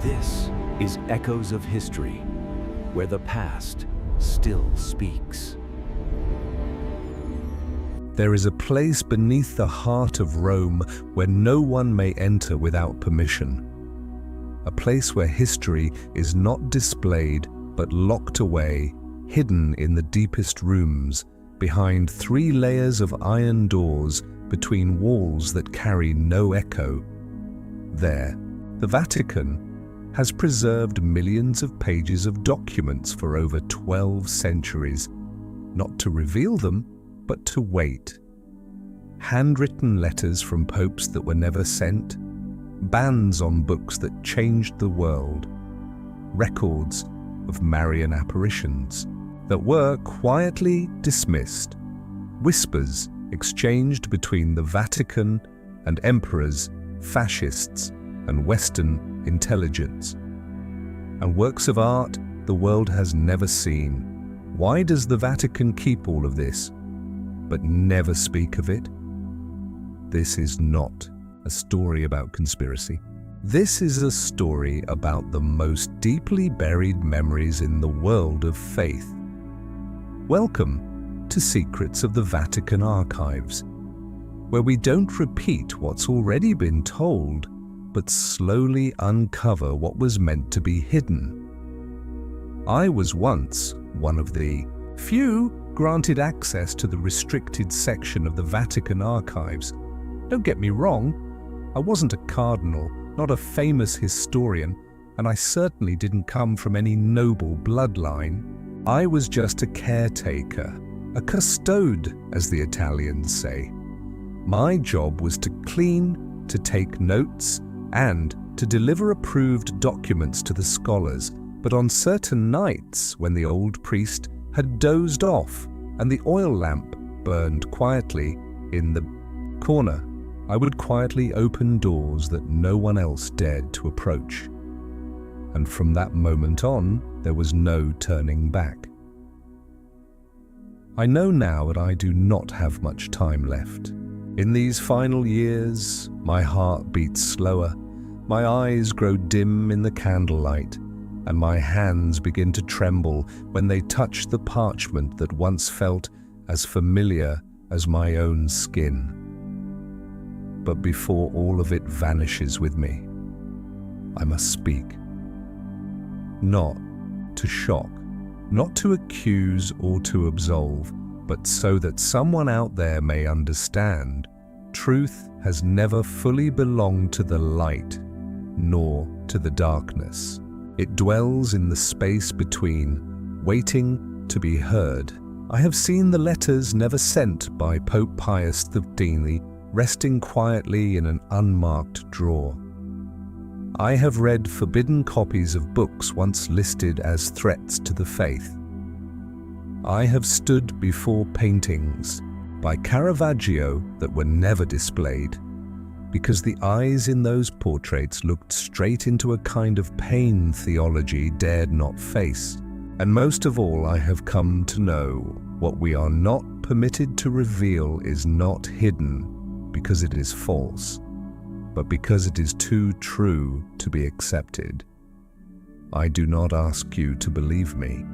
This is Echoes of History, where the past still speaks. There is a place beneath the heart of Rome where no one may enter without permission. A place where history is not displayed but locked away, hidden in the deepest rooms, behind 3 layers of iron doors between walls that carry no echo. There, the Vatican has preserved millions of pages of documents for over 12 centuries, not to reveal them, but to wait. Handwritten letters from popes that were never sent, bans on books that changed the world, records of Marian apparitions that were quietly dismissed, whispers exchanged between the Vatican and emperors, fascists, and Western intelligence, and works of art the world has never seen. Why does the Vatican keep all of this, but never speak of it? This is not a story about conspiracy. This is a story about the most deeply buried memories in the world of faith. Welcome to Secrets of the Vatican Archives, where we don't repeat what's already been told, but slowly uncover what was meant to be hidden. I was once one of the few granted access to the restricted section of the Vatican Archives. Don't get me wrong, I wasn't a cardinal, not a famous historian, and I certainly didn't come from any noble bloodline. I was just a caretaker, a custode, as the Italians say. My job was to clean, to take notes, and to deliver approved documents to the scholars, but on certain nights when the old priest had dozed off and the oil lamp burned quietly in the corner, I would quietly open doors that no one else dared to approach. And from that moment on, there was no turning back. I know now that I do not have much time left. In these final years, my heart beats slower, my eyes grow dim in the candlelight, and my hands begin to tremble when they touch the parchment that once felt as familiar as my own skin. But before all of it vanishes with me, I must speak. Not to shock, not to accuse or to absolve, but so that someone out there may understand. Truth has never fully belonged to the light, nor to the darkness. It dwells in the space between, waiting to be heard. I have seen the letters never sent by Pope Pius XV resting quietly in an unmarked drawer. I have read forbidden copies of books once listed as threats to the faith. I have stood before paintings by Caravaggio that were never displayed, because the eyes in those portraits looked straight into a kind of pain theology dared not face. And most of all, I have come to know what we are not permitted to reveal is not hidden because it is false, but because it is too true to be accepted. I do not ask you to believe me.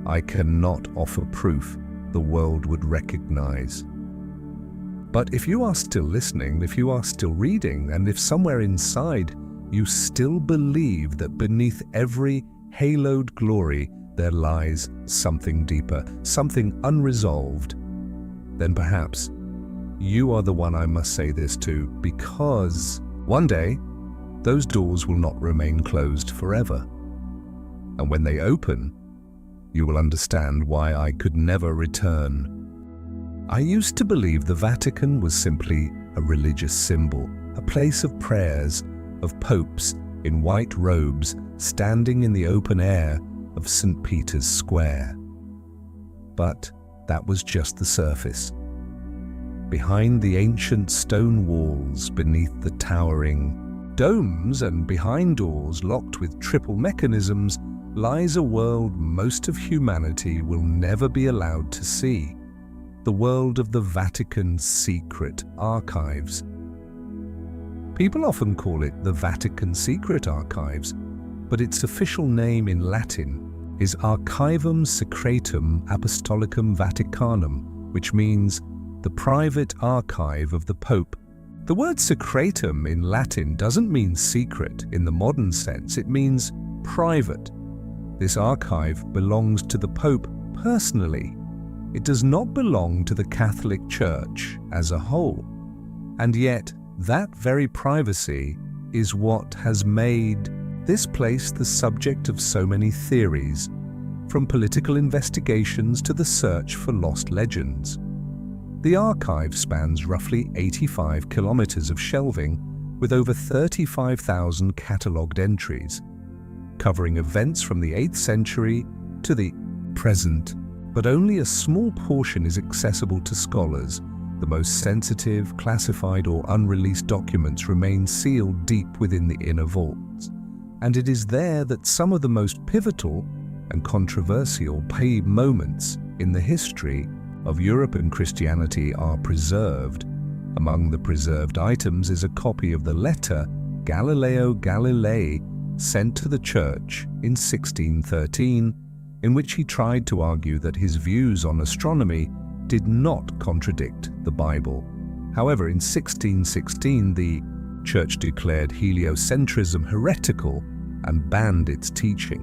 I cannot offer proof the world would recognize. But if you are still listening, if you are still reading, and if somewhere inside you still believe that beneath every haloed glory there lies something deeper, something unresolved, then perhaps you are the one I must say this to, because one day those doors will not remain closed forever. And when they open, you will understand why I could never return. I used to believe the Vatican was simply a religious symbol, a place of prayers, of popes in white robes standing in the open air of St. Peter's Square. But that was just the surface. Behind the ancient stone walls, beneath the towering domes, and behind doors locked with triple mechanisms, lies a world most of humanity will never be allowed to see. The world of the Vatican's secret archives. People often call it the Vatican Secret Archives, but its official name in Latin is Archivum Secretum Apostolicum Vaticanum, which means the private archive of the Pope. The word secretum in Latin doesn't mean secret in the modern sense, it means private. This archive belongs to the Pope personally. It does not belong to the Catholic Church as a whole. And yet, that very privacy is what has made this place the subject of so many theories, from political investigations to the search for lost legends. The archive spans roughly 85 kilometers of shelving with over 35,000 catalogued entries, covering events from the 8th century to the present, but only a small portion is accessible to scholars. The most sensitive, classified or unreleased documents remain sealed deep within the inner vaults, and it is there that some of the most pivotal and controversial moments in the history of European Christianity are preserved. Among the preserved items is a copy of the letter Galileo Galilei sent to the Church in 1613, in which he tried to argue that his views on astronomy did not contradict the Bible. However, in 1616, the Church declared heliocentrism heretical and banned its teaching.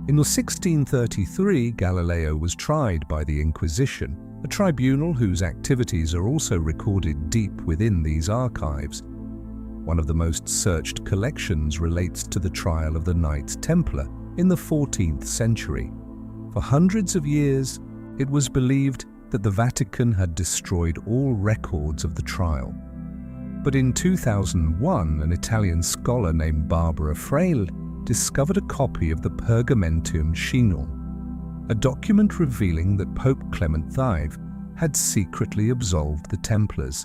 In 1633, Galileo was tried by the Inquisition, a tribunal whose activities are also recorded deep within these archives. One of the most searched collections relates to the trial of the Knights Templar in the 14th century. For hundreds of years, it was believed that the Vatican had destroyed all records of the trial. But in 2001, an Italian scholar named Barbara Fraile discovered a copy of the Pergamentum Shinum, a document revealing that Pope Clement V had secretly absolved the Templars.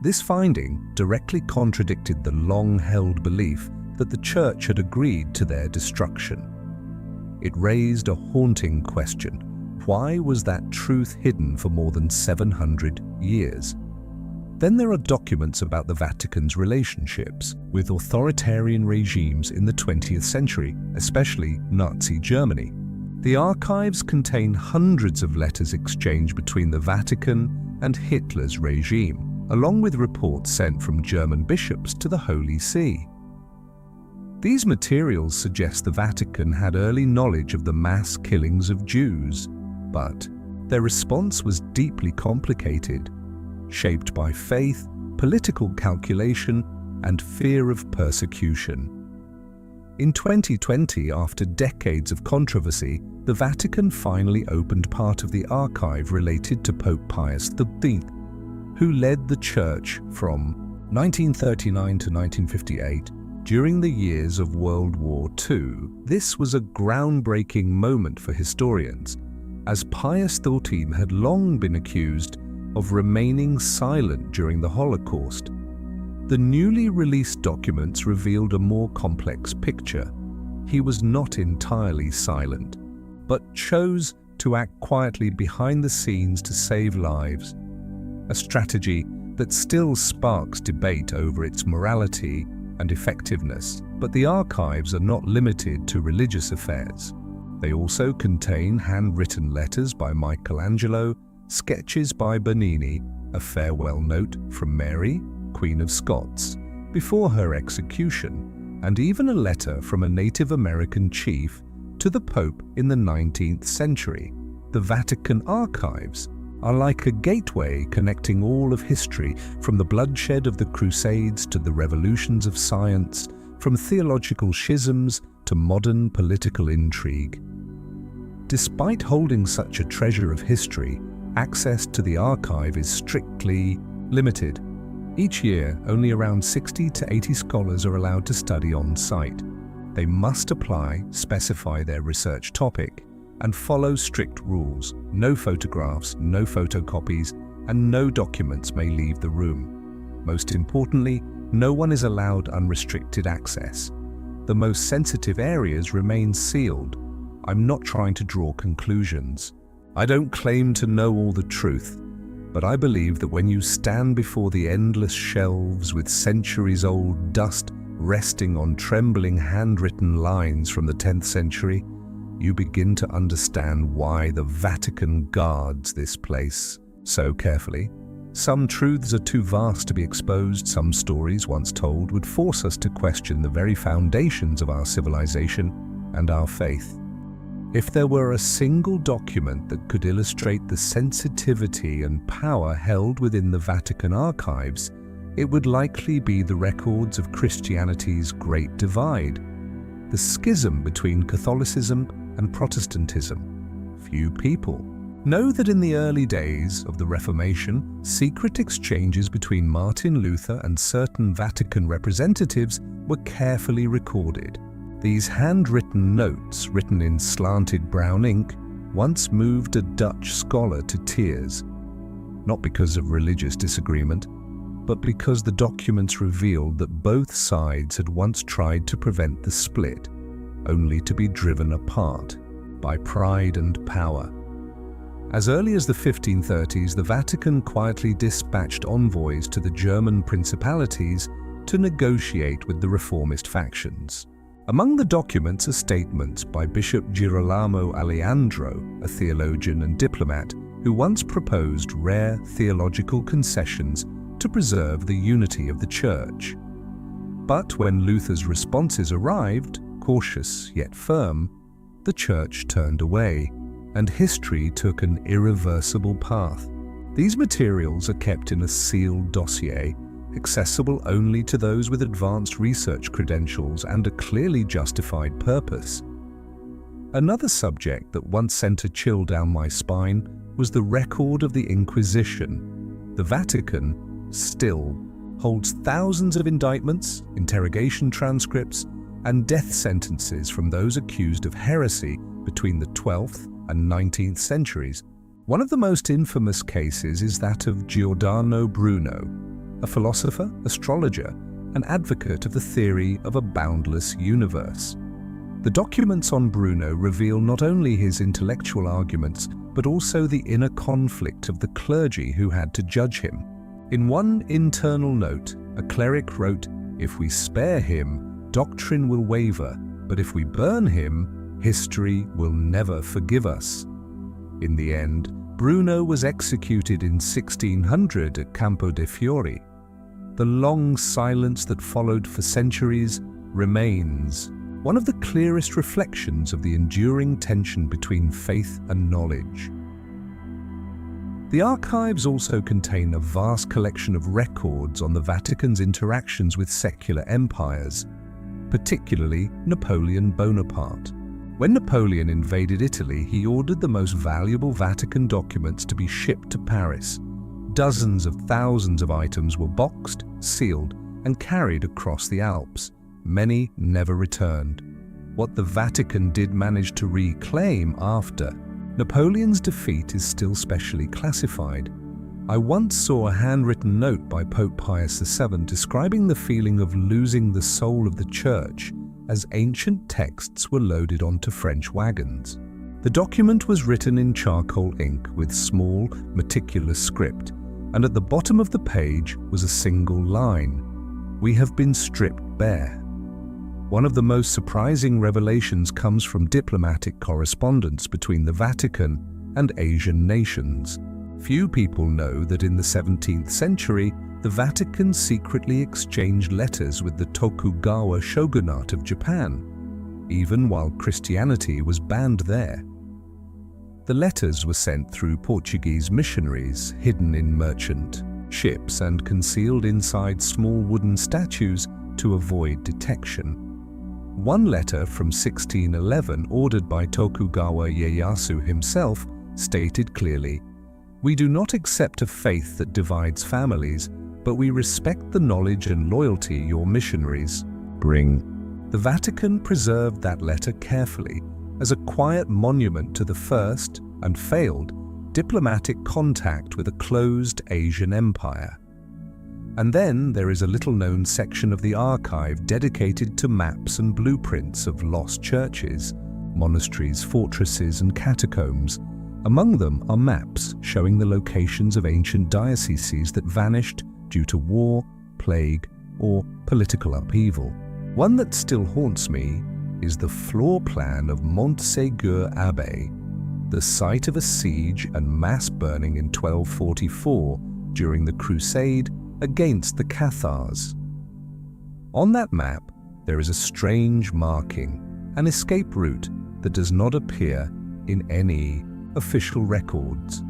This finding directly contradicted the long-held belief that the Church had agreed to their destruction. It raised a haunting question. Why was that truth hidden for more than 700 years? Then there are documents about the Vatican's relationships with authoritarian regimes in the 20th century, especially Nazi Germany. The archives contain hundreds of letters exchanged between the Vatican and Hitler's regime, along with reports sent from German bishops to the Holy See. These materials suggest the Vatican had early knowledge of the mass killings of Jews, but their response was deeply complicated, shaped by faith, political calculation, and fear of persecution. In 2020, after decades of controversy, the Vatican finally opened part of the archive related to Pope Pius XIII, who led the Church from 1939 to 1958 during the years of World War II. This was a groundbreaking moment for historians, as Pius XIII had long been accused of remaining silent during the Holocaust. The newly released documents revealed a more complex picture. He was not entirely silent, but chose to act quietly behind the scenes to save lives, a strategy that still sparks debate over its morality and effectiveness. But the archives are not limited to religious affairs. They also contain handwritten letters by Michelangelo, sketches by Bernini, a farewell note from Mary, Queen of Scots, before her execution, and even a letter from a Native American chief to the Pope in the 19th century. The Vatican archives are like a gateway connecting all of history, from the bloodshed of the Crusades to the revolutions of science, from theological schisms to modern political intrigue. Despite holding such a treasure of history, access to the archive is strictly limited. Each year, only around 60 to 80 scholars are allowed to study on site. They must apply, specify their research topic, and follow strict rules. No photographs, no photocopies, and no documents may leave the room. Most importantly, no one is allowed unrestricted access. The most sensitive areas remain sealed. I'm not trying to draw conclusions. I don't claim to know all the truth, But I believe that when you stand before the endless shelves with centuries-old dust resting on trembling handwritten lines from the 10th century, you begin to understand why the Vatican guards this place so carefully. Some truths are too vast to be exposed. Some stories once told would force us to question the very foundations of our civilization and our faith. If there were a single document that could illustrate the sensitivity and power held within the Vatican archives, it would likely be the records of Christianity's Great Divide, the schism between Catholicism and Protestantism. Few people know that in the early days of the Reformation, secret exchanges between Martin Luther and certain Vatican representatives were carefully recorded. These handwritten notes, written in slanted brown ink, once moved a Dutch scholar to tears, not because of religious disagreement, but because the documents revealed that both sides had once tried to prevent the split, only to be driven apart by pride and power. As early as the 1530s, the Vatican quietly dispatched envoys to the German principalities to negotiate with the reformist factions. Among the documents are statements by Bishop Girolamo Aleandro, a theologian and diplomat, who once proposed rare theological concessions to preserve the unity of the Church. But when Luther's responses arrived, cautious yet firm, the Church turned away, and history took an irreversible path. These materials are kept in a sealed dossier, accessible only to those with advanced research credentials and a clearly justified purpose. Another subject that once sent a chill down my spine was the record of the Inquisition. The Vatican still holds thousands of indictments, interrogation transcripts, and death sentences from those accused of heresy between the 12th and 19th centuries. One of the most infamous cases is that of Giordano Bruno, a philosopher, astrologer, and advocate of the theory of a boundless universe. The documents on Bruno reveal not only his intellectual arguments, but also the inner conflict of the clergy who had to judge him. In one internal note, a cleric wrote, "If we spare him, doctrine will waver, but if we burn him, history will never forgive us." In the end, Bruno was executed in 1600 at Campo de' Fiori. The long silence that followed for centuries remains one of the clearest reflections of the enduring tension between faith and knowledge. The archives also contain a vast collection of records on the Vatican's interactions with secular empires, particularly Napoleon Bonaparte. When Napoleon invaded Italy, he ordered the most valuable Vatican documents to be shipped to Paris. Dozens of thousands of items were boxed, sealed, and carried across the Alps. Many never returned. What the Vatican did manage to reclaim after Napoleon's defeat is still specially classified. I once saw a handwritten note by Pope Pius VII describing the feeling of losing the soul of the Church as ancient texts were loaded onto French wagons. The document was written in charcoal ink with small, meticulous script, and at the bottom of the page was a single line: "We have been stripped bare." One of the most surprising revelations comes from diplomatic correspondence between the Vatican and Asian nations. Few people know that in the 17th century, the Vatican secretly exchanged letters with the Tokugawa shogunate of Japan, even while Christianity was banned there. The letters were sent through Portuguese missionaries, hidden in merchant ships and concealed inside small wooden statues to avoid detection. One letter from 1611, ordered by Tokugawa Ieyasu himself, stated clearly, "We do not accept a faith that divides families, but we respect the knowledge and loyalty your missionaries bring." The Vatican preserved that letter carefully as a quiet monument to the first and failed diplomatic contact with a closed Asian empire. And then there is a little-known section of the archive dedicated to maps and blueprints of lost churches, monasteries, fortresses, and catacombs, Among them are maps showing the locations of ancient dioceses that vanished due to war, plague, or political upheaval. One that still haunts me is the floor plan of Montségur Abbey, the site of a siege and mass burning in 1244 during the Crusade against the Cathars. On that map, there is a strange marking, an escape route that does not appear in any official records.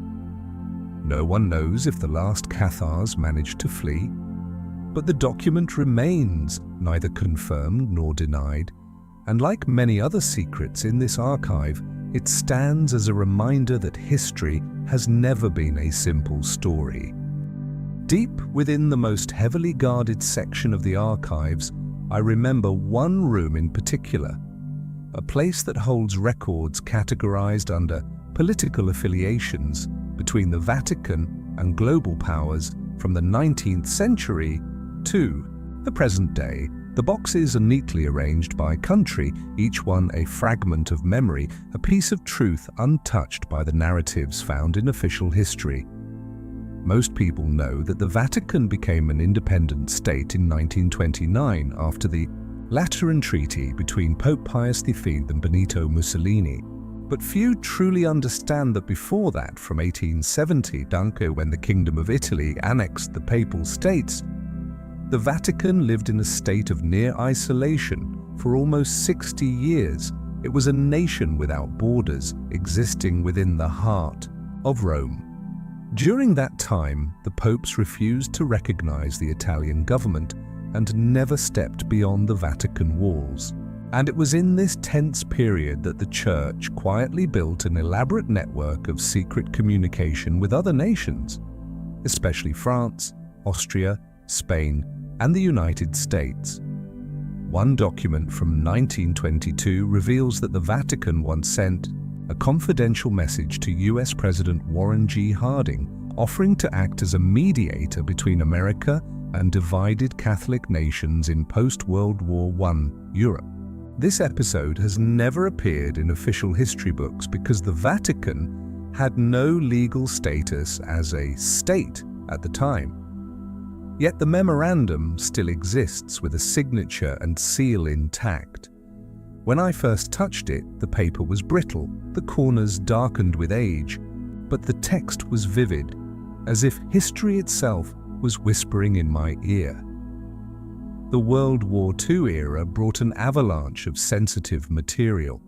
No one knows if the last Cathars managed to flee, but the document remains neither confirmed nor denied, and like many other secrets in this archive, it stands as a reminder that history has never been a simple story. Deep within the most heavily guarded section of the archives, I remember one room in particular, a place that holds records categorized under political affiliations between the Vatican and global powers from the 19th century to the present day. The boxes are neatly arranged by country, each one a fragment of memory, a piece of truth untouched by the narratives found in official history. Most people know that the Vatican became an independent state in 1929 after the Lateran Treaty between Pope Pius V and Benito Mussolini. But few truly understand that before that, from 1870, when the Kingdom of Italy annexed the Papal States, the Vatican lived in a state of near isolation for almost 60 years. It was a nation without borders, existing within the heart of Rome. During that time, the popes refused to recognize the Italian government and never stepped beyond the Vatican walls. And it was in this tense period that the Church quietly built an elaborate network of secret communication with other nations, especially France, Austria, Spain, and the United States. One document from 1922 reveals that the Vatican once sent a confidential message to US President Warren G. Harding, offering to act as a mediator between America and divided Catholic nations in post-World War I Europe. This episode has never appeared in official history books because the Vatican had no legal status as a state at the time. Yet the memorandum still exists with a signature and seal intact. When I first touched it, the paper was brittle, the corners darkened with age, but the text was vivid, as if history itself was whispering in my ear. The World War II era brought an avalanche of sensitive material.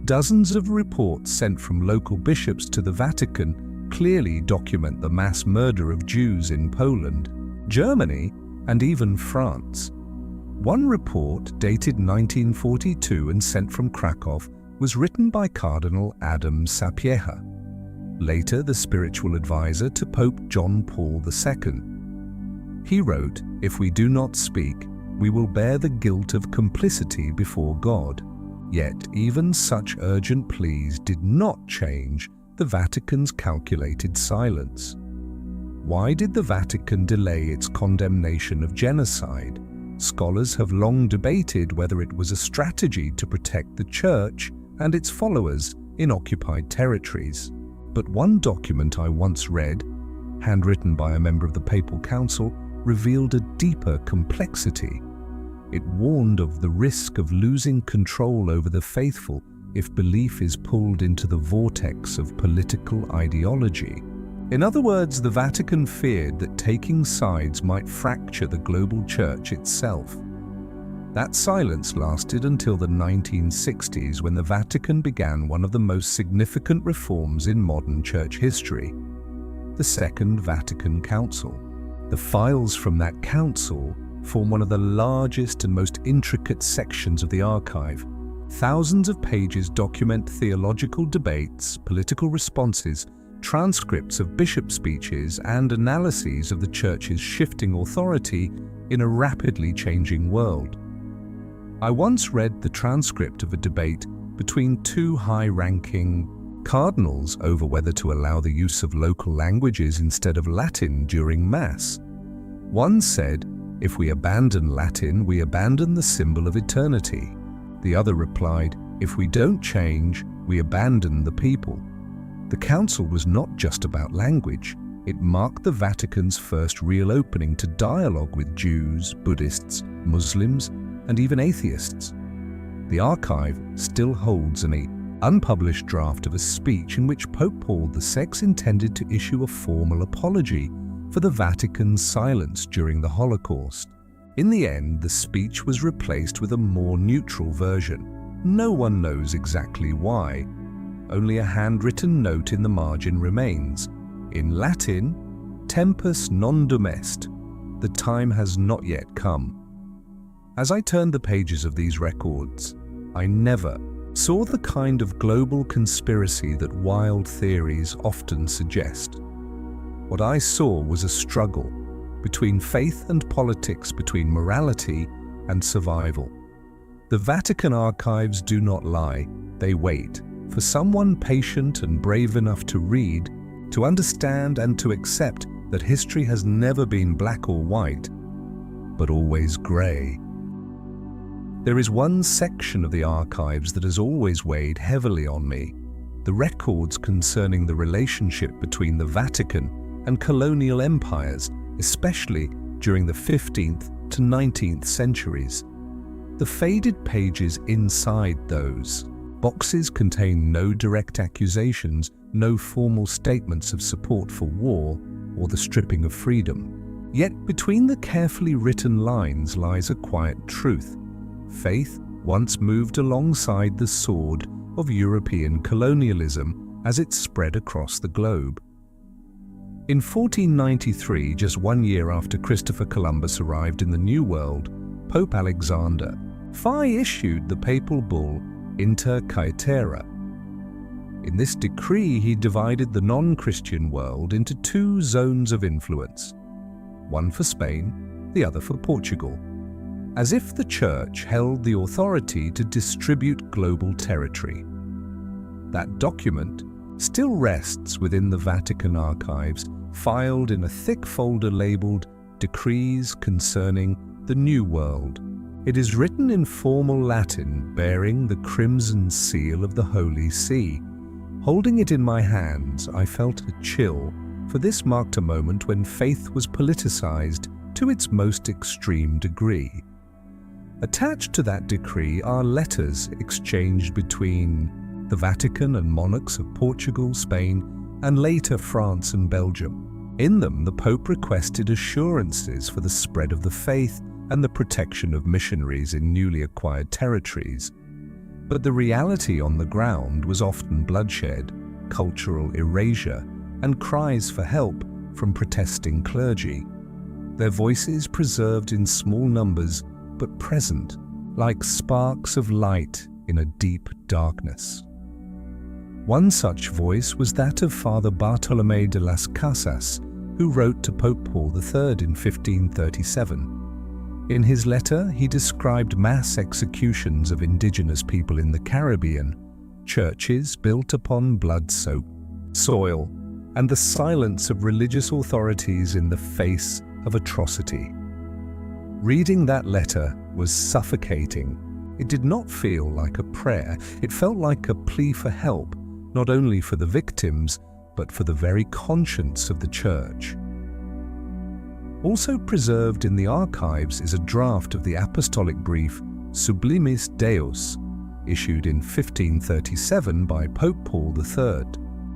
Dozens of reports sent from local bishops to the Vatican clearly document the mass murder of Jews in Poland, Germany, and even France. One report, dated 1942 and sent from Krakow, was written by Cardinal Adam Sapieha, later the spiritual advisor to Pope John Paul II. He wrote, "If we do not speak, we will bear the guilt of complicity before God." Yet even such urgent pleas did not change the Vatican's calculated silence. Why did the Vatican delay its condemnation of genocide? Scholars have long debated whether it was a strategy to protect the Church and its followers in occupied territories. But one document I once read, handwritten by a member of the Papal Council, revealed a deeper complexity. It warned of the risk of losing control over the faithful if belief is pulled into the vortex of political ideology. In other words, the Vatican feared that taking sides might fracture the global Church itself. That silence lasted until the 1960s, when the Vatican began one of the most significant reforms in modern Church history, the Second Vatican Council. The files from that council form one of the largest and most intricate sections of the archive. Thousands of pages document theological debates, political responses, transcripts of bishop speeches, and analyses of the Church's shifting authority in a rapidly changing world. I once read the transcript of a debate between two high-ranking cardinals over whether to allow the use of local languages instead of Latin during Mass. One said, "If we abandon Latin, we abandon the symbol of eternity." The other replied, "If we don't change, we abandon the people." The council was not just about language. It marked the Vatican's first real opening to dialogue with Jews, Buddhists, Muslims, and even atheists. The archive still holds an unpublished draft of a speech in which Pope Paul VI intended to issue a formal apology for the Vatican's silence during the Holocaust. In the end, the speech was replaced with a more neutral version. No one knows exactly why. Only a handwritten note in the margin remains. In Latin, tempus non domest, the time has not yet come. As I turned the pages of these records, I never saw the kind of global conspiracy that wild theories often suggest. What I saw was a struggle between faith and politics, between morality and survival. The Vatican archives do not lie, they wait for someone patient and brave enough to read, to understand and to accept that history has never been black or white, but always grey. There is one section of the archives that has always weighed heavily on me: the records concerning the relationship between the Vatican and colonial empires, especially during the 15th to 19th centuries. The faded pages inside those boxes contain no direct accusations, no formal statements of support for war or the stripping of freedom. Yet between the carefully written lines lies a quiet truth. Faith once moved alongside the sword of European colonialism as it spread across the globe. In 1493, just 1 year after Christopher Columbus arrived in the New World, Pope Alexander V issued the papal bull Inter Caetera. In this decree, he divided the non-Christian world into two zones of influence, one for Spain, the other for Portugal, as if the Church held the authority to distribute global territory. That document still rests within the Vatican archives, filed in a thick folder labeled Decrees Concerning the New World. It is written in formal Latin, bearing the crimson seal of the Holy See. Holding it in my hands, I felt a chill, for this marked a moment when faith was politicized to its most extreme degree. Attached to that decree are letters exchanged between the Vatican and monarchs of Portugal, Spain, and later France and Belgium. In them, the Pope requested assurances for the spread of the faith and the protection of missionaries in newly acquired territories. But the reality on the ground was often bloodshed, cultural erasure, and cries for help from protesting clergy. Their voices preserved in small numbers, but present, like sparks of light in a deep darkness. One such voice was that of Father Bartolomé de las Casas, who wrote to Pope Paul III in 1537. In his letter, he described mass executions of indigenous people in the Caribbean, churches built upon blood-soaked soil, and the silence of religious authorities in the face of atrocity. Reading that letter was suffocating. It did not feel like a prayer. It felt like a plea for help, not only for the victims, but for the very conscience of the Church. Also preserved in the archives is a draft of the apostolic brief Sublimis Deus, issued in 1537 by Pope Paul III.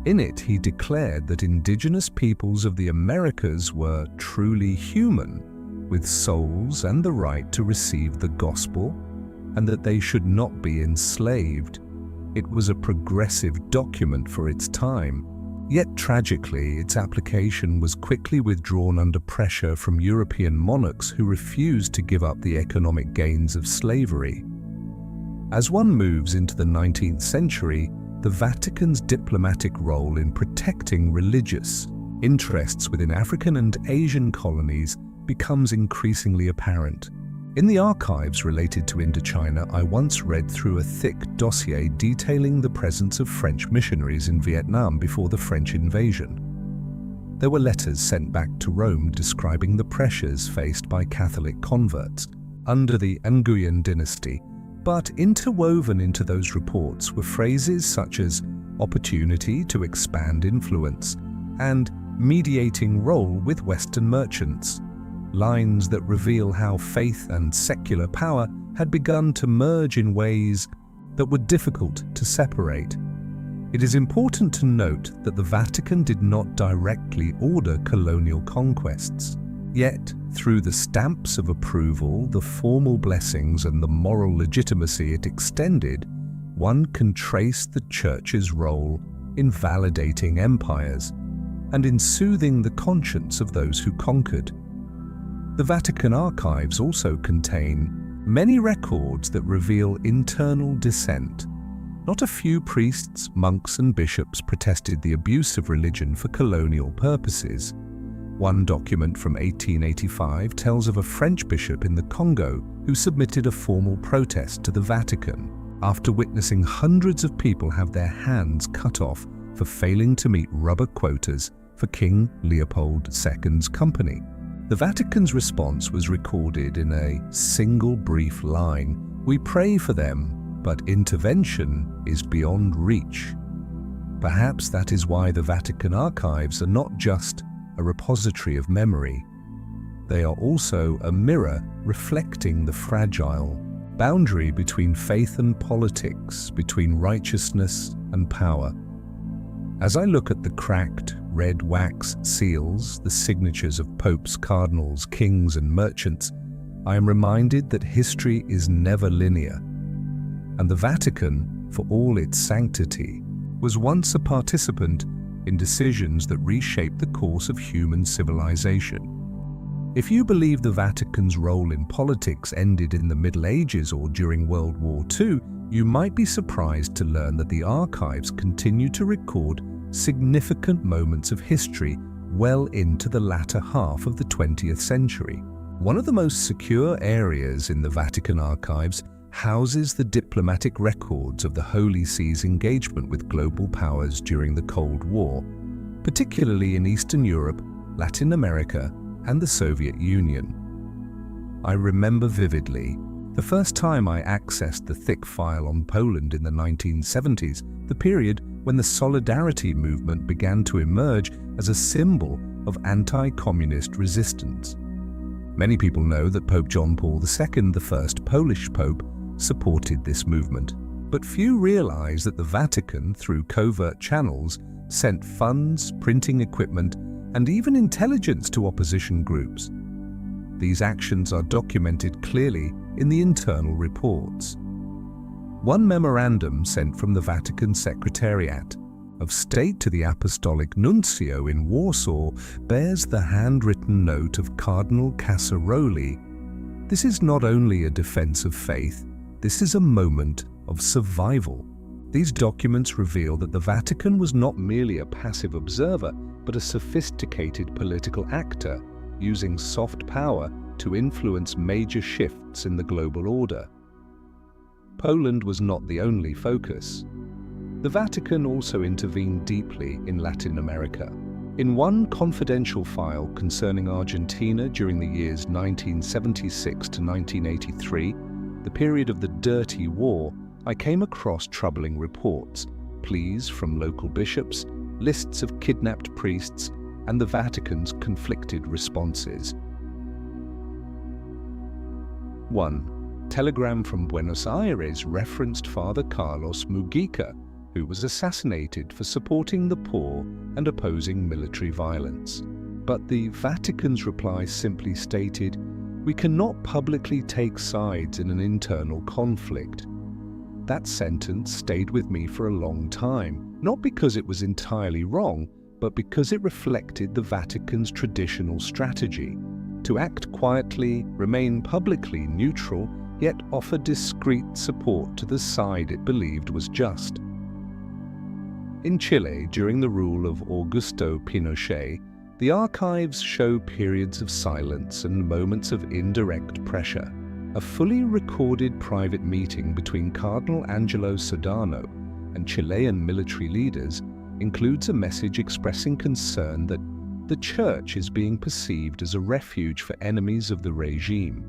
In it, he declared that indigenous peoples of the Americas were truly human, with souls and the right to receive the gospel, and that they should not be enslaved. It was a progressive document for its time. Yet tragically, its application was quickly withdrawn under pressure from European monarchs who refused to give up the economic gains of slavery. As one moves into the 19th century, the Vatican's diplomatic role in protecting religious interests within African and Asian colonies becomes increasingly apparent. In the archives related to Indochina, I once read through a thick dossier detailing the presence of French missionaries in Vietnam before the French invasion. There were letters sent back to Rome describing the pressures faced by Catholic converts under the Nguyen dynasty, But interwoven into those reports were phrases such as opportunity to expand influence and mediating role with Western merchants, lines that reveal how faith and secular power had begun to merge in ways that were difficult to separate. It is important to note that the Vatican did not directly order colonial conquests. Yet, through the stamps of approval, the formal blessings and the moral legitimacy it extended, one can trace the Church's role in validating empires and in soothing the conscience of those who conquered. The Vatican archives also contain many records that reveal internal dissent. Not a few priests, monks, and bishops protested the abuse of religion for colonial purposes. One document from 1885 tells of a French bishop in the Congo who submitted a formal protest to the Vatican after witnessing hundreds of people have their hands cut off for failing to meet rubber quotas for King Leopold II's company. The Vatican's response was recorded in a single brief line: "We pray for them, but intervention is beyond reach." Perhaps that is why the Vatican archives are not just a repository of memory. They are also a mirror reflecting the fragile boundary between faith and politics, between righteousness and power. As I look at the cracked red wax seals, the signatures of popes, cardinals, kings, and merchants, I am reminded that history is never linear, and the Vatican, for all its sanctity, was once a participant in decisions that reshaped the course of human civilization. If you believe the Vatican's role in politics ended in the Middle Ages or during World War II, you might be surprised to learn that the archives continue to record significant moments of history well into the latter half of the 20th century. One of the most secure areas in the Vatican archives houses the diplomatic records of the Holy See's engagement with global powers during the Cold War, particularly in Eastern Europe, Latin America, and the Soviet Union. I remember vividly the first time I accessed the thick file on Poland in the 1970s, the period when the Solidarity movement began to emerge as a symbol of anti-communist resistance. Many people know that Pope John Paul II, the first Polish pope, supported this movement, but few realize that the Vatican, through covert channels, sent funds, printing equipment, and even intelligence to opposition groups. These actions are documented clearly in the internal reports. One memorandum sent from the Vatican Secretariat of State to the Apostolic Nuncio in Warsaw bears the handwritten note of Cardinal Casaroli. This is not only a defense of faith, this is a moment of survival. These documents reveal that the Vatican was not merely a passive observer, but a sophisticated political actor, using soft power to influence major shifts in the global order. Poland was not the only focus. The Vatican also intervened deeply in Latin America. In one confidential file concerning Argentina during the years 1976 to 1983, the period of the Dirty War, I came across troubling reports, pleas from local bishops, lists of kidnapped priests, and the Vatican's conflicted responses. 1. Telegram from Buenos Aires referenced Father Carlos Mujica, who was assassinated for supporting the poor and opposing military violence. But the Vatican's reply simply stated, "We cannot publicly take sides in an internal conflict." That sentence stayed with me for a long time, not because it was entirely wrong, but because it reflected the Vatican's traditional strategy: to act quietly, remain publicly neutral, yet offer discreet support to the side it believed was just. In Chile, during the rule of Augusto Pinochet, the archives show periods of silence and moments of indirect pressure. A fully recorded private meeting between Cardinal Angelo Sodano and Chilean military leaders includes a message expressing concern that the Church is being perceived as a refuge for enemies of the regime.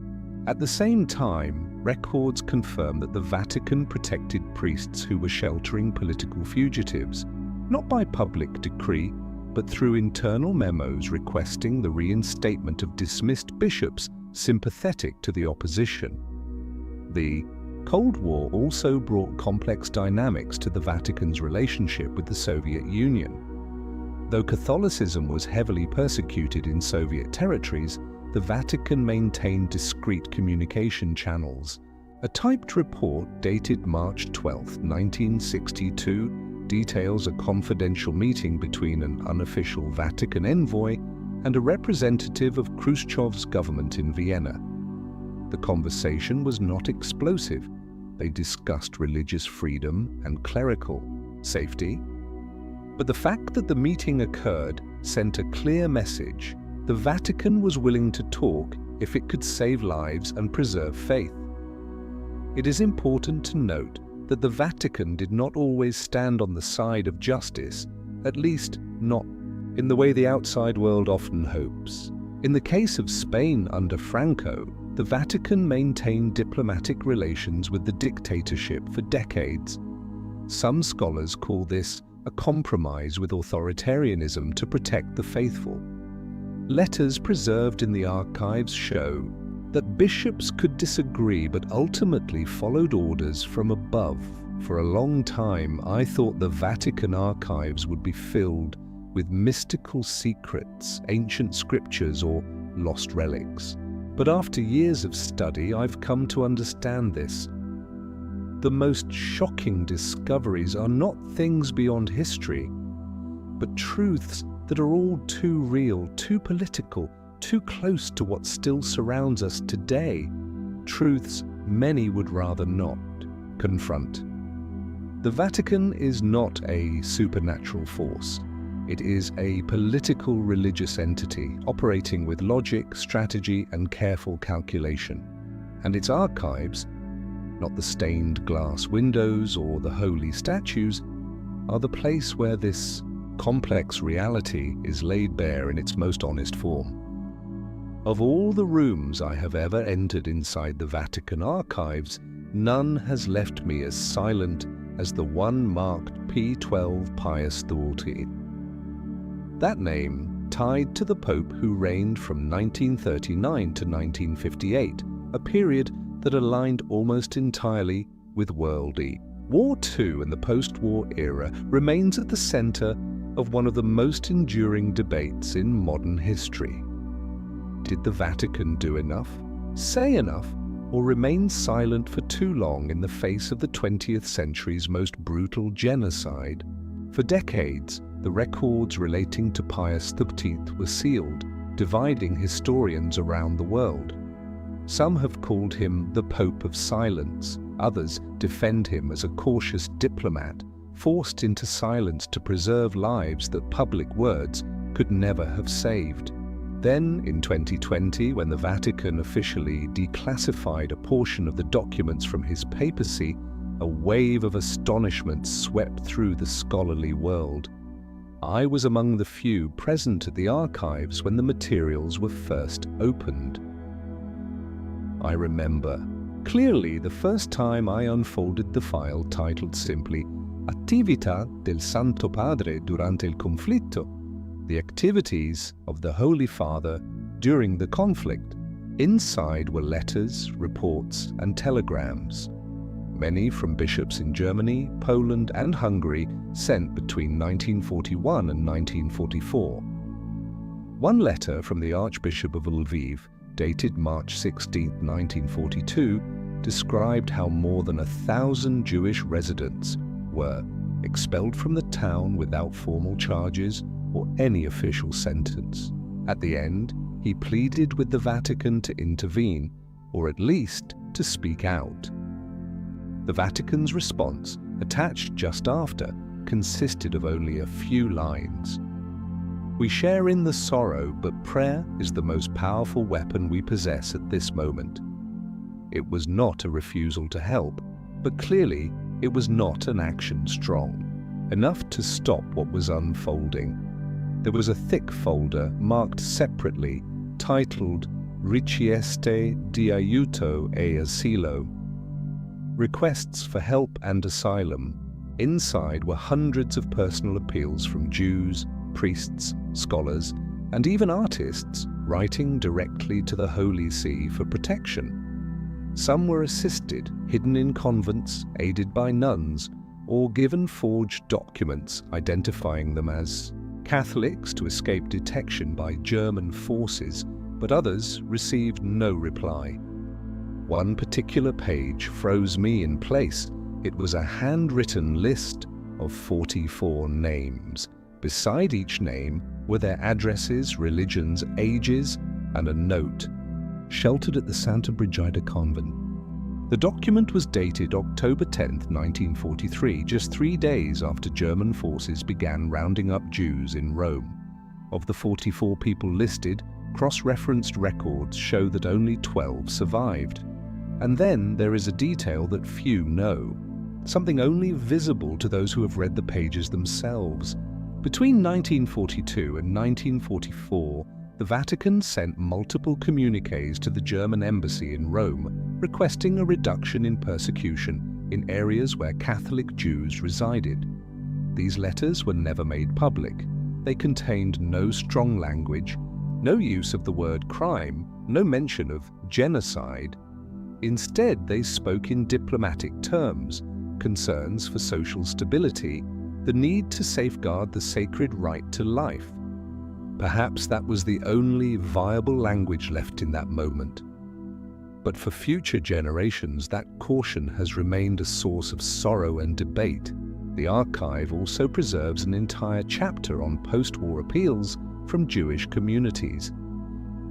At the same time, records confirm that the Vatican protected priests who were sheltering political fugitives, not by public decree, but through internal memos requesting the reinstatement of dismissed bishops sympathetic to the opposition. The Cold War also brought complex dynamics to the Vatican's relationship with the Soviet Union. Though Catholicism was heavily persecuted in Soviet territories, the Vatican maintained discreet communication channels. A typed report dated March 12, 1962, details a confidential meeting between an unofficial Vatican envoy and a representative of Khrushchev's government in Vienna. The conversation was not explosive. They discussed religious freedom and clerical safety. But the fact that the meeting occurred sent a clear message. The Vatican was willing to talk if it could save lives and preserve faith. It is important to note that the Vatican did not always stand on the side of justice, at least not in the way the outside world often hopes. In the case of Spain under Franco, the Vatican maintained diplomatic relations with the dictatorship for decades. Some scholars call this a compromise with authoritarianism to protect the faithful. Letters preserved in the archives show that bishops could disagree but ultimately followed orders from above. For a long time, I thought the Vatican archives would be filled with mystical secrets, ancient scriptures, or lost relics. But after years of study, I've come to understand this. The most shocking discoveries are not things beyond history, but truths that are all too real, too political, too close to what still surrounds us today. Truths many would rather not confront. The Vatican is not a supernatural force. It is a political religious entity operating with logic, strategy, and careful calculation. And its archives, not the stained glass windows or the holy statues, are the place where this complex reality is laid bare in its most honest form. Of all the rooms I have ever entered inside the Vatican archives, none has left me as silent as the one marked P12 Pius XII. That name tied to the Pope who reigned from 1939 to 1958, a period that aligned almost entirely with World E. War II and the post-war era remains at the center of one of the most enduring debates in modern history. Did the Vatican do enough, say enough, or remain silent for too long in the face of the 20th century's most brutal genocide? For decades, the records relating to Pius XIII were sealed, dividing historians around the world. Some have called him the Pope of Silence. Others defend him as a cautious diplomat, forced into silence to preserve lives that public words could never have saved. Then, in 2020, when the Vatican officially declassified a portion of the documents from his papacy, a wave of astonishment swept through the scholarly world. I was among the few present at the archives when the materials were first opened. I remember clearly the first time I unfolded the file titled simply Attività del Santo Padre durante il conflitto, the activities of the Holy Father during the conflict. Inside were letters, reports, and telegrams, many from bishops in Germany, Poland, and Hungary, sent between 1941 and 1944. One letter from the Archbishop of Lviv, dated March 16, 1942, described how more than 1,000 Jewish residents were expelled from the town without formal charges or any official sentence. At the end, he pleaded with the Vatican to intervene, or at least to speak out. The Vatican's response, attached just after, consisted of only a few lines. We share in the sorrow, but prayer is the most powerful weapon we possess at this moment. It was not a refusal to help, but clearly it was not an action strong enough to stop what was unfolding. There was a thick folder marked separately, titled richieste di aiuto e asilo, requests for help and asylum. Inside were hundreds of personal appeals from Jews, priests, scholars, and even artists writing directly to the Holy See for protection. Some were assisted, hidden in convents, aided by nuns, or given forged documents identifying them as Catholics to escape detection by German forces, but others received no reply. One particular page froze me in place. It was a handwritten list of 44 names. Beside each name were their addresses, religions, ages, and a note, sheltered at the Santa Brigida convent. The document was dated October 10, 1943, just 3 days after German forces began rounding up Jews in Rome. Of the 44 people listed, cross-referenced records show that only 12 survived. And then there is a detail that few know, something only visible to those who have read the pages themselves. Between 1942 and 1944, the Vatican sent multiple communiques to the German embassy in Rome, requesting a reduction in persecution in areas where Catholic Jews resided. These letters were never made public. They contained no strong language, no use of the word crime, no mention of genocide. Instead, they spoke in diplomatic terms, concerns for social stability, the need to safeguard the sacred right to life. Perhaps that was the only viable language left in that moment. But for future generations, that caution has remained a source of sorrow and debate. The archive also preserves an entire chapter on post-war appeals from Jewish communities.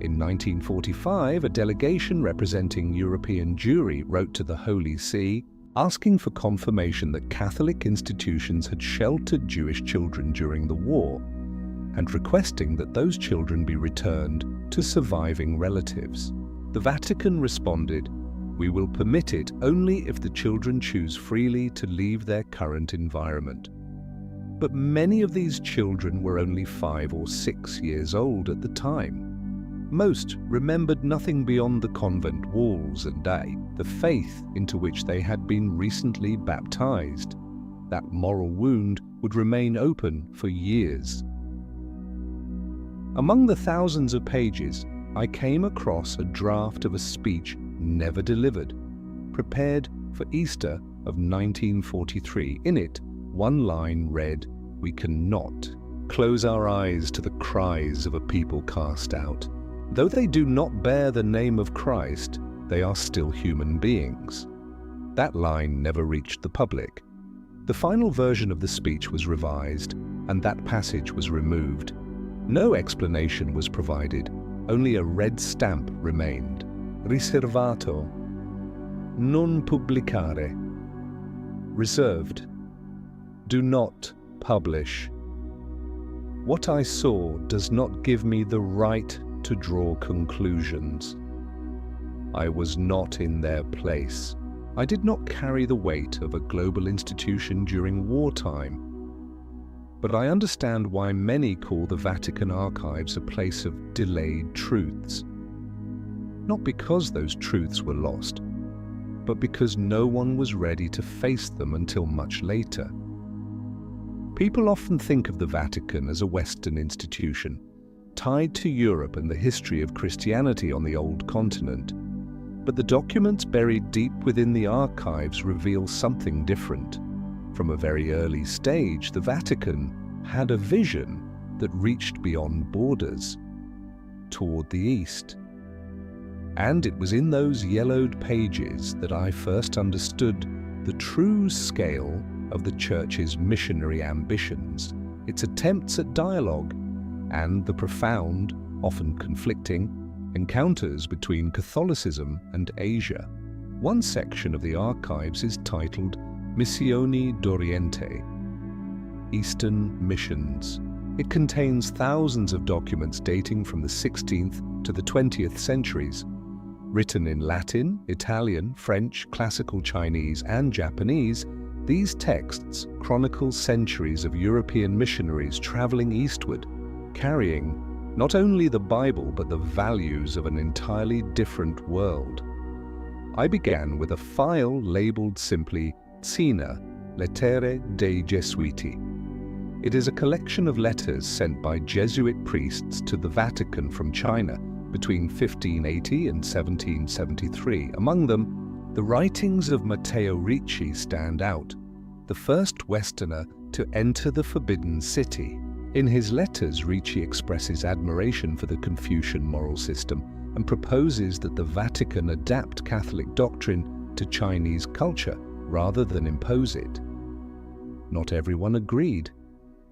In 1945, a delegation representing European Jewry wrote to the Holy See, asking for confirmation that Catholic institutions had sheltered Jewish children during the war, and requesting that those children be returned to surviving relatives. The Vatican responded, "We will permit it only if the children choose freely to leave their current environment." But many of these children were only 5 or 6 years old at the time. Most remembered nothing beyond the convent walls and the faith into which they had been recently baptized. That moral wound would remain open for years. Among the thousands of pages, I came across a draft of a speech never delivered, prepared for Easter of 1943. In it, one line read, "We cannot close our eyes to the cries of a people cast out. Though they do not bear the name of Christ, they are still human beings." That line never reached the public. The final version of the speech was revised, and that passage was removed. No explanation was provided, only a red stamp remained. Riservato. Non pubblicare. Reserved. Do not publish. What I saw does not give me the right to draw conclusions. I was not in their place. I did not carry the weight of a global institution during wartime. But I understand why many call the Vatican archives a place of delayed truths. Not because those truths were lost, but because no one was ready to face them until much later. People often think of the Vatican as a Western institution, tied to Europe and the history of Christianity on the old continent. But the documents buried deep within the archives reveal something different. From a very early stage, the Vatican had a vision that reached beyond borders, toward the East. And it was in those yellowed pages that I first understood the true scale of the Church's missionary ambitions, its attempts at dialogue, and the profound, often conflicting, encounters between Catholicism and Asia. One section of the archives is titled Missioni d'Oriente, Eastern Missions. It contains thousands of documents dating from the 16th to the 20th centuries, written in Latin, Italian, French, Classical Chinese, and Japanese. These texts chronicle centuries of European missionaries traveling eastward, carrying Not only the Bible, but the values of an entirely different world. I began with a file labeled simply Cina, Lettere dei Gesuiti. It is a collection of letters sent by Jesuit priests to the Vatican from China between 1580 and 1773. Among them, the writings of Matteo Ricci stand out, the first Westerner to enter the Forbidden City. In his letters, Ricci expresses admiration for the Confucian moral system and proposes that the Vatican adapt Catholic doctrine to Chinese culture rather than impose it. Not everyone agreed.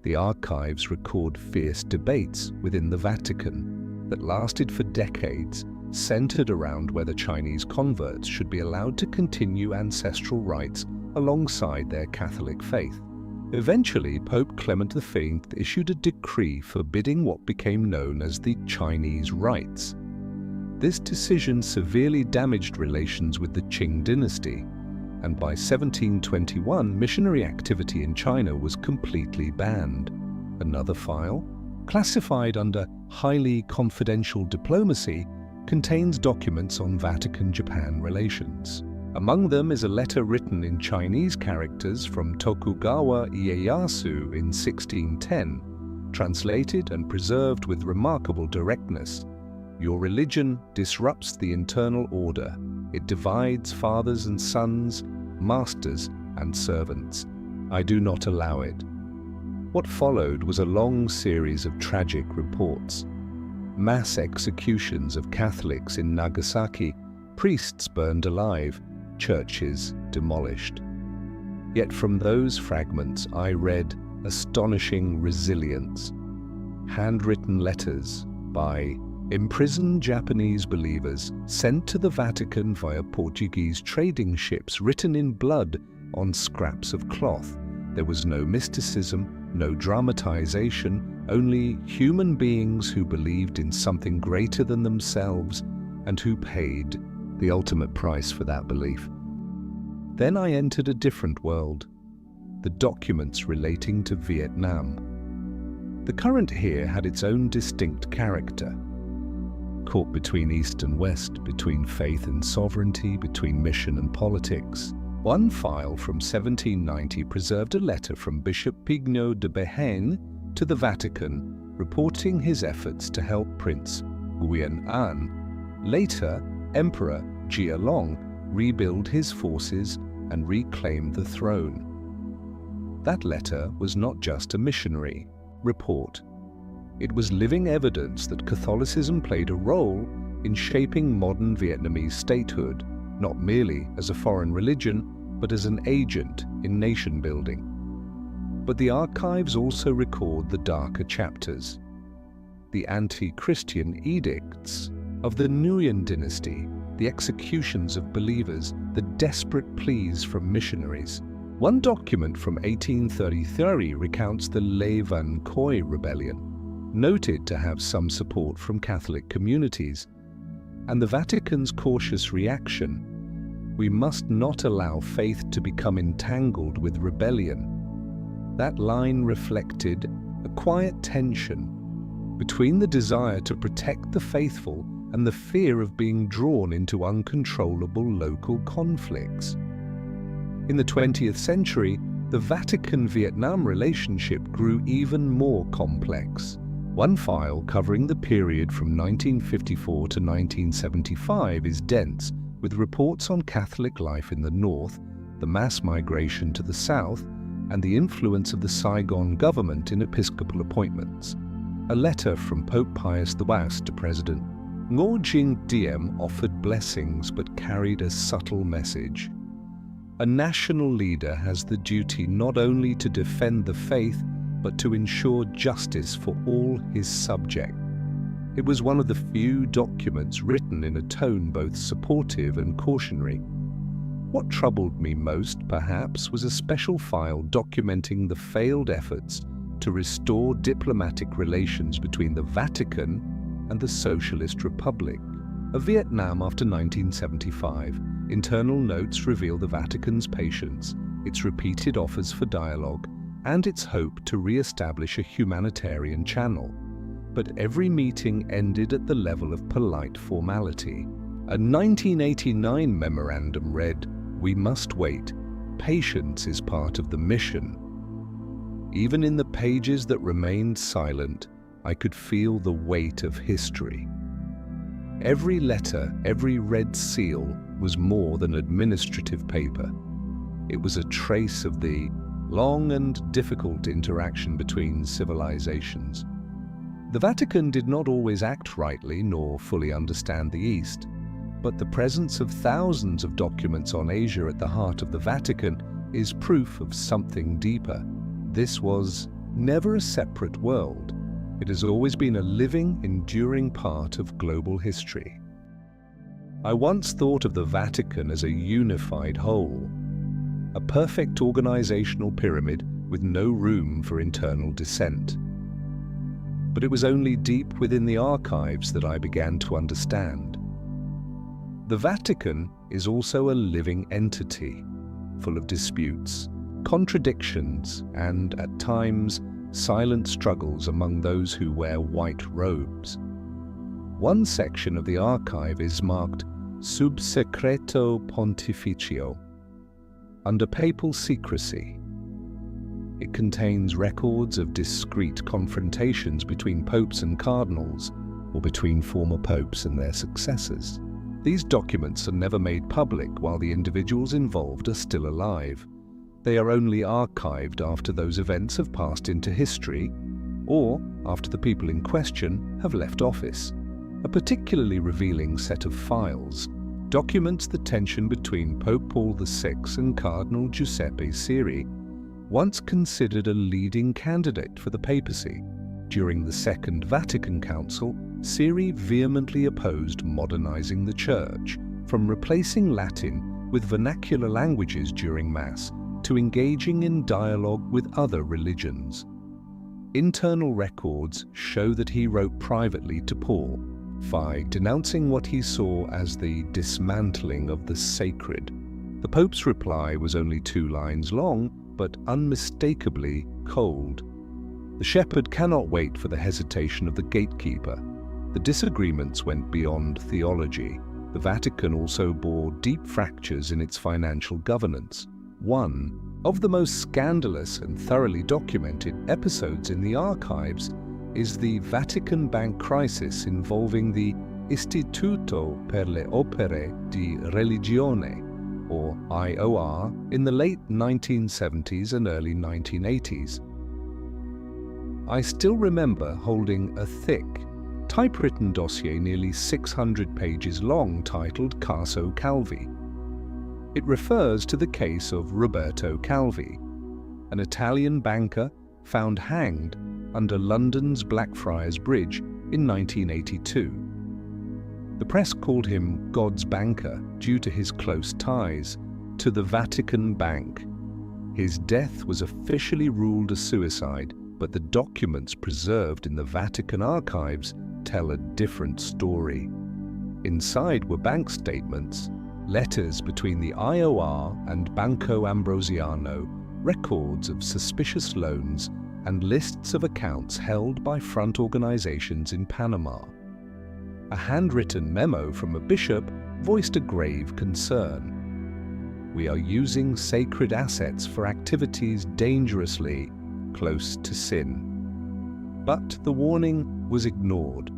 The archives record fierce debates within the Vatican that lasted for decades, centered around whether Chinese converts should be allowed to continue ancestral rites alongside their Catholic faith. Eventually, Pope Clement V issued a decree forbidding what became known as the Chinese rites. This decision severely damaged relations with the Qing dynasty, and by 1721, missionary activity in China was completely banned. Another file, classified under highly confidential diplomacy, contains documents on Vatican-Japan relations. Among them is a letter written in Chinese characters from Tokugawa Ieyasu in 1610, translated and preserved with remarkable directness. Your religion disrupts the internal order. It divides fathers and sons, masters and servants. I do not allow it. What followed was a long series of tragic reports. Mass executions of Catholics in Nagasaki, priests burned alive, churches demolished. Yet from those fragments I read astonishing resilience. Handwritten letters by imprisoned Japanese believers sent to the Vatican via Portuguese trading ships, written in blood on scraps of cloth. There was no mysticism, no dramatization, only human beings who believed in something greater than themselves and who paid the ultimate price for that belief. Then I entered a different world, the documents relating to Vietnam. The current here had its own distinct character. Caught between East and West, between faith and sovereignty, between mission and politics. One file from 1790 preserved a letter from Bishop Pignot de Béhaine to the Vatican, reporting his efforts to help Prince Nguyen An, later Emperor Jia Long, rebuild his forces and reclaim the throne. That letter was not just a missionary report. It was living evidence that Catholicism played a role in shaping modern Vietnamese statehood, not merely as a foreign religion, but as an agent in nation building. But the archives also record the darker chapters, the anti-Christian edicts of the Nguyen dynasty, the executions of believers, the desperate pleas from missionaries. One document from 1833 recounts the Le Van Khoi rebellion, noted to have some support from Catholic communities, and the Vatican's cautious reaction: we must not allow faith to become entangled with rebellion. That line reflected a quiet tension between the desire to protect the faithful and the fear of being drawn into uncontrollable local conflicts. In the 20th century, the Vatican-Vietnam relationship grew even more complex. One file covering the period from 1954 to 1975 is dense, with reports on Catholic life in the north, the mass migration to the south, and the influence of the Saigon government in episcopal appointments. A letter from Pope Pius XI to President Ngo Dinh Diem offered blessings but carried a subtle message. A national leader has the duty not only to defend the faith, but to ensure justice for all his subjects. It was one of the few documents written in a tone both supportive and cautionary. What troubled me most, perhaps, was a special file documenting the failed efforts to restore diplomatic relations between the Vatican and the Socialist Republic of Vietnam after 1975. Internal notes reveal the Vatican's patience, its repeated offers for dialogue, and its hope to re-establish a humanitarian channel. but every meeting ended at the level of polite formality. A 1989 memorandum read, "We must wait. Patience is part of the mission." Even in the pages that remained silent, I could feel the weight of history. Every letter, every red seal was more than administrative paper. It was a trace of the long and difficult interaction between civilizations. The Vatican did not always act rightly nor fully understand the East, but the presence of thousands of documents on Asia at the heart of the Vatican is proof of something deeper. This was never a separate world. It has always been a living, enduring part of global history. I once thought of the Vatican as a unified whole, a perfect organizational pyramid with no room for internal dissent. But it was only deep within the archives that I began to understand. The Vatican is also a living entity, full of disputes, contradictions, and, at times, silent struggles among those who wear white robes. One section of the archive is marked Sub Secreto Pontificio, under papal secrecy. It contains records of discreet confrontations between popes and cardinals, or between former popes and their successors. These documents are never made public while the individuals involved are still alive. They are only archived after those events have passed into history, or after the people in question have left office. A particularly revealing set of files documents the tension between Pope Paul VI and Cardinal Giuseppe Siri, once considered a leading candidate for the papacy. During the Second Vatican Council, Siri vehemently opposed modernizing the Church, from replacing Latin with vernacular languages during Mass to engaging in dialogue with other religions. Internal records show that he wrote privately to Paul, denouncing what he saw as the dismantling of the sacred. The Pope's reply was only 2 lines long, but unmistakably cold. The shepherd cannot wait for the hesitation of the gatekeeper. The disagreements went beyond theology. The Vatican also bore deep fractures in its financial governance. One of the most scandalous and thoroughly documented episodes in the archives is the Vatican bank crisis involving the Istituto per le Opere di Religione, or IOR, in the late 1970s and early 1980s. I still remember holding a thick, typewritten dossier nearly 600 pages long titled Caso Calvi. It refers to the case of Roberto Calvi, an Italian banker found hanged under London's Blackfriars Bridge in 1982. The press called him God's banker due to his close ties to the Vatican Bank. His death was officially ruled a suicide, but the documents preserved in the Vatican archives tell a different story. Inside were bank statements, letters between the IOR and Banco Ambrosiano, records of suspicious loans, and lists of accounts held by front organizations in Panama. A handwritten memo from a bishop voiced a grave concern. "We are using sacred assets for activities dangerously close to sin." But the warning was ignored.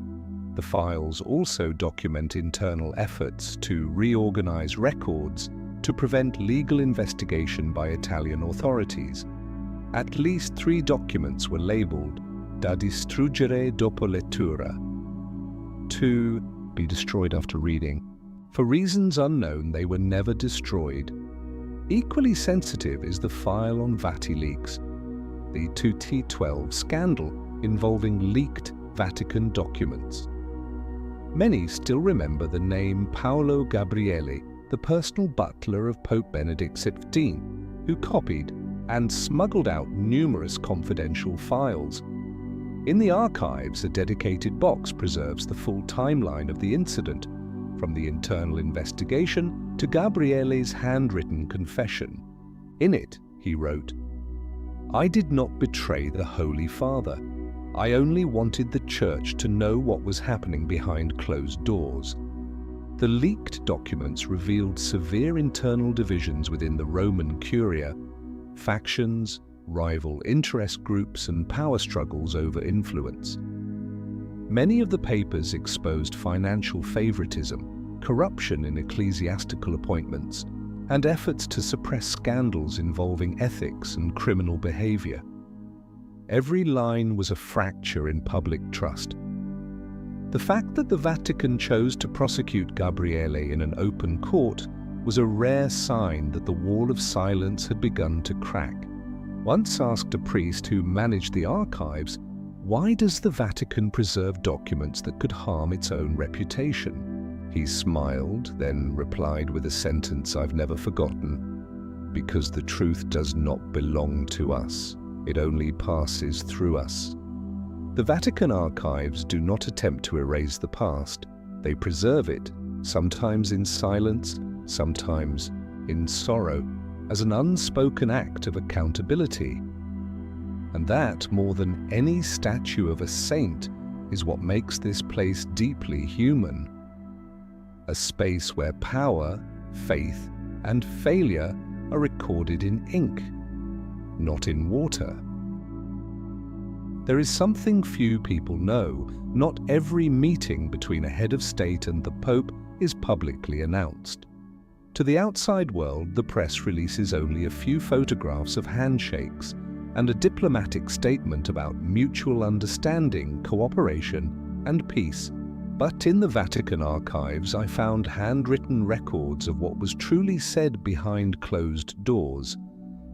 The files also document internal efforts to reorganize records to prevent legal investigation by Italian authorities. At least 3 documents were labeled da distruggere dopo lettura, to be destroyed after reading. For reasons unknown, they were never destroyed. Equally sensitive is the file on VatiLeaks, the 2T12 scandal involving leaked Vatican documents. Many still remember the name Paolo Gabriele, the personal butler of Pope Benedict XV, who copied and smuggled out numerous confidential files. In the archives, a dedicated box preserves the full timeline of the incident, from the internal investigation to Gabriele's handwritten confession. In it, he wrote, "I did not betray the Holy Father. I only wanted the Church to know what was happening behind closed doors. The leaked documents revealed severe internal divisions within the Roman Curia, factions, rival interest groups, and power struggles over influence. Many of the papers exposed financial favoritism, corruption in ecclesiastical appointments, and efforts to suppress scandals involving ethics and criminal behavior. Every line was a fracture in public trust. The fact that the Vatican chose to prosecute Gabriele in an open court was a rare sign that the wall of silence had begun to crack. Once asked a priest who managed the archives, "Why does the Vatican preserve documents that could harm its own reputation?" He smiled, then replied with a sentence I've never forgotten: "Because the truth does not belong to us. It only passes through us." The Vatican archives do not attempt to erase the past. They preserve it, sometimes in silence, sometimes in sorrow, as an unspoken act of accountability. And that, more than any statue of a saint, is what makes this place deeply human. A space where power, faith, and failure are recorded in ink, not in water. There is something few people know. Not every meeting between a head of state and the Pope is publicly announced. To the outside world, the press releases only a few photographs of handshakes and a diplomatic statement about mutual understanding, cooperation, and peace. But in the Vatican archives, I found handwritten records of what was truly said behind closed doors.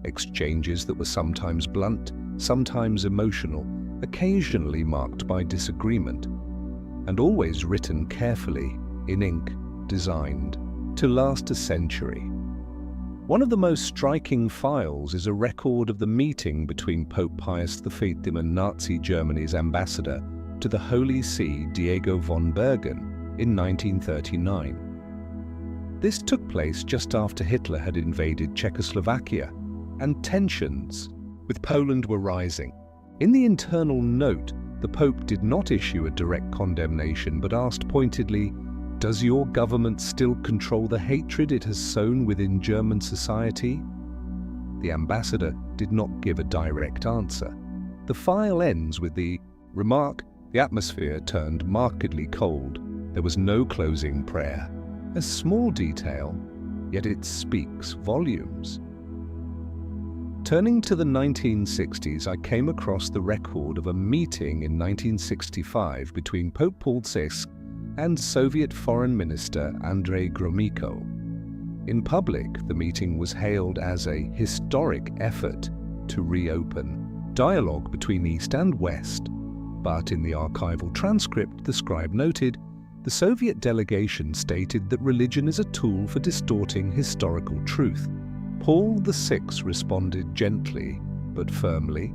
Exchanges that were sometimes blunt, sometimes emotional, occasionally marked by disagreement, and always written carefully, in ink, designed to last a century. One of the most striking files is a record of the meeting between Pope Pius V and Nazi Germany's ambassador to the Holy See, Diego von Bergen, in 1939. This took place just after Hitler had invaded Czechoslovakia, and tensions with Poland were rising. In the internal note, the Pope did not issue a direct condemnation, but asked pointedly, "Does your government still control the hatred it has sown within German society?" The ambassador did not give a direct answer. The file ends with the remark, "The atmosphere turned markedly cold. There was no closing prayer." A small detail, yet it speaks volumes. Turning to the 1960s, I came across the record of a meeting in 1965 between Pope Paul VI and Soviet Foreign Minister Andrei Gromyko. In public, the meeting was hailed as a historic effort to reopen dialogue between East and West. But in the archival transcript, the scribe noted, the Soviet delegation stated that religion is a tool for distorting historical truth. Paul VI responded gently but firmly,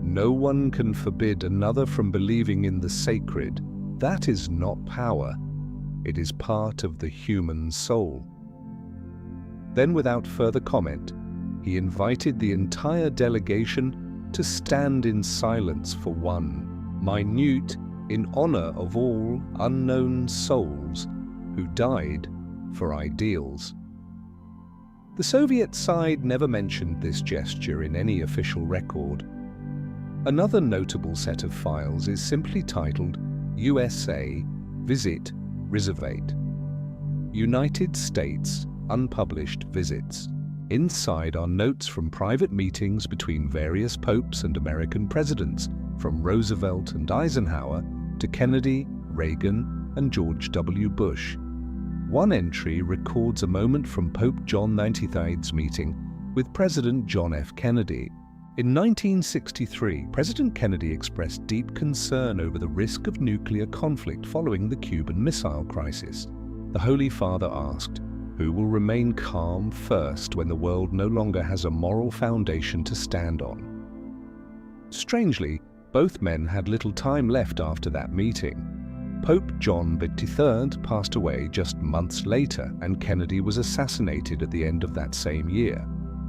"No one can forbid another from believing in the sacred. That is not power. It is part of the human soul." Then, without further comment, he invited the entire delegation to stand in silence for one minute in honor of all unknown souls who died for ideals. The Soviet side never mentioned this gesture in any official record. Another notable set of files is simply titled USA Visit Reservate. United States Unpublished Visits. Inside are notes from private meetings between various popes and American presidents, from Roosevelt and Eisenhower to Kennedy, Reagan, and George W. Bush. One entry records a moment from Pope John XXIII's meeting with President John F. Kennedy. In 1963, President Kennedy expressed deep concern over the risk of nuclear conflict following the Cuban Missile Crisis. The Holy Father asked, "Who will remain calm first when the world no longer has a moral foundation to stand on?" Strangely, both men had little time left after that meeting. Pope John XXIII passed away just months later, and Kennedy was assassinated at the end of that same year.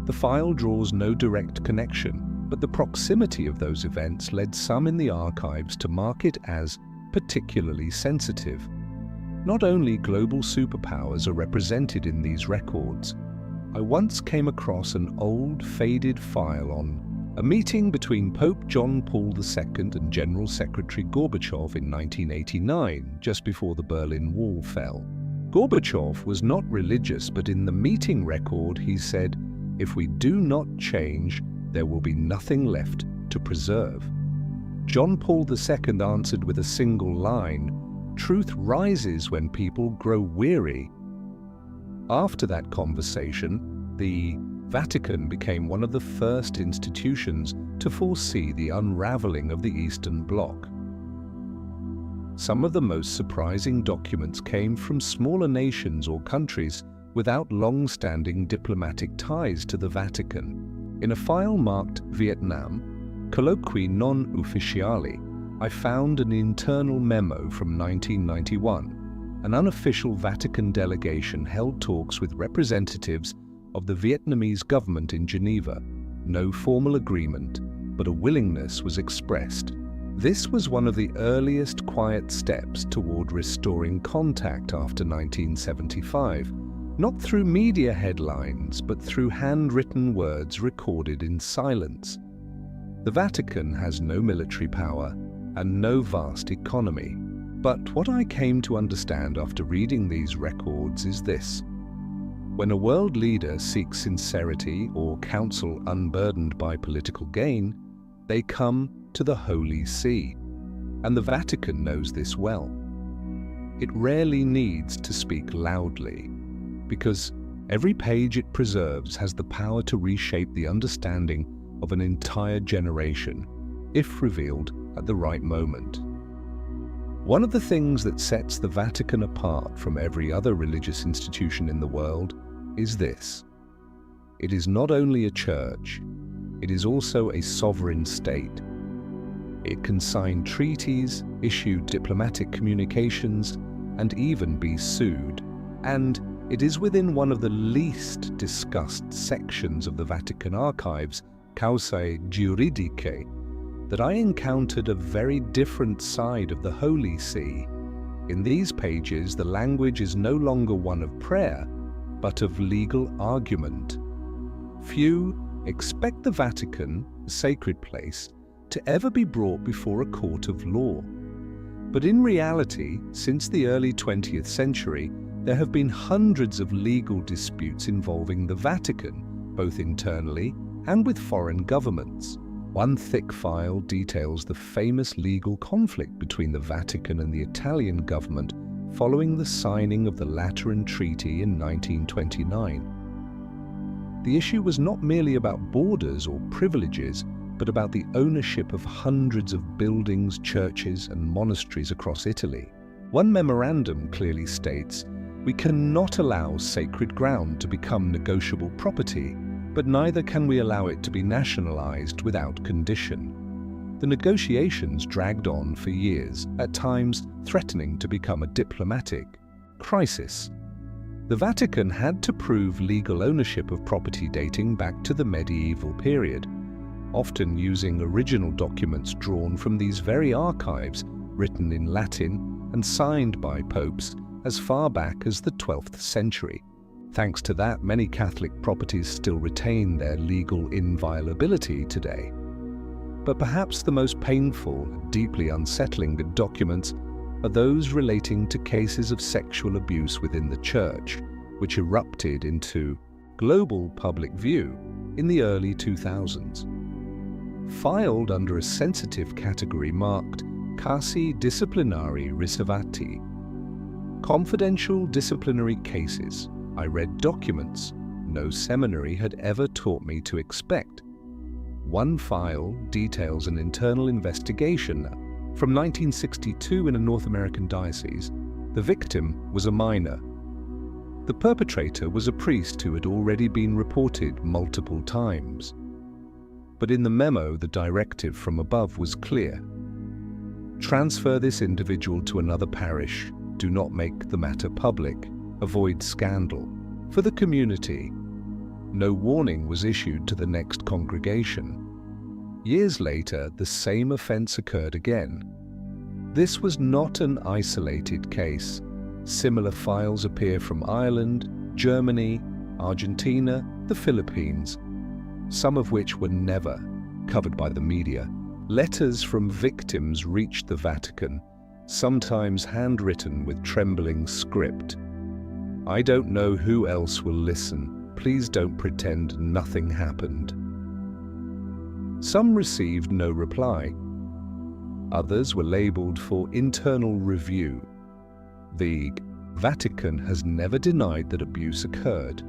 The file draws no direct connection, But the proximity of those events led some in the archives to mark it as particularly sensitive. Not only global superpowers are represented in these records. I once came across an old, faded file on a meeting between Pope John Paul II and General Secretary Gorbachev in 1989, just before the Berlin Wall fell. Gorbachev was not religious, but in the meeting record he said, "If we do not change, there will be nothing left to preserve." John Paul II answered with a single line, "Truth rises when people grow weary." After that conversation, the Vatican became one of the first institutions to foresee the unraveling of the Eastern Bloc. Some of the most surprising documents came from smaller nations or countries without long-standing diplomatic ties to the Vatican. In a file marked Vietnam, colloqui non ufficiali, I found an internal memo from 1991. An unofficial Vatican delegation held talks with representatives of the Vietnamese government in Geneva. No formal agreement, but a willingness was expressed. This was one of the earliest quiet steps toward restoring contact after 1975, not through media headlines, but through handwritten words recorded in silence. The Vatican has no military power and no vast economy. But what I came to understand after reading these records is this. When a world leader seeks sincerity or counsel unburdened by political gain, they come to the Holy See. And the Vatican knows this well. It rarely needs to speak loudly, because every page it preserves has the power to reshape the understanding of an entire generation, if revealed at the right moment. One of the things that sets the Vatican apart from every other religious institution in the world is this. It is not only a church, it is also a sovereign state. It can sign treaties, issue diplomatic communications, and even be sued. And it is within one of the least discussed sections of the Vatican archives, Causae Juridicae, that I encountered a very different side of the Holy See. In these pages, the language is no longer one of prayer, but of legal argument. Few expect the Vatican, a sacred place, to ever be brought before a court of law. But in reality, since the early 20th century, there have been hundreds of legal disputes involving the Vatican, both internally and with foreign governments. One thick file details the famous legal conflict between the Vatican and the Italian government following the signing of the Lateran Treaty in 1929. The issue was not merely about borders or privileges, but about the ownership of hundreds of buildings, churches, and monasteries across Italy. One memorandum clearly states, "We cannot allow sacred ground to become negotiable property, but neither can we allow it to be nationalized without condition." The negotiations dragged on for years, at times threatening to become a diplomatic crisis. The Vatican had to prove legal ownership of property dating back to the medieval period, often using original documents drawn from these very archives, written in Latin and signed by popes as far back as the 12th century. Thanks to that, many Catholic properties still retain their legal inviolability today. But perhaps the most painful, deeply unsettling documents are those relating to cases of sexual abuse within the Church, which erupted into global public view in the early 2000s. Filed under a sensitive category marked Casi Disciplinari Riservati, confidential disciplinary cases, I read documents no seminary had ever taught me to expect. One file details an internal investigation from 1962 in a North American diocese. The victim was a minor. The perpetrator was a priest who had already been reported multiple times. But in the memo, the directive from above was clear. Transfer this individual to another parish. Do not make the matter public. Avoid scandal. For the community, no warning was issued to the next congregation. Years later, the same offense occurred again. This was not an isolated case. Similar files appear from Ireland, Germany, Argentina, the Philippines, some of which were never covered by the media. Letters from victims reached the Vatican, sometimes handwritten with trembling script. "I don't know who else will listen. Please don't pretend nothing happened." Some received no reply. Others were labeled for internal review. The Vatican has never denied that abuse occurred,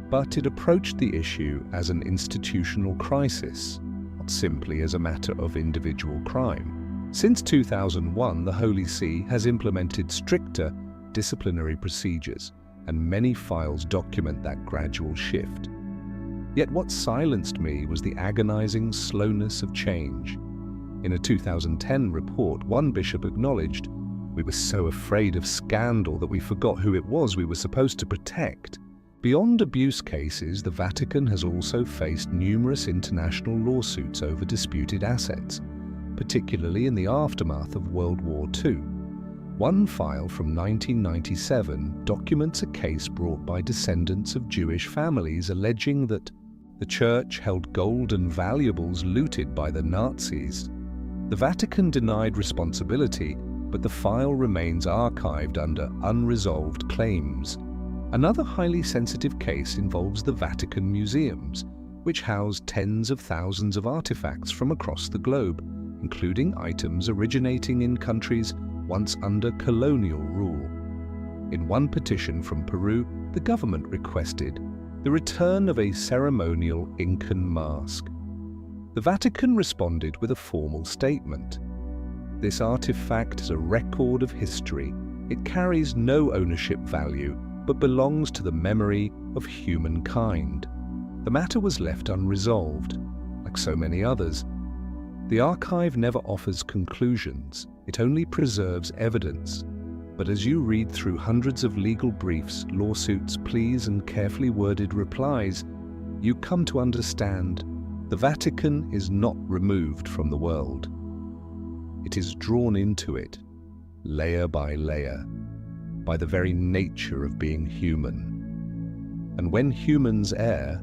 but it approached the issue as an institutional crisis, not simply as a matter of individual crime. Since 2001, the Holy See has implemented stricter disciplinary procedures, and many files document that gradual shift. Yet what silenced me was the agonizing slowness of change. In a 2010 report, one bishop acknowledged, "We were so afraid of scandal that we forgot who it was we were supposed to protect." Beyond abuse cases, the Vatican has also faced numerous international lawsuits over disputed assets, particularly in the aftermath of World War II. One file from 1997 documents a case brought by descendants of Jewish families alleging that the Church held gold and valuables looted by the Nazis. The Vatican denied responsibility, but the file remains archived under unresolved claims. Another highly sensitive case involves the Vatican museums, which house tens of thousands of artifacts from across the globe, including items originating in countries once under colonial rule. In one petition from Peru, the government requested the return of a ceremonial Incan mask. The Vatican responded with a formal statement. This artifact is a record of history. It carries no ownership value, but belongs to the memory of humankind. The matter was left unresolved, like so many others. The archive never offers conclusions, it only preserves evidence. But as you read through hundreds of legal briefs, lawsuits, pleas, and carefully worded replies, you come to understand the Vatican is not removed from the world. It is drawn into it, layer by layer, by the very nature of being human. And when humans err,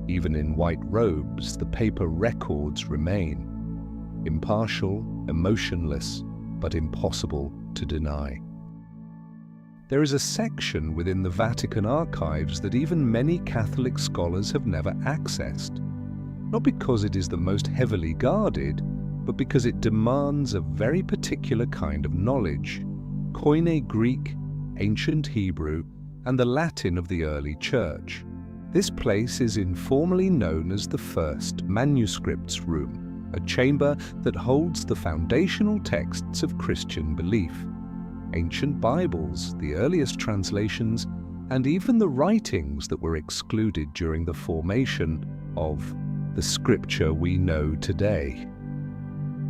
even in white robes, the paper records remain, impartial, emotionless, but impossible to deny. There is a section within the Vatican archives that even many Catholic scholars have never accessed, not because it is the most heavily guarded, but because it demands a very particular kind of knowledge: Koine Greek, ancient Hebrew, and the Latin of the early Church. This place is informally known as the First Manuscripts Room, a chamber that holds the foundational texts of Christian belief. Ancient Bibles, the earliest translations, and even the writings that were excluded during the formation of the scripture we know today.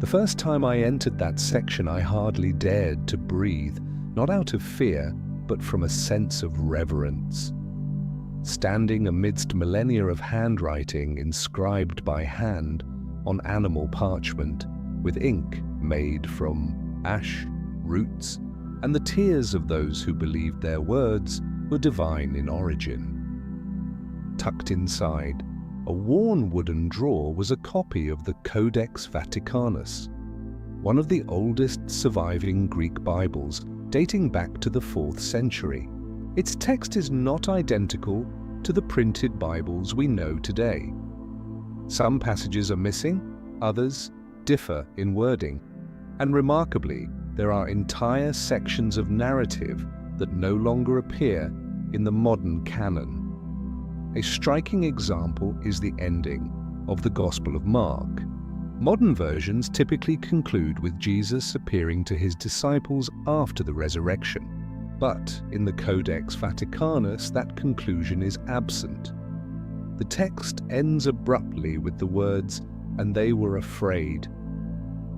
The first time I entered that section, I hardly dared to breathe, not out of fear, but from a sense of reverence. Standing amidst millennia of handwriting inscribed by hand on animal parchment, with ink made from ash, roots, and the tears of those who believed their words were divine in origin. Tucked inside, a worn wooden drawer was a copy of the Codex Vaticanus, one of the oldest surviving Greek Bibles dating back to the 4th century. Its text is not identical to the printed Bibles we know today. Some passages are missing, others differ in wording, and remarkably, there are entire sections of narrative that no longer appear in the modern canon. A striking example is the ending of the Gospel of Mark. Modern versions typically conclude with Jesus appearing to his disciples after the resurrection. But in the Codex Vaticanus, that conclusion is absent. The text ends abruptly with the words, "and they were afraid."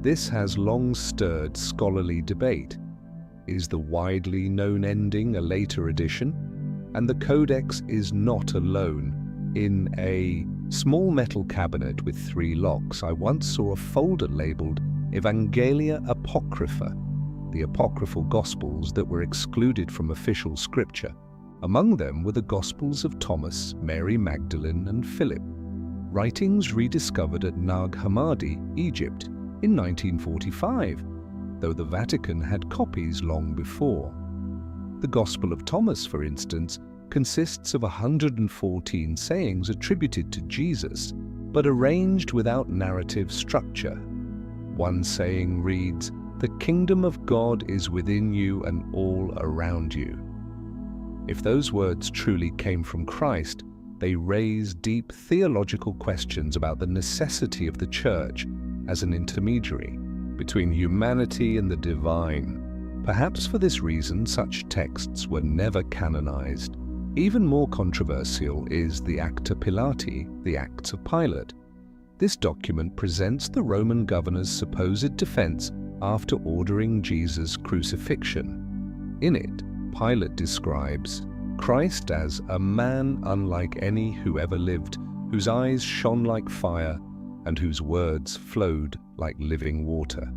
This has long stirred scholarly debate. Is the widely known ending a later addition? And the Codex is not alone in a Small metal cabinet with 3 locks, I once saw a folder labeled Evangelia Apocrypha, the apocryphal Gospels that were excluded from official scripture. Among them were the Gospels of Thomas, Mary Magdalene, and Philip, writings rediscovered at Nag Hammadi, Egypt, in 1945, though the Vatican had copies long before. The Gospel of Thomas, for instance, consists of 114 sayings attributed to Jesus, but arranged without narrative structure. One saying reads, "The kingdom of God is within you and all around you." If those words truly came from Christ, they raise deep theological questions about the necessity of the Church as an intermediary between humanity and the divine. Perhaps for this reason, such texts were never canonized. Even more controversial is the Acta Pilati, the Acts of Pilate. This document presents the Roman governor's supposed defense after ordering Jesus' crucifixion. In it, Pilate describes Christ as a man unlike any who ever lived, whose eyes shone like fire and whose words flowed like living water.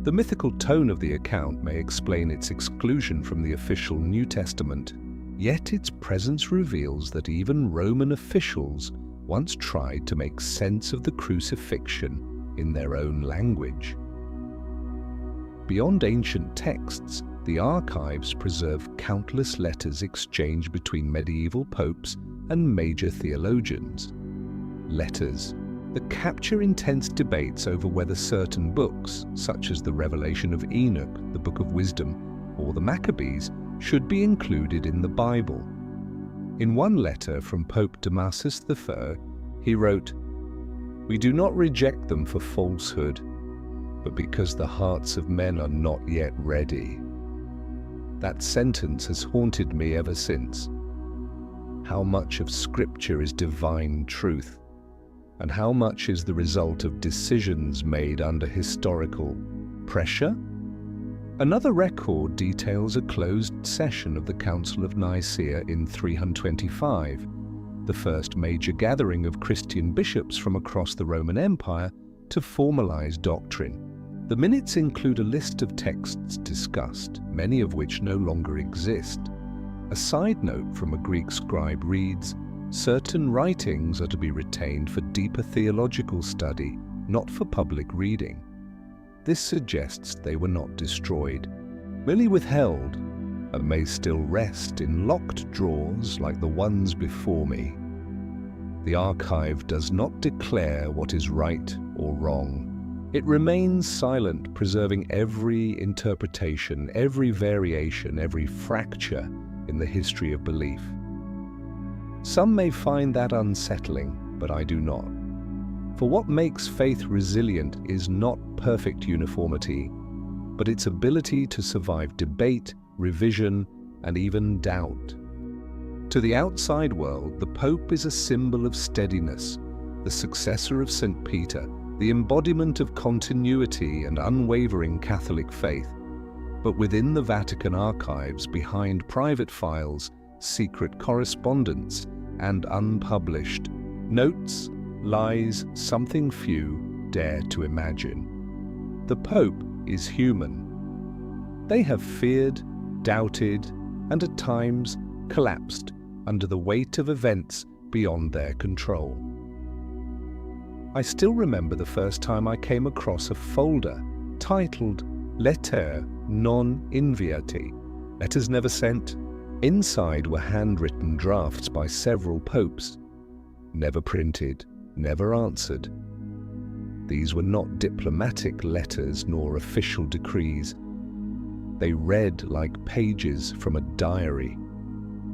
The mythical tone of the account may explain its exclusion from the official New Testament, yet its presence reveals that even Roman officials once tried to make sense of the crucifixion in their own language. Beyond ancient texts, the archives preserve countless letters exchanged between medieval popes and major theologians. Letters that capture intense debates over whether certain books, such as the Revelation of Enoch, the Book of Wisdom, or the Maccabees, should be included in the Bible. In one letter from Pope Damasus III, he wrote, "We do not reject them for falsehood, but because the hearts of men are not yet ready." That sentence has haunted me ever since. How much of Scripture is divine truth, and how much is the result of decisions made under historical pressure? Another record details a closed session of the Council of Nicaea in 325, the first major gathering of Christian bishops from across the Roman Empire to formalize doctrine. The minutes include a list of texts discussed, many of which no longer exist. A side note from a Greek scribe reads, "Certain writings are to be retained for deeper theological study, not for public reading." This suggests they were not destroyed, merely withheld, and may still rest in locked drawers like the ones before me. The archive does not declare what is right or wrong. It remains silent, preserving every interpretation, every variation, every fracture in the history of belief. Some may find that unsettling, but I do not. For what makes faith resilient is not perfect uniformity, but its ability to survive debate, revision, and even doubt. To the outside world, the Pope is a symbol of steadiness, the successor of St. Peter, the embodiment of continuity and unwavering Catholic faith. But within the Vatican archives, behind private files, secret correspondence, and unpublished notes, lies something few dare to imagine. The Pope is human. They have feared, doubted, and at times collapsed under the weight of events beyond their control. I still remember the first time I came across a folder titled Letters non inviati, letters never sent. Inside were handwritten drafts by several popes, never printed, never answered. These were not diplomatic letters nor official decrees. They read like pages from a diary,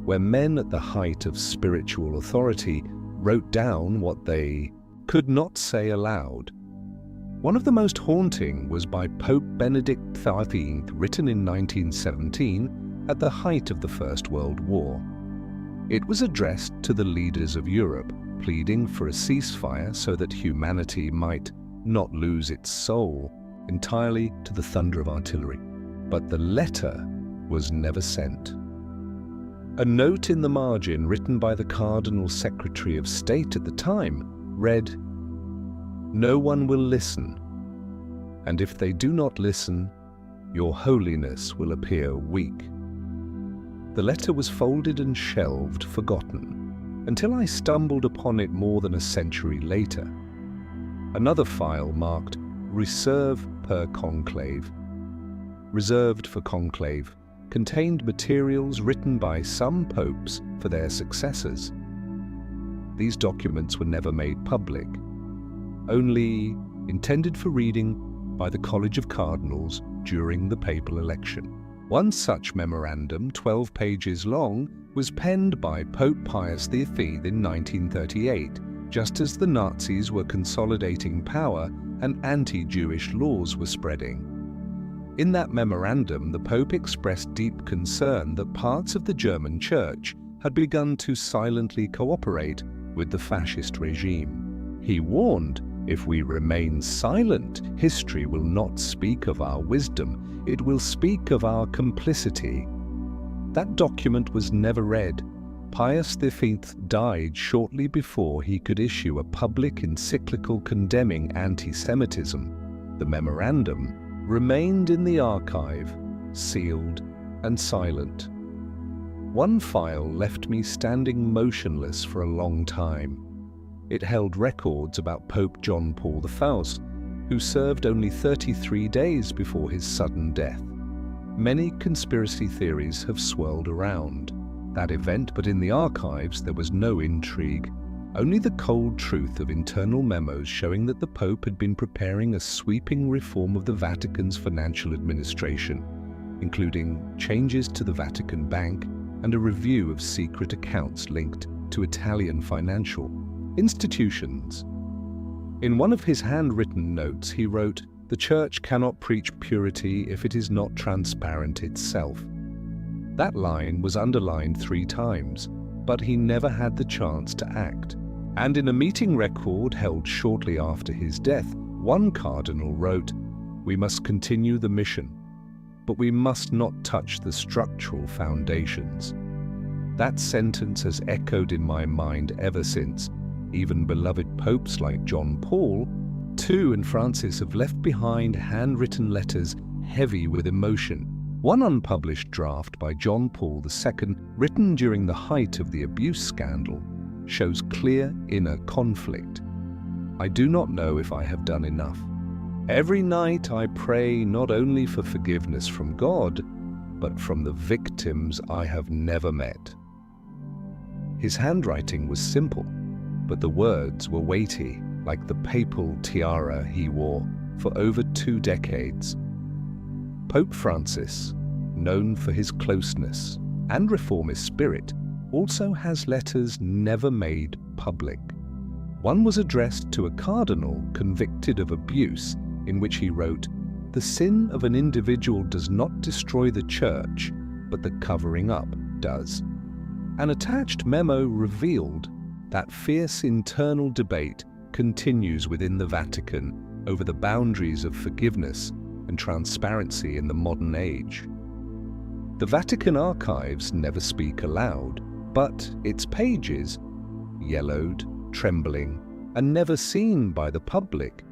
where men at the height of spiritual authority wrote down what they could not say aloud. One of the most haunting was by Pope Benedict XIII, written in 1917 at the height of the First World War. It was addressed to the leaders of Europe, pleading for a ceasefire so that humanity might not lose its soul entirely to the thunder of artillery. But the letter was never sent. A note in the margin written by the Cardinal Secretary of State at the time read, "No one will listen, and if they do not listen, your holiness will appear weak." The letter was folded and shelved, forgotten, until I stumbled upon it more than a century later. Another file marked "Reserve per Conclave." Reserved for conclave contained materials written by some popes for their successors. These documents were never made public, only intended for reading by the College of Cardinals during the papal election. One such memorandum, 12 pages long, was penned by Pope Pius V in 1938, just as the Nazis were consolidating power and anti-Jewish laws were spreading. In that memorandum, the Pope expressed deep concern that parts of the German Church had begun to silently cooperate with the fascist regime. He warned, if we remain silent, history will not speak of our wisdom, it will speak of our complicity. That document was never read. Pius V died shortly before he could issue a public encyclical condemning anti-Semitism. The memorandum remained in the archive, sealed and silent. One file left me standing motionless for a long time. It held records about Pope John Paul I, who served only 33 days before his sudden death. Many conspiracy theories have swirled around that event, but in the archives there was no intrigue, only the cold truth of internal memos showing that the Pope had been preparing a sweeping reform of the Vatican's financial administration, including changes to the Vatican Bank and a review of secret accounts linked to Italian financial institutions. In one of his handwritten notes, he wrote, "The Church cannot preach purity if it is not transparent itself." That line was underlined 3 times, but he never had the chance to act. And in a meeting record held shortly after his death, one cardinal wrote, "We must continue the mission, but we must not touch the structural foundations." That sentence has echoed in my mind ever since. Even beloved popes like John Paul II and Francis have left behind handwritten letters heavy with emotion. One unpublished draft by John Paul II, written during the height of the abuse scandal, shows clear inner conflict. "I do not know if I have done enough. Every night I pray not only for forgiveness from God, but from the victims I have never met." His handwriting was simple, but the words were weighty, like the papal tiara he wore for over 2 decades. Pope Francis, known for his closeness and reformist spirit, also has letters never made public. One was addressed to a cardinal convicted of abuse, in which he wrote, "The sin of an individual does not destroy the Church, but the covering up does." An attached memo revealed that fierce internal debate continues within the Vatican over the boundaries of forgiveness and transparency in the modern age. The Vatican archives never speak aloud, but its pages, yellowed, trembling, and never seen by the public,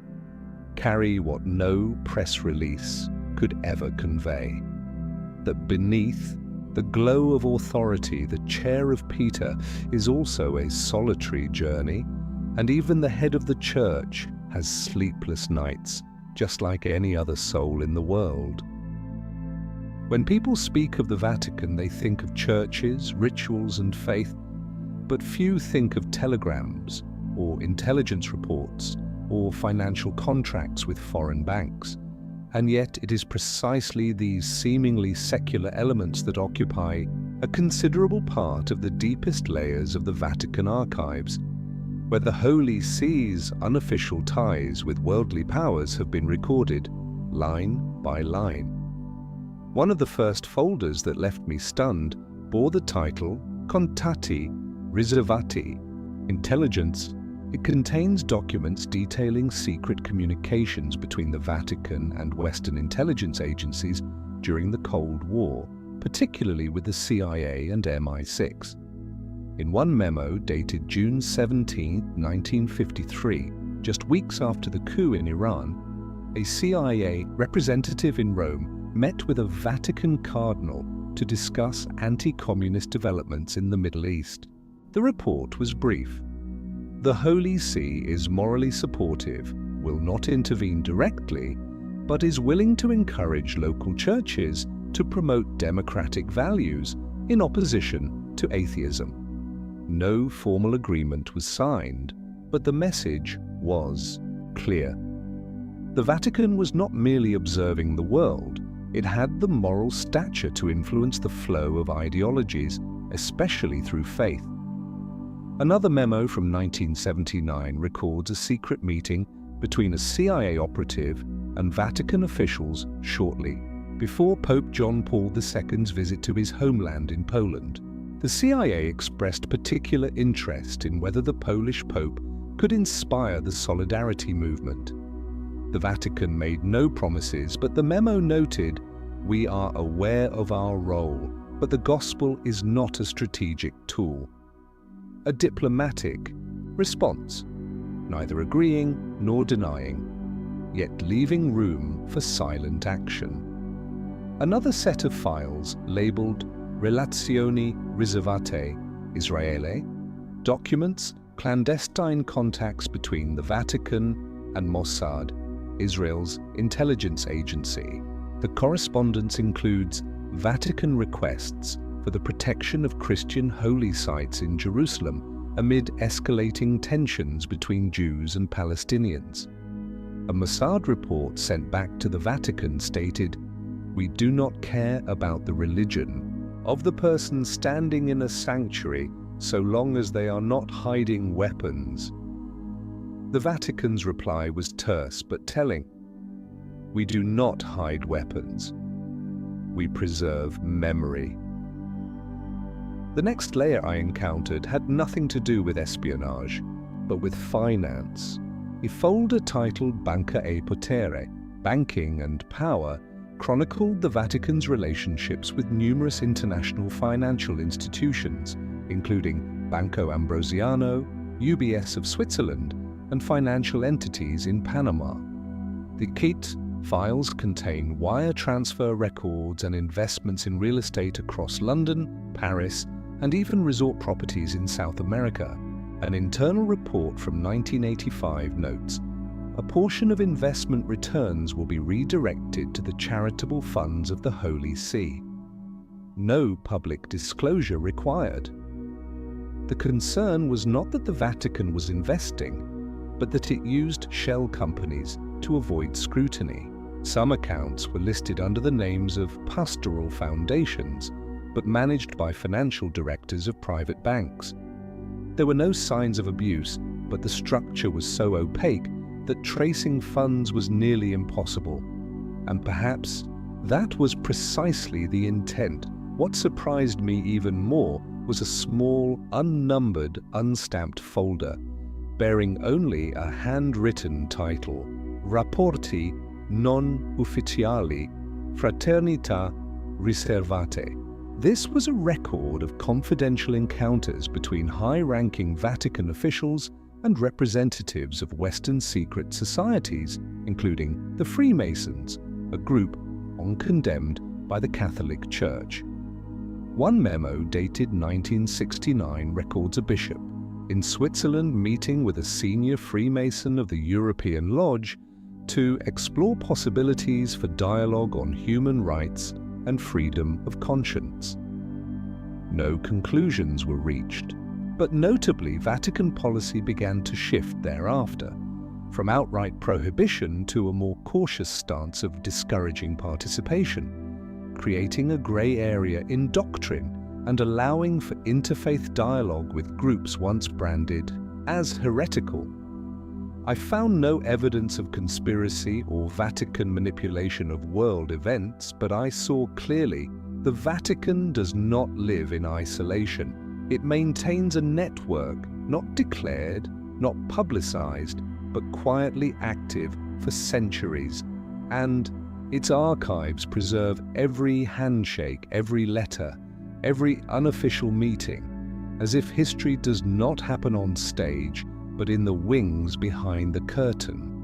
carry what no press release could ever convey. That beneath the glow of authority, the chair of Peter is also a solitary journey, and even the head of the Church has sleepless nights, just like any other soul in the world. When people speak of the Vatican, they think of churches, rituals, and faith, but few think of telegrams, or intelligence reports, or financial contracts with foreign banks. And yet it is precisely these seemingly secular elements that occupy a considerable part of the deepest layers of the Vatican archives, where the Holy See's unofficial ties with worldly powers have been recorded, line by line. One of the first folders that left me stunned bore the title Contatti Riservati, Intelligence. It contains documents detailing secret communications between the Vatican and Western intelligence agencies during the Cold War. particularly with the CIA and MI6. In one memo dated June 17, 1953, just weeks after the coup in Iran, a CIA representative in Rome met with a Vatican cardinal to discuss anti-communist developments in the Middle East. The report was brief. The Holy See is morally supportive, will not intervene directly, but is willing to encourage local churches to promote democratic values in opposition to atheism. No formal agreement was signed, but the message was clear. The Vatican was not merely observing the world, it had the moral stature to influence the flow of ideologies, especially through faith. Another memo from 1979 records a secret meeting between a CIA operative and Vatican officials shortly before Pope John Paul II's visit to his homeland in Poland. The CIA expressed particular interest in whether the Polish Pope could inspire the Solidarity movement. The Vatican made no promises, but the memo noted, "We are aware of our role, but the gospel is not a strategic tool." A diplomatic response, neither agreeing nor denying, yet leaving room for silent action. Another set of files labeled Relazioni Riservate Israele, documents clandestine contacts between the Vatican and Mossad, Israel's intelligence agency. The correspondence includes Vatican requests for the protection of Christian holy sites in Jerusalem amid escalating tensions between Jews and Palestinians. A Mossad report sent back to the Vatican stated, "We do not care about the religion of the person standing in a sanctuary so long as they are not hiding weapons." The Vatican's reply was terse but telling. "We do not hide weapons. We preserve memory." The next layer I encountered had nothing to do with espionage, but with finance. A folder titled Banca e Potere, Banking and Power, chronicled the Vatican's relationships with numerous international financial institutions, including Banco Ambrosiano, UBS of Switzerland, and financial entities in Panama. The kit files contain wire transfer records and investments in real estate across London, Paris, and even resort properties in South America. An internal report from 1985 notes, "A portion of investment returns will be redirected to the charitable funds of the Holy See. No public disclosure required." The concern was not that the Vatican was investing, but that it used shell companies to avoid scrutiny. Some accounts were listed under the names of pastoral foundations, but managed by financial directors of private banks. There were no signs of abuse, but the structure was so opaque that tracing funds was nearly impossible. And perhaps that was precisely the intent. What surprised me even more was a small, unnumbered, unstamped folder bearing only a handwritten title, Rapporti non ufficiali Fraternità Riservate. This was a record of confidential encounters between high-ranking Vatican officials and representatives of Western secret societies, including the Freemasons, a group long condemned by the Catholic Church. One memo dated 1969 records a bishop in Switzerland meeting with a senior Freemason of the European Lodge to explore possibilities for dialogue on human rights and freedom of conscience. No conclusions were reached, but notably Vatican policy began to shift thereafter, from outright prohibition to a more cautious stance of discouraging participation, creating a grey area in doctrine and allowing for interfaith dialogue with groups once branded as heretical. I found no evidence of conspiracy or Vatican manipulation of world events, but I saw clearly the Vatican does not live in isolation. It maintains a network, not declared, not publicized, but quietly active for centuries. And Its archives preserve every handshake, every letter, every unofficial meeting, as if history does not happen on stage, but in the wings behind the curtain.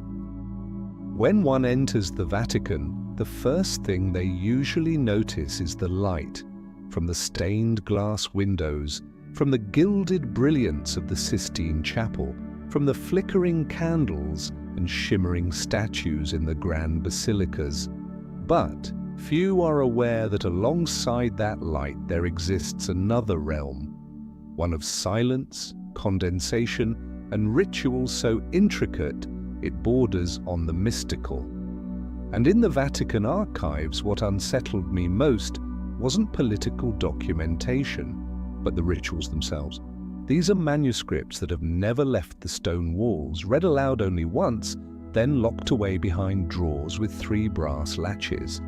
When one enters the Vatican, the first thing they usually notice is the light from the stained glass windows, from the gilded brilliance of the Sistine Chapel, from the flickering candles and shimmering statues in the grand basilicas. But few are aware that alongside that light there exists another realm, one of silence, condensation, and ritual so intricate it borders on the mystical. And in the Vatican archives, what unsettled me most wasn't political documentation, but the rituals themselves. These are manuscripts that have never left the stone walls, read aloud only once, then locked away behind drawers with 3 brass latches.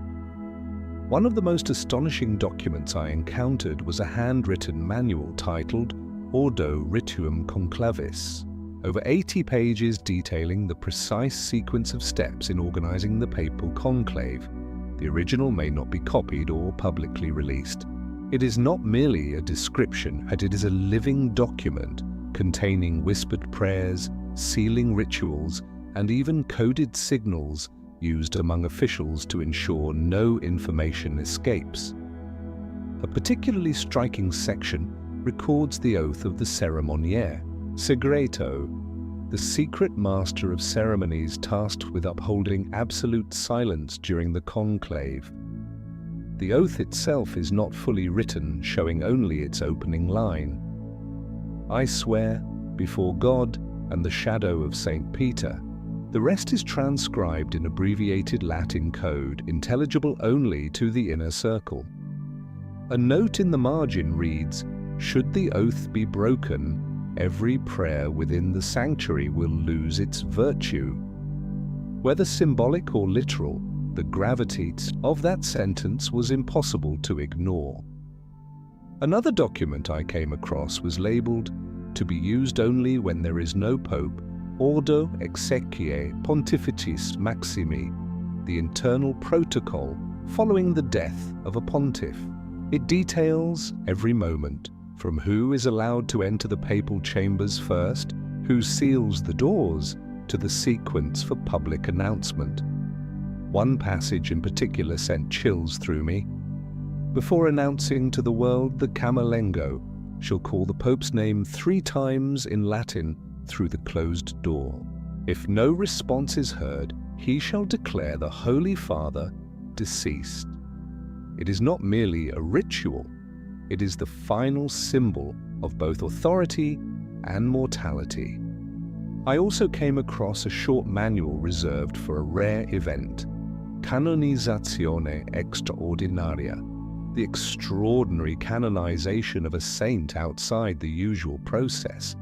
One of the most astonishing documents I encountered was a handwritten manual titled Ordo Rituum Conclavis, over 80 pages detailing the precise sequence of steps in organizing the papal conclave. The original may not be copied or publicly released. It is not merely a description, but it is a living document containing whispered prayers, sealing rituals, and even coded signals used among officials to ensure no information escapes. A particularly striking section records the oath of the ceremoniere, Segreto, the secret master of ceremonies tasked with upholding absolute silence during the conclave. The oath itself is not fully written, showing only its opening line. I swear before God and the shadow of St. Peter. The rest is transcribed in abbreviated Latin code, intelligible only to the inner circle. A note in the margin reads, "Should the oath be broken, every prayer within the sanctuary will lose its virtue." Whether symbolic or literal, the gravity of that sentence was impossible to ignore. Another document I came across was labeled, "To be used only when there is no pope, Ordo Exequiae Pontificis Maximi," the internal protocol following the death of a pontiff. It details every moment, from who is allowed to enter the papal chambers first, who seals the doors, to the sequence for public announcement. One passage in particular sent chills through me. Before announcing to the world the Camerlengo shall call the Pope's name 3 times in Latin through the closed door. If no response is heard, he shall declare the Holy Father deceased. It is not merely a ritual, it is the final symbol of both authority and mortality. I also came across a short manual reserved for a rare event, Canonizzazione Extraordinaria, the extraordinary canonization of a saint outside the usual process.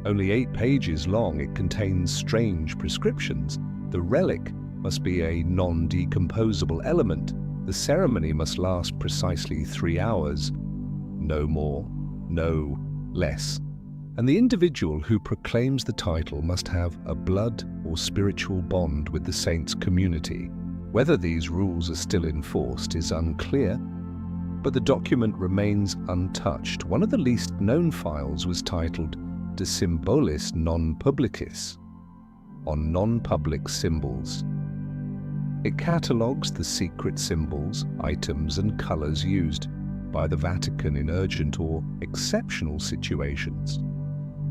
Only 8 pages long, it contains strange prescriptions. The relic must be a non-decomposable element. The ceremony must last precisely 3 hours. No more, no less. And the individual who proclaims the title must have a blood or spiritual bond with the saint's community. Whether these rules are still enforced is unclear, but the document remains untouched. One of the least known files was titled De Symbolis Non Publicis, on non-public symbols. It catalogues the secret symbols, items and colors used by the Vatican in urgent or exceptional situations.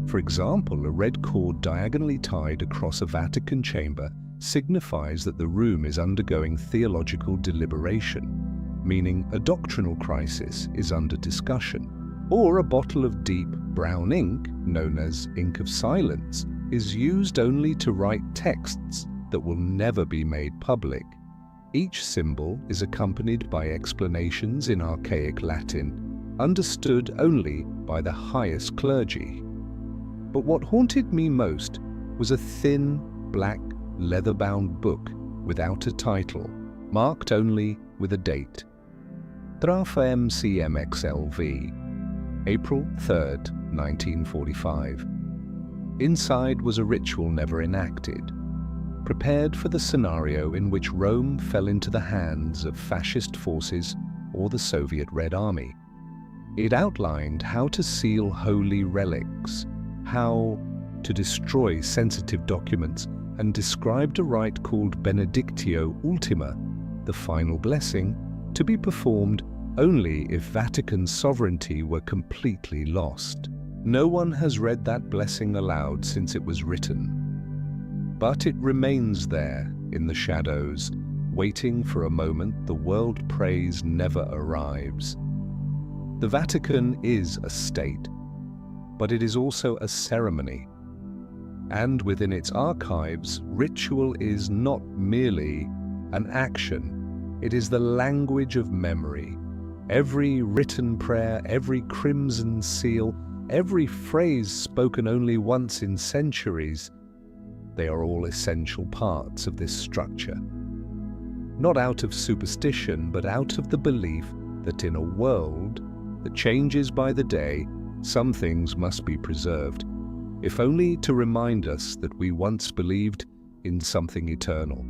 For example, a red cord diagonally tied across a Vatican chamber signifies that the room is undergoing theological deliberation, meaning a doctrinal crisis is under discussion. Or a bottle of deep brown ink, known as ink of silence, is used only to write texts that will never be made public. Each symbol is accompanied by explanations in archaic Latin, understood only by the highest clergy. But what haunted me most was a thin, black, leather-bound book without a title, marked only with a date. Trafa MCMXLV, April 3rd, 1945. Inside was a ritual never enacted. prepared for the scenario in which Rome fell into the hands of fascist forces or the Soviet Red Army. It outlined how to seal holy relics, how to destroy sensitive documents, and described a rite called Benedictio Ultima, the final blessing, to be performed only if Vatican sovereignty were completely lost. No one has read that blessing aloud since it was written, but it remains there in the shadows, waiting for a moment the world prays never arrives. The Vatican is a state, but it is also a ceremony. And within its archives, ritual is not merely an action, it is the language of memory. Every written prayer, every crimson seal, every phrase spoken only once in centuries, they are all essential parts of this structure. Not out of superstition, but out of the belief that in a world that changes by the day, some things must be preserved, if only to remind us that we once believed in something eternal.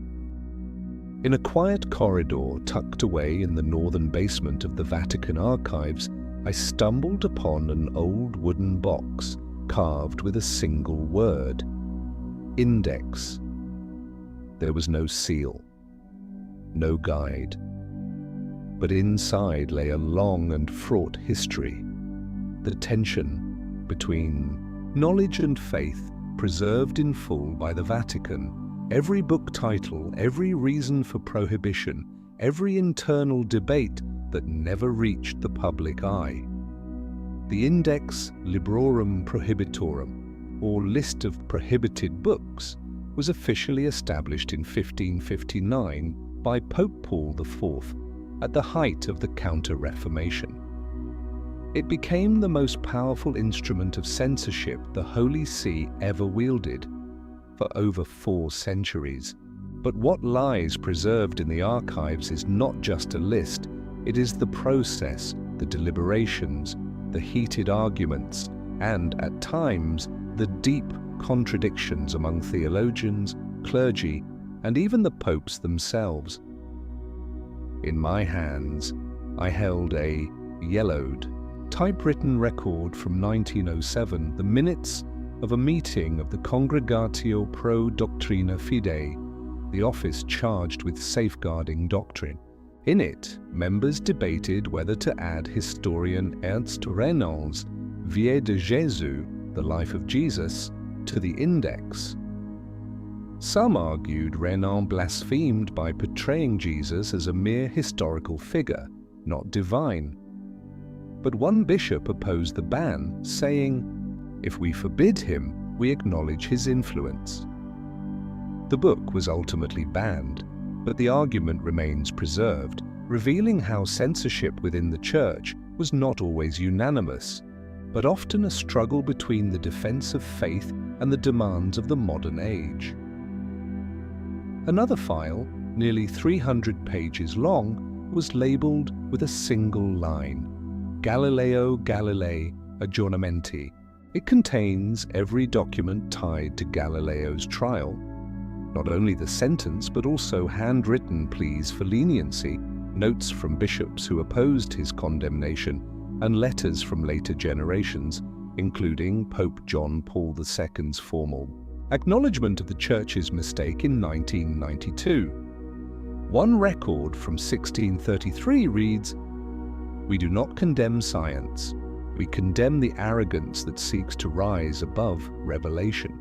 In a quiet corridor tucked away in the northern basement of the Vatican archives, I stumbled upon an old wooden box carved with a single word: Index. There was no seal, no guide, but inside lay a long and fraught history, the tension between knowledge and faith preserved in full by the Vatican. Every book title, every reason for prohibition, every internal debate that never reached the public eye. The Index Librorum Prohibitorum, or List of Prohibited Books, was officially established in 1559 by Pope Paul IV at the height of the Counter-Reformation. It became the most powerful instrument of censorship the Holy See ever wielded for over 4 centuries. But what lies preserved in the archives is not just a list, it is the process, the deliberations, the heated arguments, and, at times, the deep contradictions among theologians, clergy, and even the popes themselves. In my hands, I held a yellowed, typewritten record from 1907, the minutes of a meeting of the Congregatio Pro Doctrina Fidei, the office charged with safeguarding doctrine. In it, members debated whether to add historian Ernst Renan's Vie de Jésus, the life of Jesus, to the index. Some argued Renan blasphemed by portraying Jesus as a mere historical figure, not divine. But one bishop opposed the ban, saying, "If we forbid him, we acknowledge his influence." The book was ultimately banned, but the argument remains preserved, revealing how censorship within the Church was not always unanimous, but often a struggle between the defense of faith and the demands of the modern age. Another file, nearly 300 pages long, was labeled with a single line: Galileo Galilei Aggiornamenti. It contains every document tied to Galileo's trial, not only the sentence but also handwritten pleas for leniency, notes from bishops who opposed his condemnation, and letters from later generations, including Pope John Paul II's formal acknowledgement of the Church's mistake in 1992. One record from 1633 reads, "We do not condemn science. We condemn the arrogance that seeks to rise above revelation."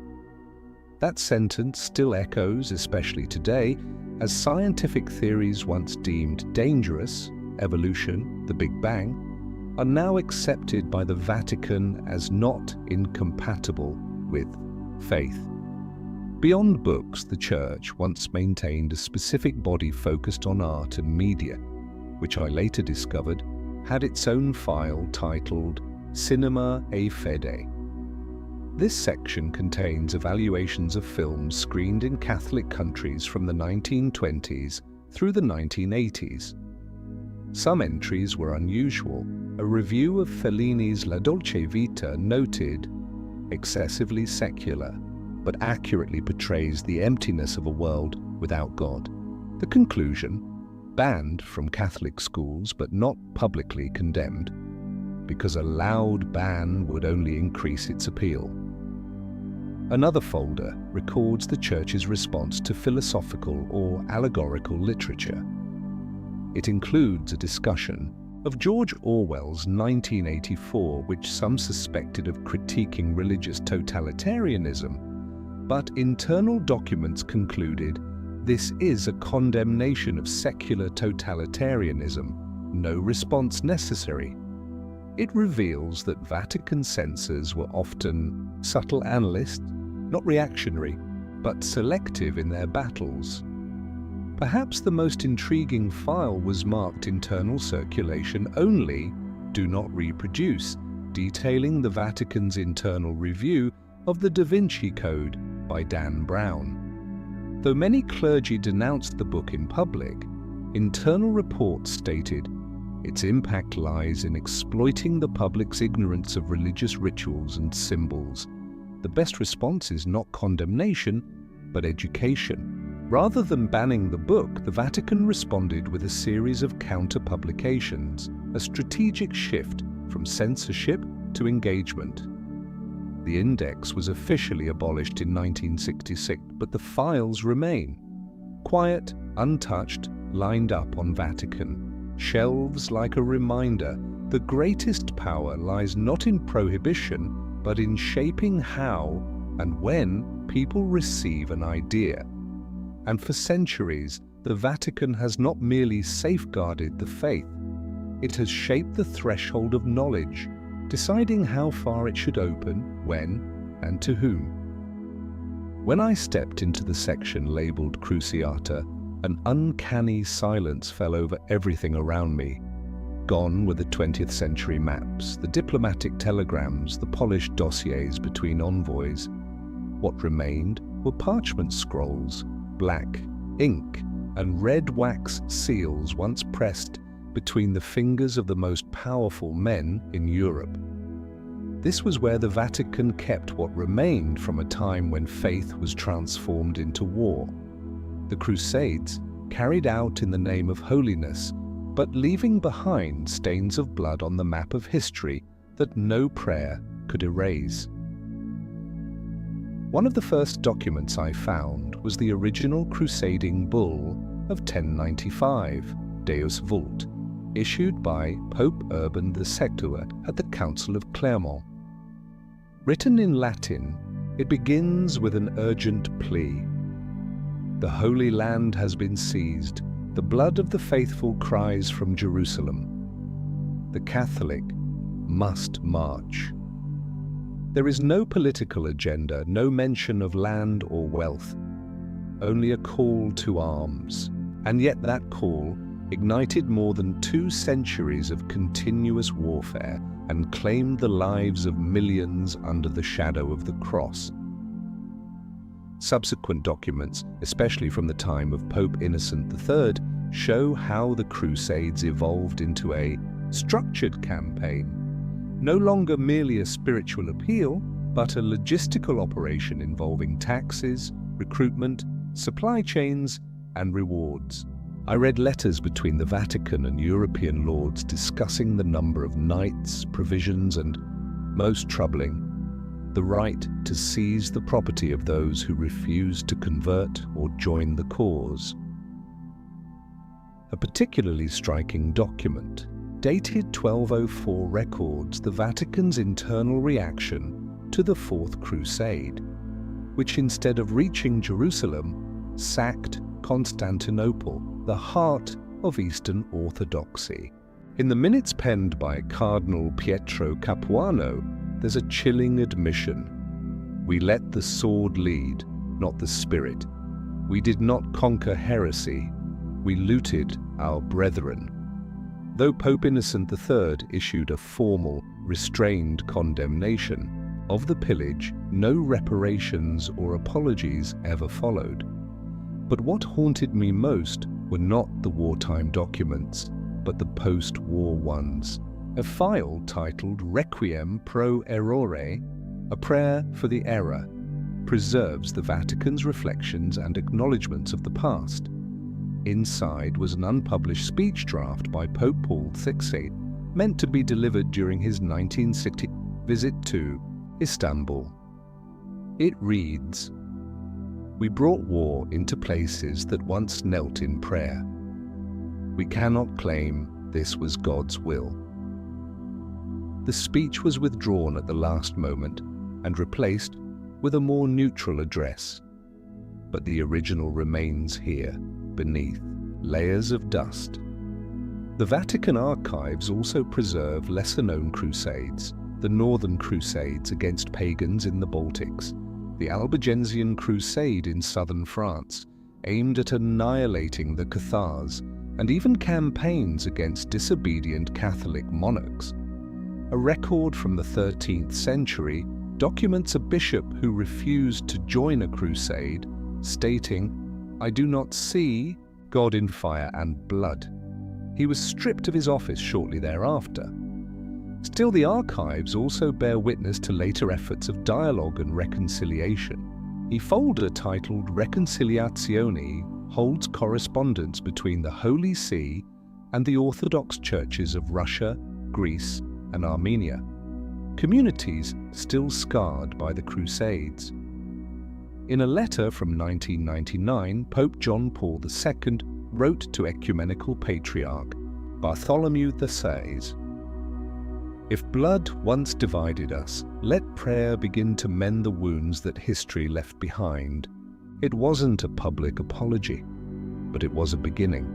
That sentence still echoes, especially today, as scientific theories once deemed dangerous, evolution, the Big Bang, are now accepted by the Vatican as not incompatible with faith. Beyond books, the Church once maintained a specific body focused on art and media, which I later discovered had its own file titled Cinema e Fede. This section contains evaluations of films screened in Catholic countries from the 1920s through the 1980s. Some entries were unusual. A review of Fellini's La Dolce Vita noted, "excessively secular," but accurately portrays the emptiness of a world without God. The conclusion: banned from Catholic schools but not publicly condemned, because a loud ban would only increase its appeal. Another folder records the Church's response to philosophical or allegorical literature. It includes a discussion of George Orwell's 1984, which some suspected of critiquing religious totalitarianism, but internal documents concluded this is a condemnation of secular totalitarianism, no response necessary. It reveals that Vatican censors were often subtle analysts, not reactionary, but selective in their battles. Perhaps the most intriguing file was marked internal circulation only, do not reproduce, detailing the Vatican's internal review of the Da Vinci Code by Dan Brown. Though many clergy denounced the book in public, internal reports stated its impact lies in exploiting the public's ignorance of religious rituals and symbols. The best response is not condemnation, but education. Rather than banning the book, the Vatican responded with a series of counter-publications, a strategic shift from censorship to engagement. The index was officially abolished in 1966, but the files remain. Quiet, untouched, lined up on Vatican shelves like a reminder the greatest power lies not in prohibition, but in shaping how and when people receive an idea. And for centuries, the Vatican has not merely safeguarded the faith, it has shaped the threshold of knowledge, deciding how far it should open, when, and to whom. When I stepped into the section labeled Cruciata, an uncanny silence fell over everything around me. Gone were the 20th century maps, the diplomatic telegrams, the polished dossiers between envoys. What remained were parchment scrolls, black ink, and red wax seals once pressed between the fingers of the most powerful men in Europe. This was where the Vatican kept what remained from a time when faith was transformed into war. The Crusades carried out in the name of holiness, but leaving behind stains of blood on the map of history that no prayer could erase. One of the first documents I found was the original crusading bull of 1095, Deus Vult, issued by Pope Urban II at the Council of Clermont. Written in Latin, it begins with an urgent plea. The Holy Land has been seized. The blood of the faithful cries from Jerusalem. The Catholic must march. There is no political agenda, no mention of land or wealth, only a call to arms. And yet that call ignited more than 2 centuries of continuous warfare and claimed the lives of millions under the shadow of the cross. Subsequent documents, especially from the time of Pope Innocent III, show how the Crusades evolved into a structured campaign, no longer merely a spiritual appeal, but a logistical operation involving taxes, recruitment, supply chains, and rewards. I read letters between the Vatican and European lords discussing the number of knights, provisions, and, most troubling, the right to seize the property of those who refused to convert or join the cause. A particularly striking document, dated 1204, records the Vatican's internal reaction to the Fourth Crusade, which instead of reaching Jerusalem, sacked Constantinople, the heart of Eastern Orthodoxy. In the minutes penned by Cardinal Pietro Capuano, there's a chilling admission. We let the sword lead, not the spirit. We did not conquer heresy. We looted our brethren. Though Pope Innocent III issued a formal, restrained condemnation of the pillage, no reparations or apologies ever followed. But what haunted me most were not the wartime documents, but the post-war ones. A file titled Requiem pro errore, a prayer for the error, preserves the Vatican's reflections and acknowledgements of the past. Inside was an unpublished speech draft by Pope Paul VI, meant to be delivered during his 1960 visit to Istanbul. It reads, "We brought war into places that once knelt in prayer. We cannot claim this was God's will." The speech was withdrawn at the last moment and replaced with a more neutral address. But the original remains here, beneath layers of dust. The Vatican archives also preserve lesser-known crusades: the Northern Crusades against pagans in the Baltics, the Albigensian Crusade in southern France, aimed at annihilating the Cathars, and even campaigns against disobedient Catholic monarchs. A record from the 13th century documents a bishop who refused to join a crusade, stating, "I do not see God in fire and blood." He was stripped of his office shortly thereafter. Still, the archives also bear witness to later efforts of dialogue and reconciliation. A folder titled Reconciliazione holds correspondence between the Holy See and the Orthodox churches of Russia, Greece, and Armenia, communities still scarred by the Crusades. In a letter from 1999, Pope John Paul II wrote to Ecumenical Patriarch Bartholomew VI, "If blood once divided us, let prayer begin to mend the wounds that history left behind. It wasn't a public apology, but it was a beginning."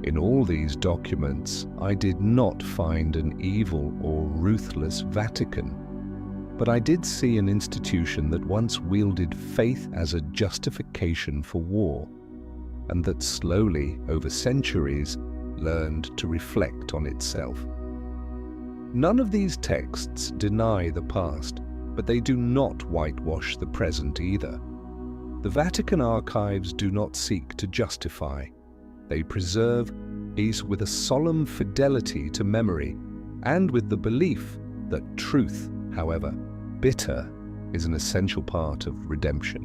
In all these documents, I did not find an evil or ruthless Vatican, but I did see an institution that once wielded faith as a justification for war, and that slowly, over centuries, learned to reflect on itself. None of these texts deny the past, but they do not whitewash the present either. The Vatican archives do not seek to justify. They preserve these with a solemn fidelity to memory and with the belief that truth, however bitter, is an essential part of redemption.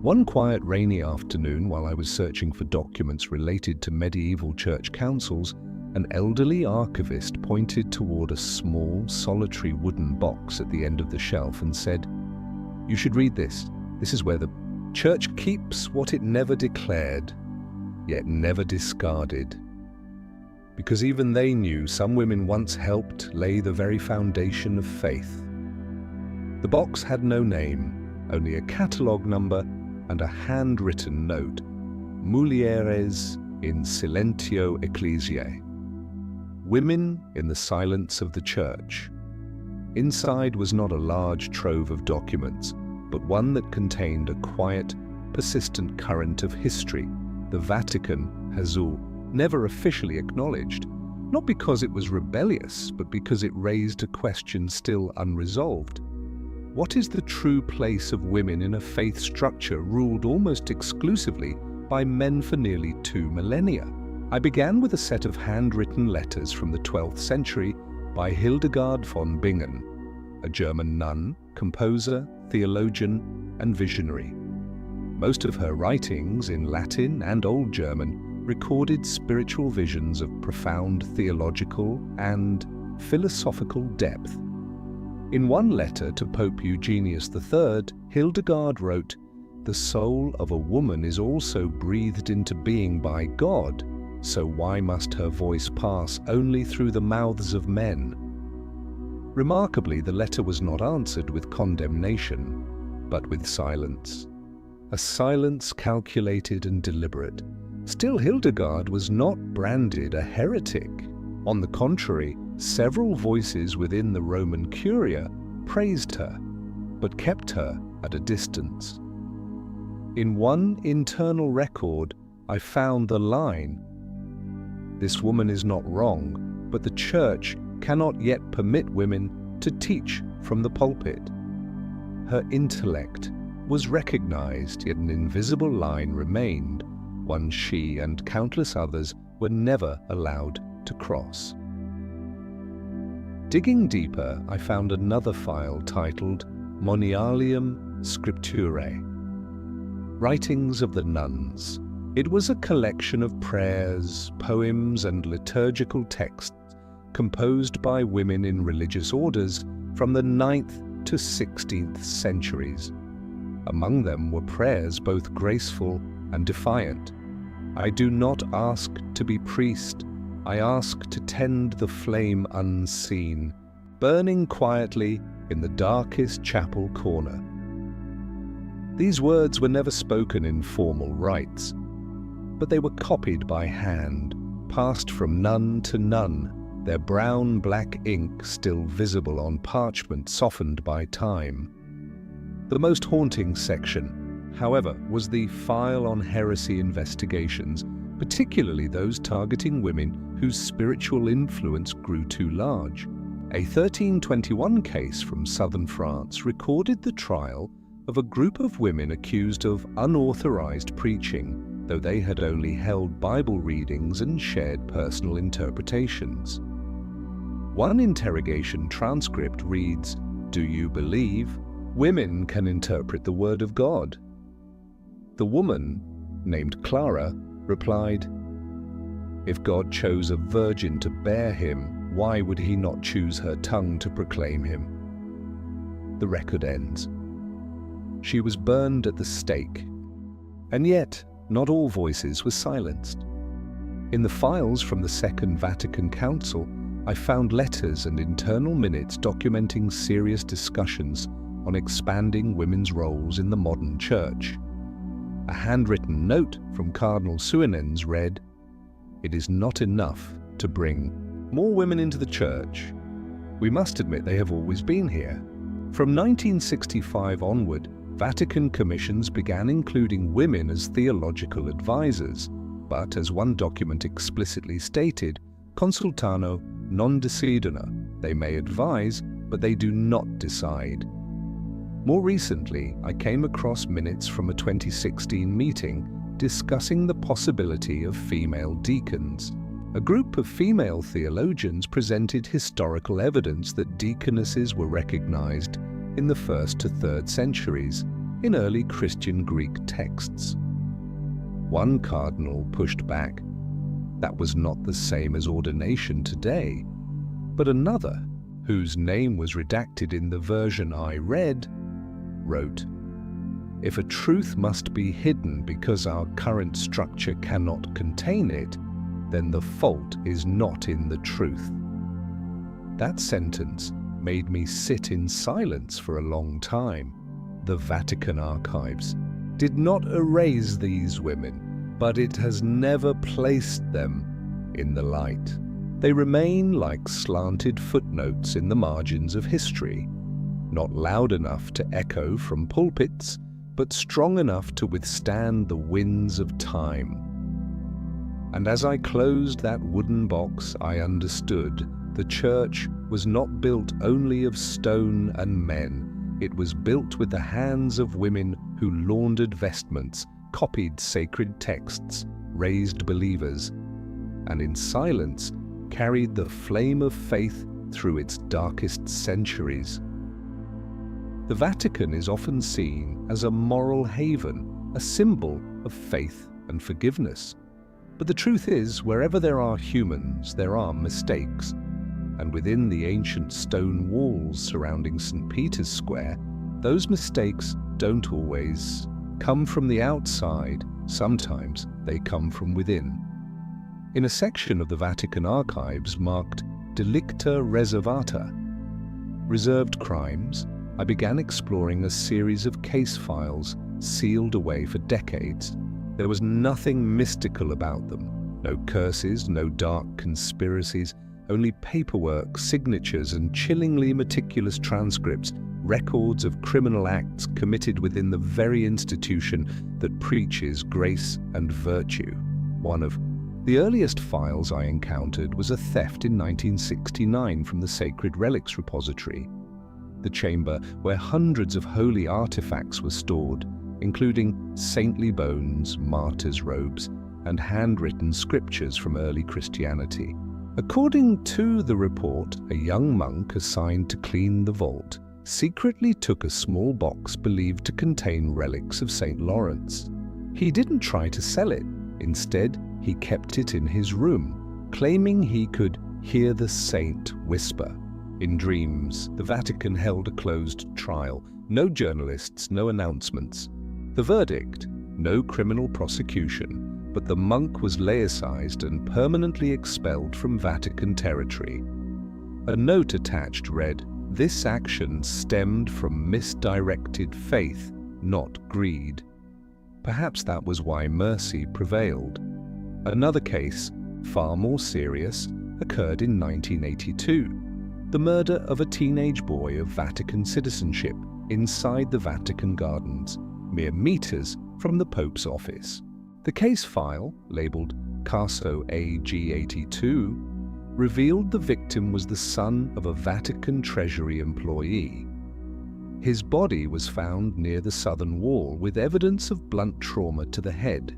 One quiet rainy afternoon, while I was searching for documents related to medieval church councils, an elderly archivist pointed toward a small, solitary wooden box at the end of the shelf and said, "You should read this. This is where the Church keeps what it never declared, yet never discarded." Because even they knew some women once helped lay the very foundation of faith. The box had no name, only a catalogue number and a handwritten note, "Mulieres in silentio ecclesiae," women in the silence of the church. Inside was not a large trove of documents, but one that contained a quiet, persistent current of history the Vatican has never officially acknowledged, not because it was rebellious, but because it raised a question still unresolved. What is the true place of women in a faith structure ruled almost exclusively by men for nearly 2 millennia? I began with a set of handwritten letters from the 12th century by Hildegard von Bingen, a German nun, composer, theologian, and visionary. Most of her writings in Latin and Old German recorded spiritual visions of profound theological and philosophical depth. In one letter to Pope Eugenius III, Hildegard wrote, "The soul of a woman is also breathed into being by God, so why must her voice pass only through the mouths of men?" Remarkably, the letter was not answered with condemnation, but with silence. A silence calculated and deliberate. Still, Hildegard was not branded a heretic. On the contrary, several voices within the Roman Curia praised her, but kept her at a distance. In one internal record, I found the line, "This woman is not wrong, but the Church cannot yet permit women to teach from the pulpit." Her intellect was recognized, yet an invisible line remained, one she and countless others were never allowed to cross. Digging deeper, I found another file titled Monialium Scripturae, Writings of the Nuns. It was a collection of prayers, poems, and liturgical texts composed by women in religious orders from the 9th to 16th centuries. Among them were prayers both graceful and defiant. I do not ask to be priest, I ask to tend the flame unseen, burning quietly in the darkest chapel corner. These words were never spoken in formal rites, but they were copied by hand, passed from nun to nun, their brown-black ink still visible on parchment softened by time. The most haunting section, however, was the file on heresy investigations, particularly those targeting women whose spiritual influence grew too large. A 1321 case from southern France recorded the trial of a group of women accused of unauthorized preaching, though they had only held Bible readings and shared personal interpretations. One interrogation transcript reads, "Do you believe women can interpret the Word of God?" The woman, named Clara, replied, "If God chose a virgin to bear him, why would he not choose her tongue to proclaim him?" The record ends. She was burned at the stake. And yet, not all voices were silenced. In the files from the Second Vatican Council, I found letters and internal minutes documenting serious discussions on expanding women's roles in the modern church. A handwritten note from Cardinal Suenens read, "It is not enough to bring more women into the church. We must admit they have always been here." From 1965 onward, Vatican commissions began including women as theological advisors, but as one document explicitly stated, consultano non decidono. They may advise, but they do not decide. More recently, I came across minutes from a 2016 meeting discussing the possibility of female deacons. A group of female theologians presented historical evidence that deaconesses were recognized in the 1st to 3rd centuries in early Christian Greek texts. One cardinal pushed back. That was not the same as ordination today. But another, whose name was redacted in the version I read, wrote, "If a truth must be hidden because our current structure cannot contain it, then the fault is not in the truth." That sentence made me sit in silence for a long time. The Vatican archives did not erase these women, but it has never placed them in the light. They remain like slanted footnotes in the margins of history, not loud enough to echo from pulpits, but strong enough to withstand the winds of time. And as I closed that wooden box, I understood the church was not built only of stone and men. It was built with the hands of women who laundered vestments, copied sacred texts, raised believers, and in silence carried the flame of faith through its darkest centuries. The Vatican is often seen as a moral haven, a symbol of faith and forgiveness. But the truth is, wherever there are humans, there are mistakes. And within the ancient stone walls surrounding St. Peter's Square, those mistakes don't always come from the outside. Sometimes they come from within. In a section of the Vatican archives marked Delicta Reservata, reserved crimes, I began exploring a series of case files sealed away for decades. There was nothing mystical about them. No curses, no dark conspiracies, only paperwork, signatures, and chillingly meticulous transcripts, records of criminal acts committed within the very institution that preaches grace and virtue. One of the earliest files I encountered was a theft in 1969 from the Sacred Relics Repository, the chamber where hundreds of holy artifacts were stored, including saintly bones, martyrs' robes, and handwritten scriptures from early Christianity. According to the report, a young monk assigned to clean the vault secretly took a small box believed to contain relics of St. Lawrence. He didn't try to sell it. Instead, he kept it in his room, claiming he could hear the saint whisper. In dreams, the Vatican held a closed trial. No journalists, no announcements. The verdict: no criminal prosecution, but the monk was laicized and permanently expelled from Vatican territory. A note attached read, "This action stemmed from misdirected faith, not greed." Perhaps that was why mercy prevailed. Another case, far more serious, occurred in 1982. The murder of a teenage boy of Vatican citizenship inside the Vatican gardens, mere meters from the Pope's office. The case file, labeled Caso AG82, revealed the victim was the son of a Vatican Treasury employee. His body was found near the southern wall with evidence of blunt trauma to the head.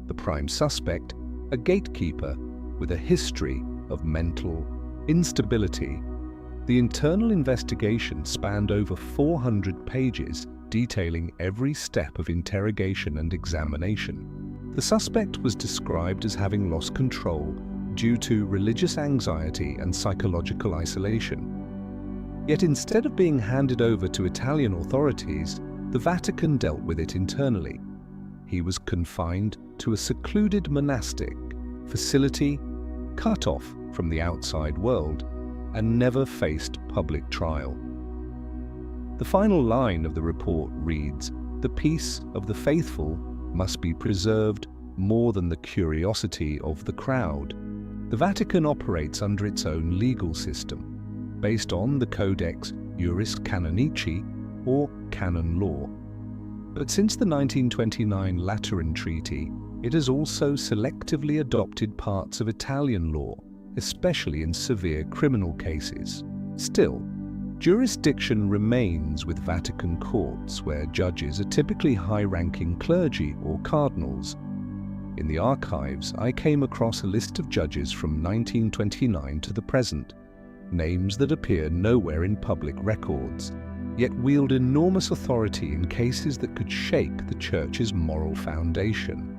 The prime suspect, a gatekeeper with a history of mental instability. The internal investigation spanned over 400 pages, detailing every step of interrogation and examination. The suspect was described as having lost control due to religious anxiety and psychological isolation. Yet instead of being handed over to Italian authorities, the Vatican dealt with it internally. He was confined to a secluded monastic facility, cut off from the outside world, and never faced public trial. The final line of the report reads, "The peace of the faithful must be preserved more than the curiosity of the crowd." The Vatican operates under its own legal system, based on the Codex Juris Canonici, or canon law. But since the 1929 Lateran Treaty, it has also selectively adopted parts of Italian law, especially in severe criminal cases. Still, jurisdiction remains with Vatican courts, where judges are typically high-ranking clergy or cardinals. In the archives, I came across a list of judges from 1929 to the present, names that appear nowhere in public records, yet wield enormous authority in cases that could shake the Church's moral foundation.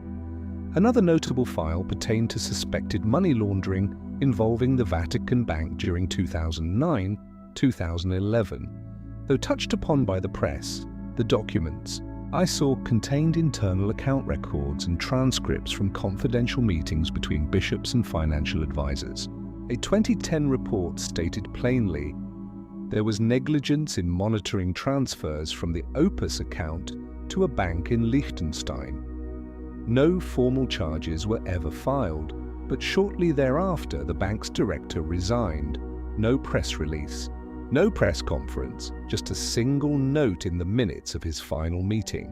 Another notable file pertained to suspected money laundering involving the Vatican Bank during 2009-2011. Though touched upon by the press, the documents I saw contained internal account records and transcripts from confidential meetings between bishops and financial advisors. A 2010 report stated plainly, there was negligence in monitoring transfers from the Opus account to a bank in Liechtenstein. No formal charges were ever filed, but shortly thereafter the bank's director resigned. No press release, no press conference, just a single note in the minutes of his final meeting.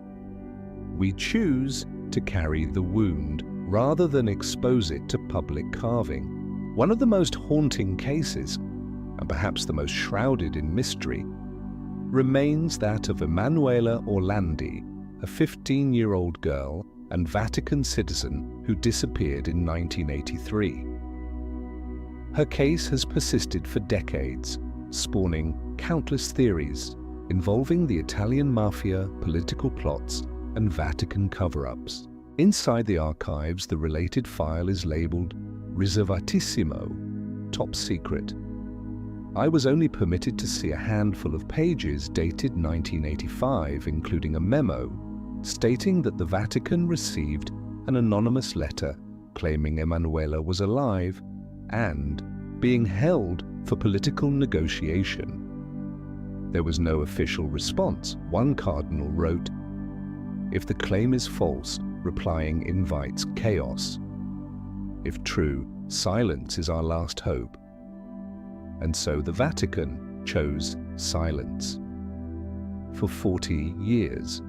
We choose to carry the wound rather than expose it to public carving. One of the most haunting cases, and perhaps the most shrouded in mystery, remains that of Emanuela Orlandi, a 15-year-old girl and Vatican citizen who disappeared in 1983. Her case has persisted for decades, spawning countless theories involving the Italian mafia, political plots, and Vatican cover-ups. Inside the archives, the related file is labeled Riservatissimo, top secret. I was only permitted to see a handful of pages dated 1985, including a memo stating that the Vatican received an anonymous letter claiming Emanuela was alive and being held for political negotiation. There was no official response. One cardinal wrote, "If the claim is false, replying invites chaos. If true, silence is our last hope." And so the Vatican chose silence. For 40 years.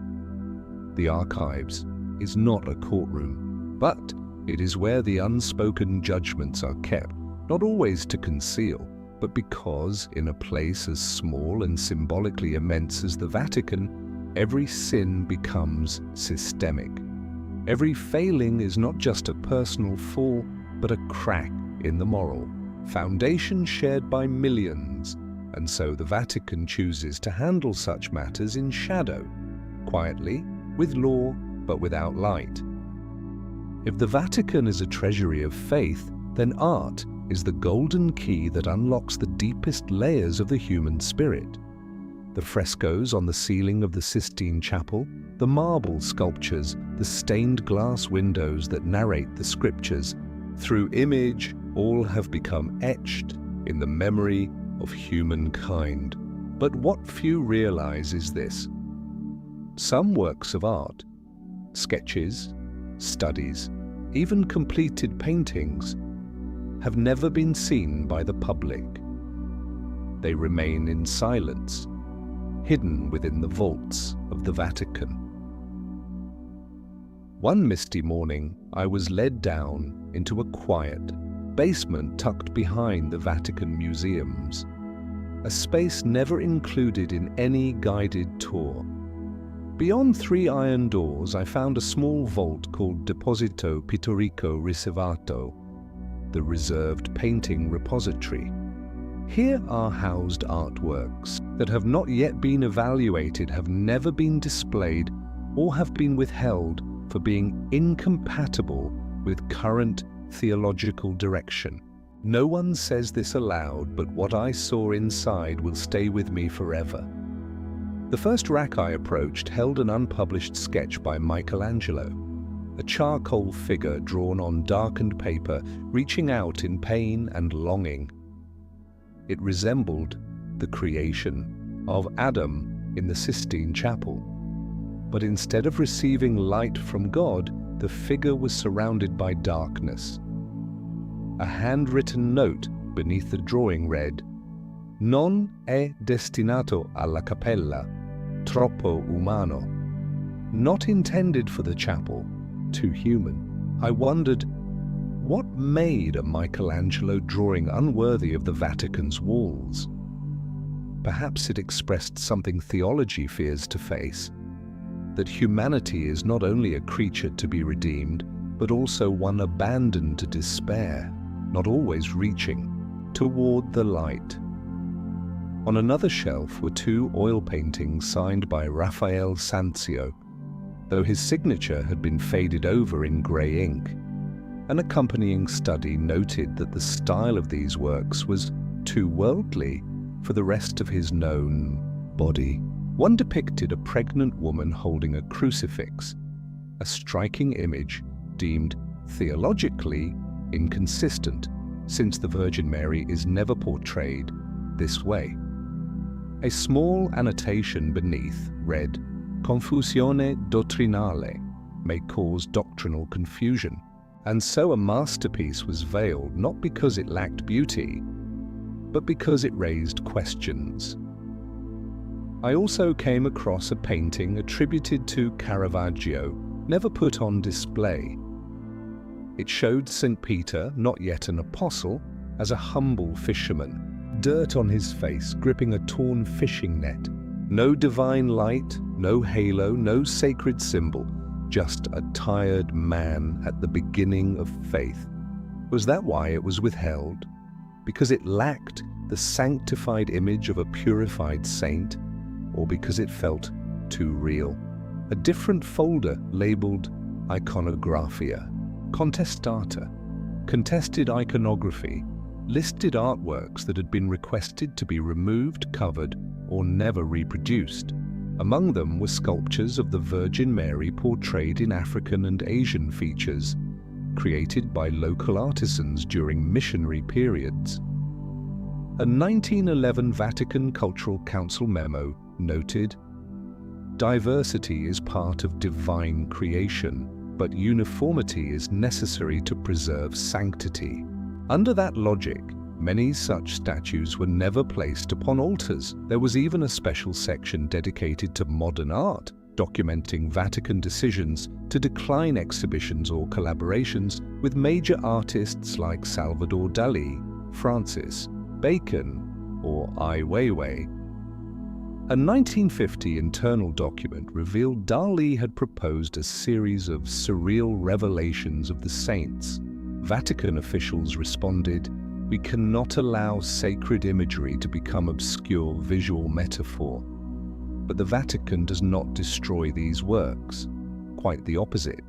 The archives is not a courtroom, but it is where the unspoken judgments are kept, not always to conceal, but because in a place as small and symbolically immense as the Vatican, every sin becomes systemic. Every failing is not just a personal fall, but a crack in the moral foundation shared by millions, and so the Vatican chooses to handle such matters in shadow, quietly, with law, but without light. If the Vatican is a treasury of faith, then art is the golden key that unlocks the deepest layers of the human spirit. The frescoes on the ceiling of the Sistine Chapel, the marble sculptures, the stained glass windows that narrate the scriptures, through image, all have become etched in the memory of humankind. But what few realize is this: some works of art, sketches, studies, even completed paintings, have never been seen by the public. They remain in silence, hidden within the vaults of the Vatican. One misty morning, I was led down into a quiet basement tucked behind the Vatican museums, a space never included in any guided tour. Beyond 3 iron doors, I found a small vault called Deposito Pittorico Riservato, the reserved painting repository. Here are housed artworks that have not yet been evaluated, have never been displayed, or have been withheld for being incompatible with current theological direction. No one says this aloud, but what I saw inside will stay with me forever. The first rack I approached held an unpublished sketch by Michelangelo, a charcoal figure drawn on darkened paper, reaching out in pain and longing. It resembled the creation of Adam in the Sistine Chapel. But instead of receiving light from God, the figure was surrounded by darkness. A handwritten note beneath the drawing read, "Non è destinato alla cappella, troppo umano." Not intended for the chapel, too human. I wondered, what made a Michelangelo drawing unworthy of the Vatican's walls? Perhaps it expressed something theology fears to face, that humanity is not only a creature to be redeemed, but also one abandoned to despair, not always reaching toward the light. On another shelf were 2 oil paintings signed by Raphael Sanzio, though his signature had been faded over in grey ink. An accompanying study noted that the style of these works was too worldly for the rest of his known body. One depicted a pregnant woman holding a crucifix, a striking image deemed theologically inconsistent, since the Virgin Mary is never portrayed this way. A small annotation beneath read, "Confusione dottrinale," may cause doctrinal confusion, and so a masterpiece was veiled not because it lacked beauty, but because it raised questions. I also came across a painting attributed to Caravaggio, never put on display. It showed St. Peter, not yet an apostle, as a humble fisherman, dirt on his face, gripping a torn fishing net. No divine light, no halo, no sacred symbol, just a tired man at the beginning of faith. Was that why it was withheld? Because it lacked the sanctified image of a purified saint, or because it felt too real? A different folder labeled Iconographia, Contestata, Contested Iconography, listed artworks that had been requested to be removed, covered, or never reproduced. Among them were sculptures of the Virgin Mary portrayed in African and Asian features, created by local artisans during missionary periods. A 1911 Vatican Cultural Council memo noted, "Diversity is part of divine creation, but uniformity is necessary to preserve sanctity." Under that logic, many such statues were never placed upon altars. There was even a special section dedicated to modern art, documenting Vatican decisions to decline exhibitions or collaborations with major artists like Salvador Dali, Francis Bacon, or Ai Weiwei. A 1950 internal document revealed Dali had proposed a series of surreal revelations of the saints. Vatican officials responded, We cannot allow sacred imagery to become obscure visual metaphor. But the Vatican does not destroy these works. Quite the opposite.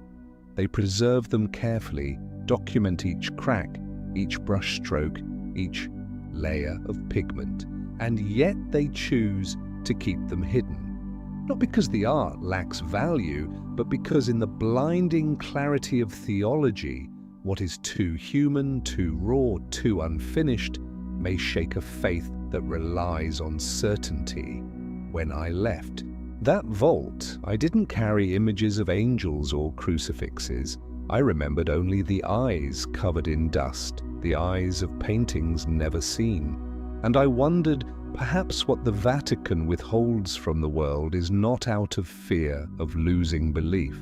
They preserve them carefully, document each crack, each brushstroke, each layer of pigment, and yet they choose to keep them hidden. Not because the art lacks value, but because in the blinding clarity of theology, what is too human, too raw, too unfinished may shake a faith that relies on certainty. When I left that vault, I didn't carry images of angels or crucifixes. I remembered only the eyes covered in dust, the eyes of paintings never seen. And I wondered, perhaps what the Vatican withholds from the world is not out of fear of losing belief,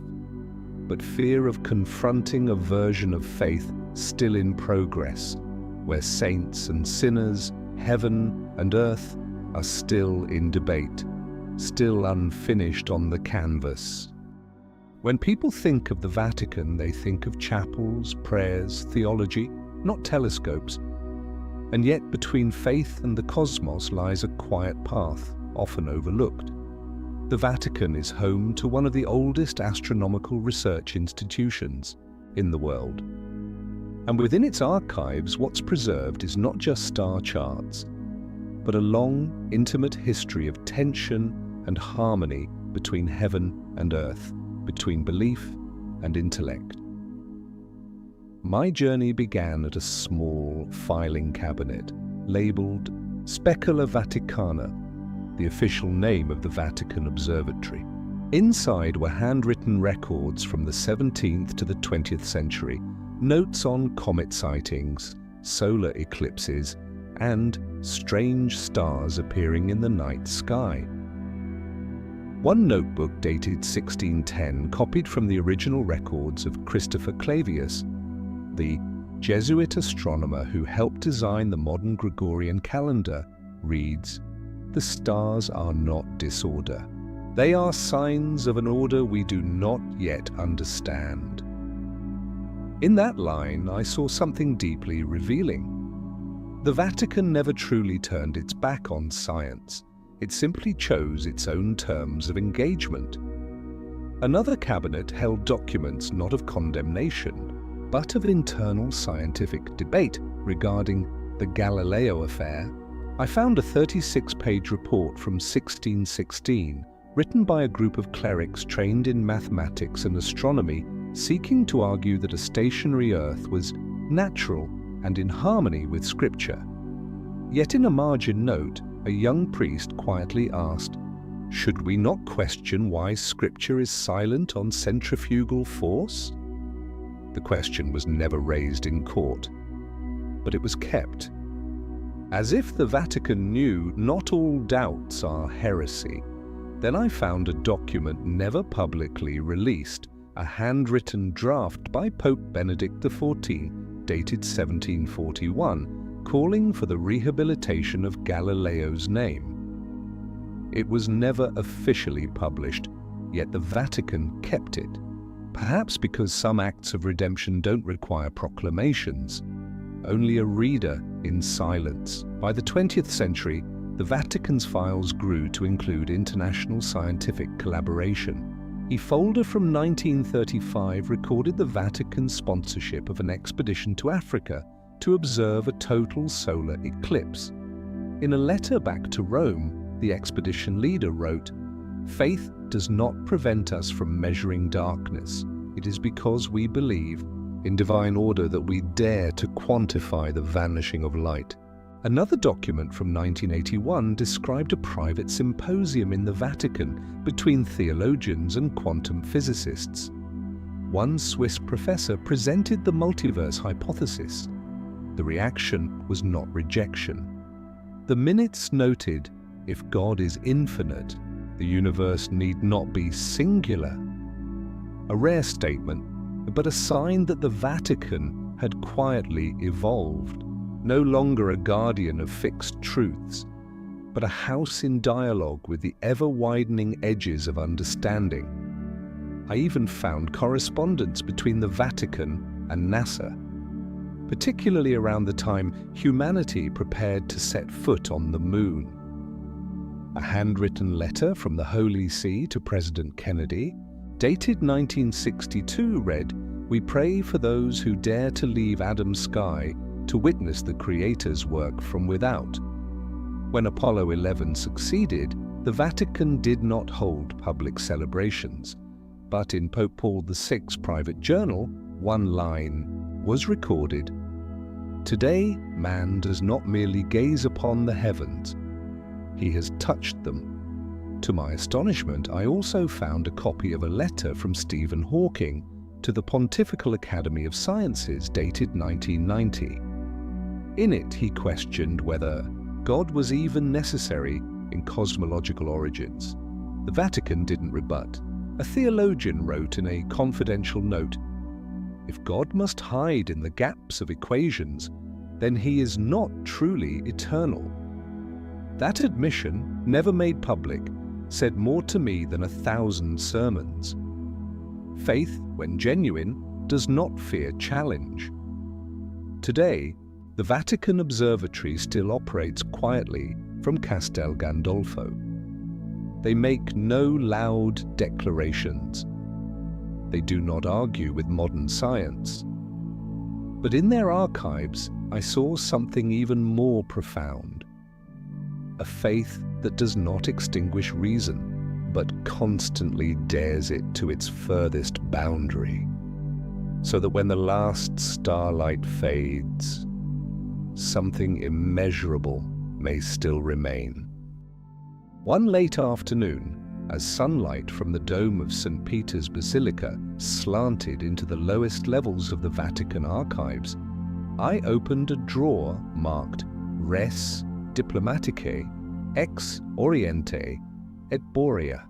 but fear of confronting a version of faith still in progress, where saints and sinners, heaven and earth are still in debate, still unfinished on the canvas. When people think of the Vatican, they think of chapels, prayers, theology, not telescopes. And yet between faith and the cosmos lies a quiet path, often overlooked. The Vatican is home to one of the oldest astronomical research institutions in the world. And within its archives, what's preserved is not just star charts, but a long, intimate history of tension and harmony between heaven and earth, between belief and intellect. My journey began at a small filing cabinet labeled Specula Vaticana, the official name of the Vatican Observatory. Inside were handwritten records from the 17th to the 20th century, notes on comet sightings, solar eclipses, and strange stars appearing in the night sky. One notebook dated 1610 copied from the original records of Christopher Clavius, the Jesuit astronomer who helped design the modern Gregorian calendar, reads, "The stars are not disorder. They are signs of an order we do not yet understand." In that line, I saw something deeply revealing. The Vatican never truly turned its back on science. It simply chose its own terms of engagement. Another cabinet held documents not of condemnation, but of internal scientific debate regarding the Galileo affair. I found a 36-page report from 1616, written by a group of clerics trained in mathematics and astronomy, seeking to argue that a stationary Earth was natural and in harmony with Scripture. Yet in a margin note, a young priest quietly asked, "Should we not question why Scripture is silent on centrifugal force?" The question was never raised in court, but it was kept. As if the Vatican knew not all doubts are heresy, then I found a document never publicly released, a handwritten draft by Pope Benedict XIV, dated 1741, calling for the rehabilitation of Galileo's name. It was never officially published, yet the Vatican kept it. Perhaps because some acts of redemption don't require proclamations, only a reader in silence. By the 20th century, the Vatican's files grew to include international scientific collaboration. A folder from 1935 recorded the Vatican's sponsorship of an expedition to Africa to observe a total solar eclipse. In a letter back to Rome, the expedition leader wrote, "Faith does not prevent us from measuring darkness. It is because we believe in divine order that we dare to quantify the vanishing of light." Another document from 1981 described a private symposium in the Vatican between theologians and quantum physicists. One Swiss professor presented the multiverse hypothesis. The reaction was not rejection. The minutes noted, if God is infinite, the universe need not be singular. A rare statement, but a sign that the Vatican had quietly evolved. No longer a guardian of fixed truths, but a house in dialogue with the ever-widening edges of understanding. I even found correspondence between the Vatican and NASA. particularly around the time humanity prepared to set foot on the moon. A handwritten letter from the Holy See to President Kennedy, dated 1962, read, "We pray for those who dare to leave Adam's sky to witness the Creator's work from without." When Apollo 11 succeeded, the Vatican did not hold public celebrations, but in Pope Paul VI's private journal, one line was recorded: "Today, man does not merely gaze upon the heavens, he has touched them." To my astonishment, I also found a copy of a letter from Stephen Hawking to the Pontifical Academy of Sciences dated 1990. In it, he questioned whether God was even necessary in cosmological origins. The Vatican didn't rebut. A theologian wrote in a confidential note, "If God must hide in the gaps of equations, then he is not truly eternal." That admission, never made public, said more to me than 1,000 sermons. Faith, when genuine, does not fear challenge. Today, the Vatican Observatory still operates quietly from Castel Gandolfo. They make no loud declarations. They do not argue with modern science. But in their archives, I saw something even more profound. A faith that does not extinguish reason, but constantly dares it to its furthest boundary, so that when the last starlight fades, something immeasurable may still remain. One late afternoon, as sunlight from the dome of St. Peter's Basilica slanted into the lowest levels of the Vatican archives, I opened a drawer marked Res Diplomaticae ex Oriente et Borea.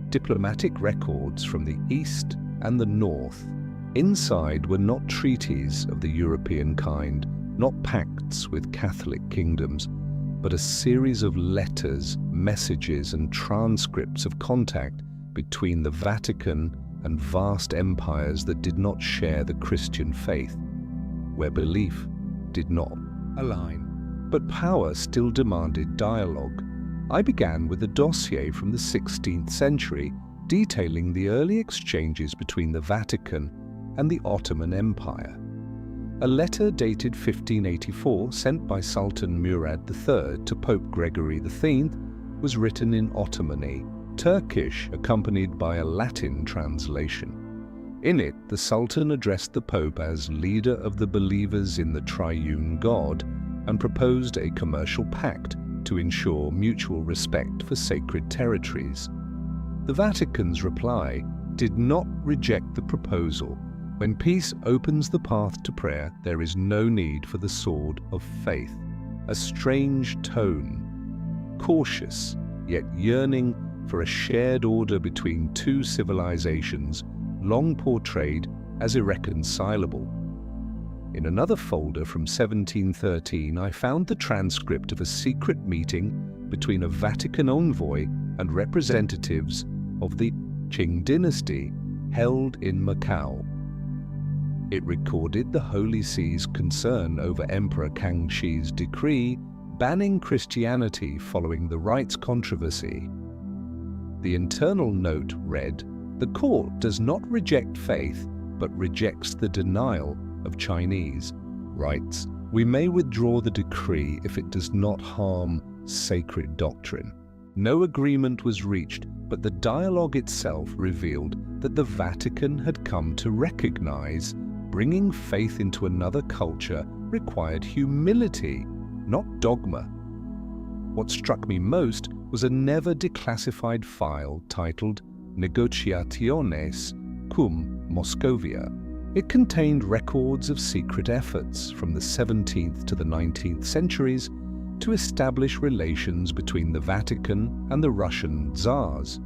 Diplomatic records from the East and the North. Inside were not treaties of the European kind, not pacts with Catholic kingdoms, but a series of letters, messages, and transcripts of contact between the Vatican and vast empires that did not share the Christian faith, where belief did not align. But power still demanded dialogue. I began with a dossier from the 16th century detailing the early exchanges between the Vatican and the Ottoman Empire. A letter dated 1584, sent by Sultan Murad III to Pope Gregory X, was written in Ottomani, Turkish, accompanied by a Latin translation. In it, the Sultan addressed the Pope as leader of the believers in the triune God and proposed a commercial pact to ensure mutual respect for sacred territories. The Vatican's reply did not reject the proposal. When peace opens the path to prayer, there is no need for the sword of faith. A strange tone, cautious yet yearning for a shared order between two civilizations, long portrayed as irreconcilable. In another folder from 1713, I found the transcript of a secret meeting between a Vatican envoy and representatives of the Qing dynasty held in Macau. It recorded the Holy See's concern over Emperor Kangxi's decree banning Christianity following the rights controversy. The internal note read, "The court does not reject faith, but rejects the denial of Chinese rights. We may withdraw the decree if it does not harm sacred doctrine." No agreement was reached, but the dialogue itself revealed that the Vatican had come to recognize bringing faith into another culture required humility, not dogma. What struck me most was a never declassified file titled Negotiationes cum Moscovia. It contained records of secret efforts from the 17th to the 19th centuries to establish relations between the Vatican and the Russian Tsars.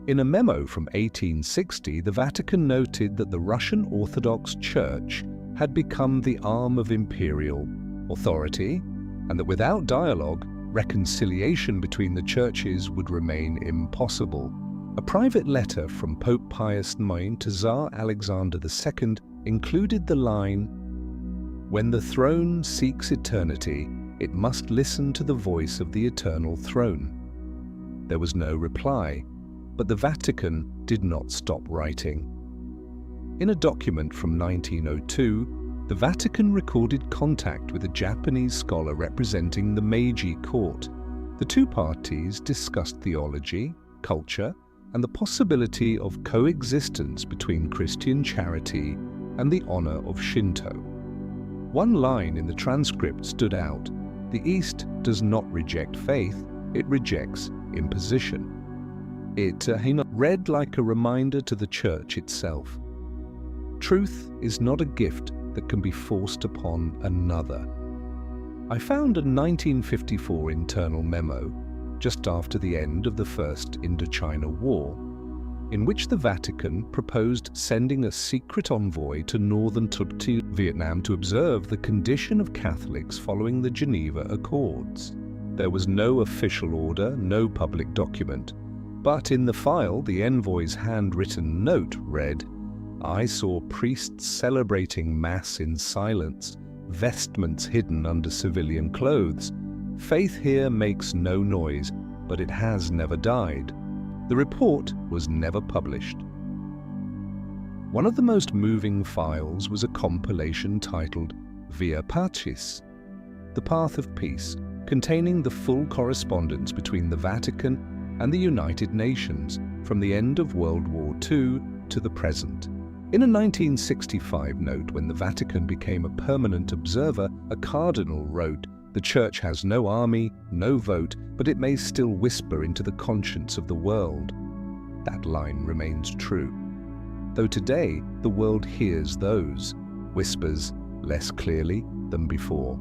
In a memo from 1860, the Vatican noted that the Russian Orthodox Church had become the arm of imperial authority, and that without dialogue, reconciliation between the churches would remain impossible. A private letter from Pope Pius IX to Tsar Alexander II included the line, When the throne seeks eternity, it must listen to the voice of the eternal throne. There was no reply, but the Vatican did not stop writing. In a document from 1902, the Vatican recorded contact with a Japanese scholar representing the Meiji court. The two parties discussed theology, culture, and the possibility of coexistence between Christian charity and the honor of Shinto. One line in the transcript stood out: "The East does not reject faith, it rejects imposition." It read like a reminder to the Church itself. Truth is not a gift that can be forced upon another. I found a 1954 internal memo, just after the end of the First Indochina War, in which the Vatican proposed sending a secret envoy to northern Tutsi, Vietnam, to observe the condition of Catholics following the Geneva Accords. There was no official order, no public document, but in the file, the envoy's handwritten note read, "I saw priests celebrating Mass in silence, vestments hidden under civilian clothes. Faith here makes no noise, but it has never died." The report was never published. One of the most moving files was a compilation titled Via Pacis, The Path of Peace, containing the full correspondence between the Vatican and the United Nations from the end of World War II to the present. In a 1965 note, when the Vatican became a permanent observer, a cardinal wrote, "The Church has no army, no vote, but it may still whisper into the conscience of the world." That line remains true, though today the world hears those whispers less clearly than before.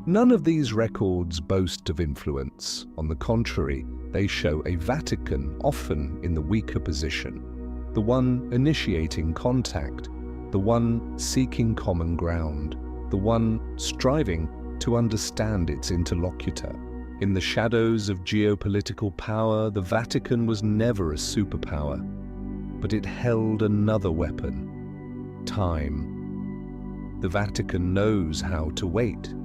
None of these records boast of influence. On the contrary, they show a Vatican often in the weaker position, the one initiating contact, the one seeking common ground, the one striving to understand its interlocutor. In the shadows of geopolitical power, the Vatican was never a superpower, but it held another weapon: time. The Vatican knows how to wait.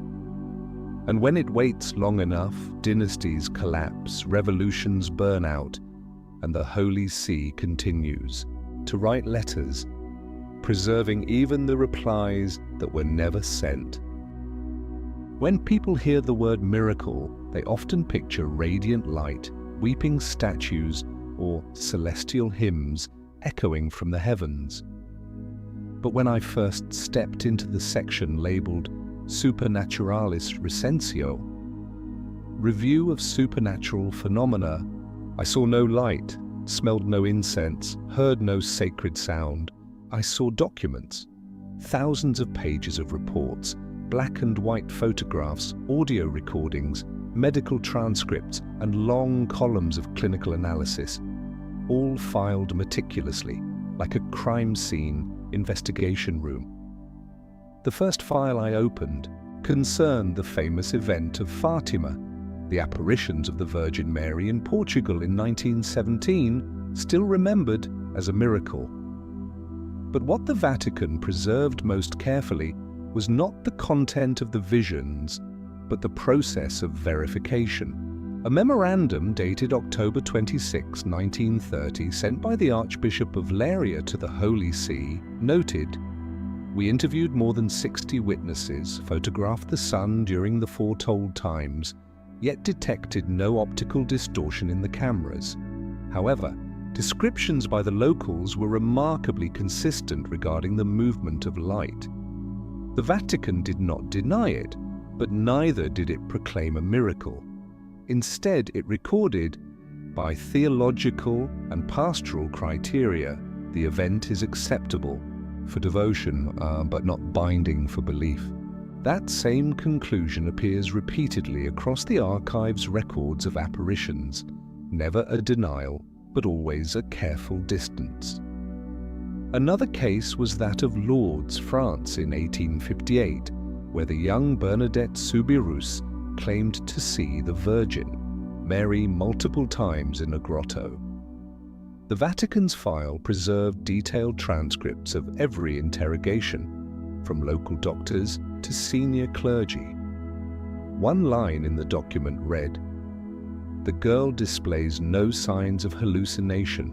And when it waits long enough, dynasties collapse, revolutions burn out, and the Holy See continues to write letters, preserving even the replies that were never sent. When people hear the word miracle, they often picture radiant light, weeping statues, or celestial hymns echoing from the heavens. But when I first stepped into the section labeled Supernaturalis Recensio, Review of Supernatural Phenomena, I saw no light, smelled no incense, heard no sacred sound. I saw documents, thousands of pages of reports, black and white photographs, audio recordings, medical transcripts, and long columns of clinical analysis, all filed meticulously, like a crime scene investigation room. The first file I opened concerned the famous event of Fatima, the apparitions of the Virgin Mary in Portugal in 1917, still remembered as a miracle. But what the Vatican preserved most carefully was not the content of the visions, but the process of verification. A memorandum dated October 26, 1930, sent by the Archbishop of Leiria to the Holy See, noted, "We interviewed more than 60 witnesses, photographed the sun during the foretold times, yet detected no optical distortion in the cameras. However, descriptions by the locals were remarkably consistent regarding the movement of light." The Vatican did not deny it, but neither did it proclaim a miracle. Instead, it recorded, "By theological and pastoral criteria, the event is acceptable for devotion, but not binding for belief." That same conclusion appears repeatedly across the archive's records of apparitions, never a denial, but always a careful distance. Another case was that of Lourdes, France in 1858, where the young Bernadette Soubirous claimed to see the Virgin Mary multiple times in a grotto. The Vatican's file preserved detailed transcripts of every interrogation, from local doctors to senior clergy. One line in the document read, "The girl displays no signs of hallucination."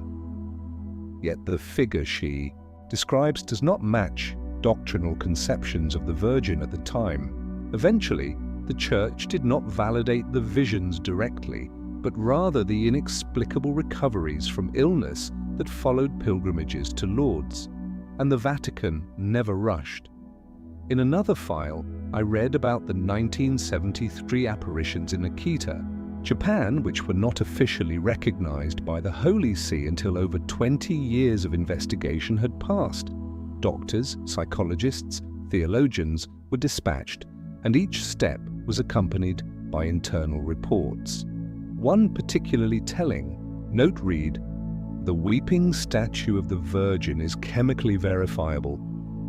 Yet the figure she describes does not match doctrinal conceptions of the Virgin at the time. Eventually, the Church did not validate the visions directly, but rather the inexplicable recoveries from illness that followed pilgrimages to Lourdes, and the Vatican never rushed. In another file, I read about the 1973 apparitions in Akita, Japan, which were not officially recognized by the Holy See until over 20 years of investigation had passed. Doctors, psychologists, theologians were dispatched, and each step was accompanied by internal reports. One particularly telling note read, "The weeping statue of the Virgin is chemically verifiable,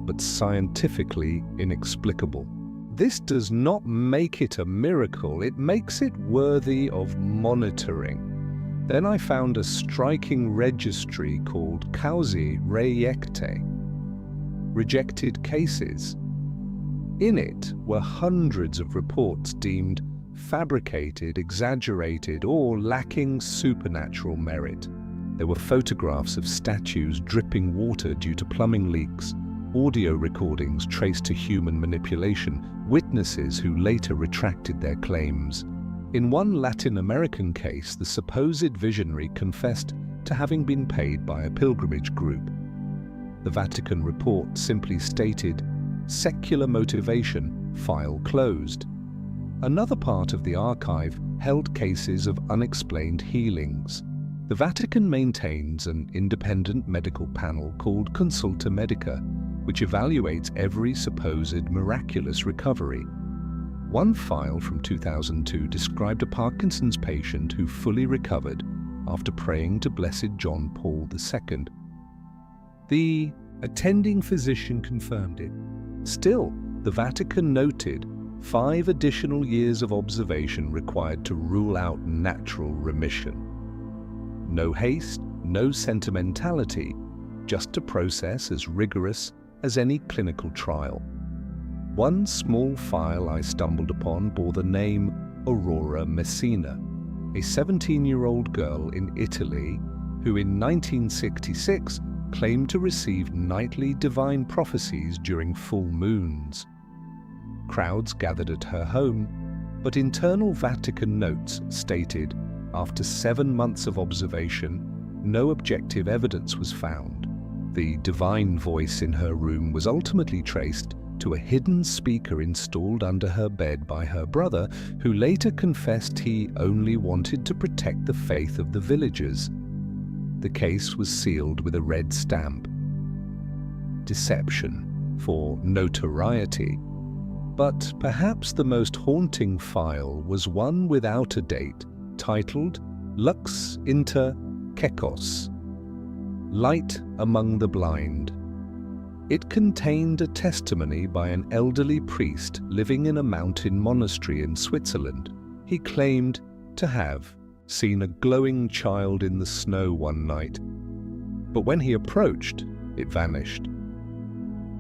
but scientifically inexplicable." This does not make it a miracle, it makes it worthy of monitoring. Then I found a striking registry called Causae Rejectae, rejected cases. In it were hundreds of reports deemed fabricated, exaggerated, or lacking supernatural merit. There were photographs of statues dripping water due to plumbing leaks, audio recordings traced to human manipulation, witnesses who later retracted their claims. In one Latin American case, the supposed visionary confessed to having been paid by a pilgrimage group. The Vatican report simply stated, "Secular motivation, file closed." Another part of the archive held cases of unexplained healings. The Vatican maintains an independent medical panel called Consulta Medica, which evaluates every supposed miraculous recovery. One file from 2002 described a Parkinson's patient who fully recovered after praying to Blessed John Paul II. The attending physician confirmed it. Still, the Vatican noted 5 additional years of observation required to rule out natural remission. No haste, no sentimentality, just a process as rigorous as any clinical trial. One small file I stumbled upon bore the name Aurora Messina, a 17-year-old girl in Italy who in 1966 claimed to receive nightly divine prophecies during full moons. Crowds gathered at her home, but internal Vatican notes stated, after 7 months of observation, no objective evidence was found. The divine voice in her room was ultimately traced to a hidden speaker installed under her bed by her brother, who later confessed he only wanted to protect the faith of the villagers. The case was sealed with a red stamp. Deception for notoriety. But perhaps the most haunting file was one without a date, titled Lux Inter Cecos, Light Among the Blind. It contained a testimony by an elderly priest living in a mountain monastery in Switzerland. He claimed to have seen a glowing child in the snow one night, but when he approached, it vanished.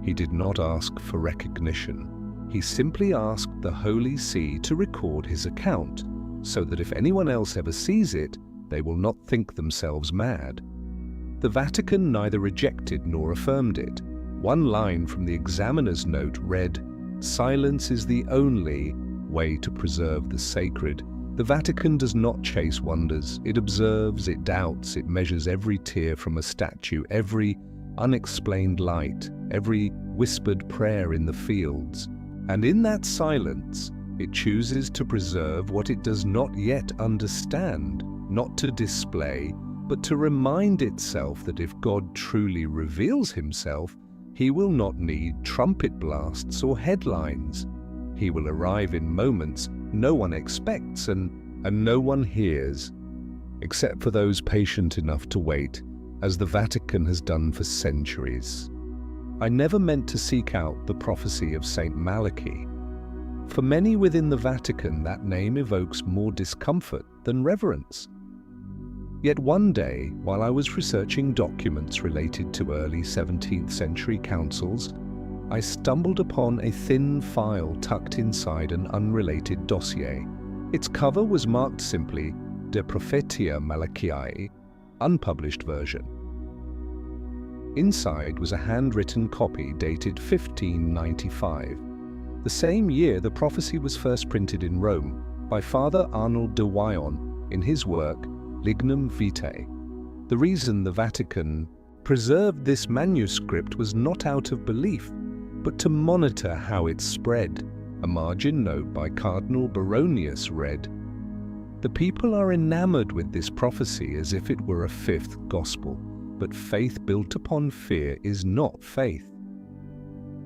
He did not ask for recognition. He simply asked the Holy See to record his account, so that if anyone else ever sees it, they will not think themselves mad. The Vatican neither rejected nor affirmed it. One line from the examiner's note read, "Silence is the only way to preserve the sacred." The Vatican does not chase wonders. It observes, it doubts, it measures every tear from a statue, every unexplained light, every whispered prayer in the fields. And in that silence, it chooses to preserve what it does not yet understand, not to display, but to remind itself that if God truly reveals himself, he will not need trumpet blasts or headlines. He will arrive in moments no one expects and no one hears, except for those patient enough to wait, as the Vatican has done for centuries. I never meant to seek out the prophecy of Saint Malachi. For many within the Vatican, that name evokes more discomfort than reverence. Yet one day, while I was researching documents related to early 17th century councils, I stumbled upon a thin file tucked inside an unrelated dossier. Its cover was marked simply De Prophetia Malachiae, unpublished version. Inside was a handwritten copy dated 1595, the same year the prophecy was first printed in Rome by Father Arnold de Wyon in his work Lignum Vitae. The reason the Vatican preserved this manuscript was not out of belief, but to monitor how it spread. A margin note by Cardinal Baronius read, "The people are enamored with this prophecy as if it were a fifth gospel, but faith built upon fear is not faith."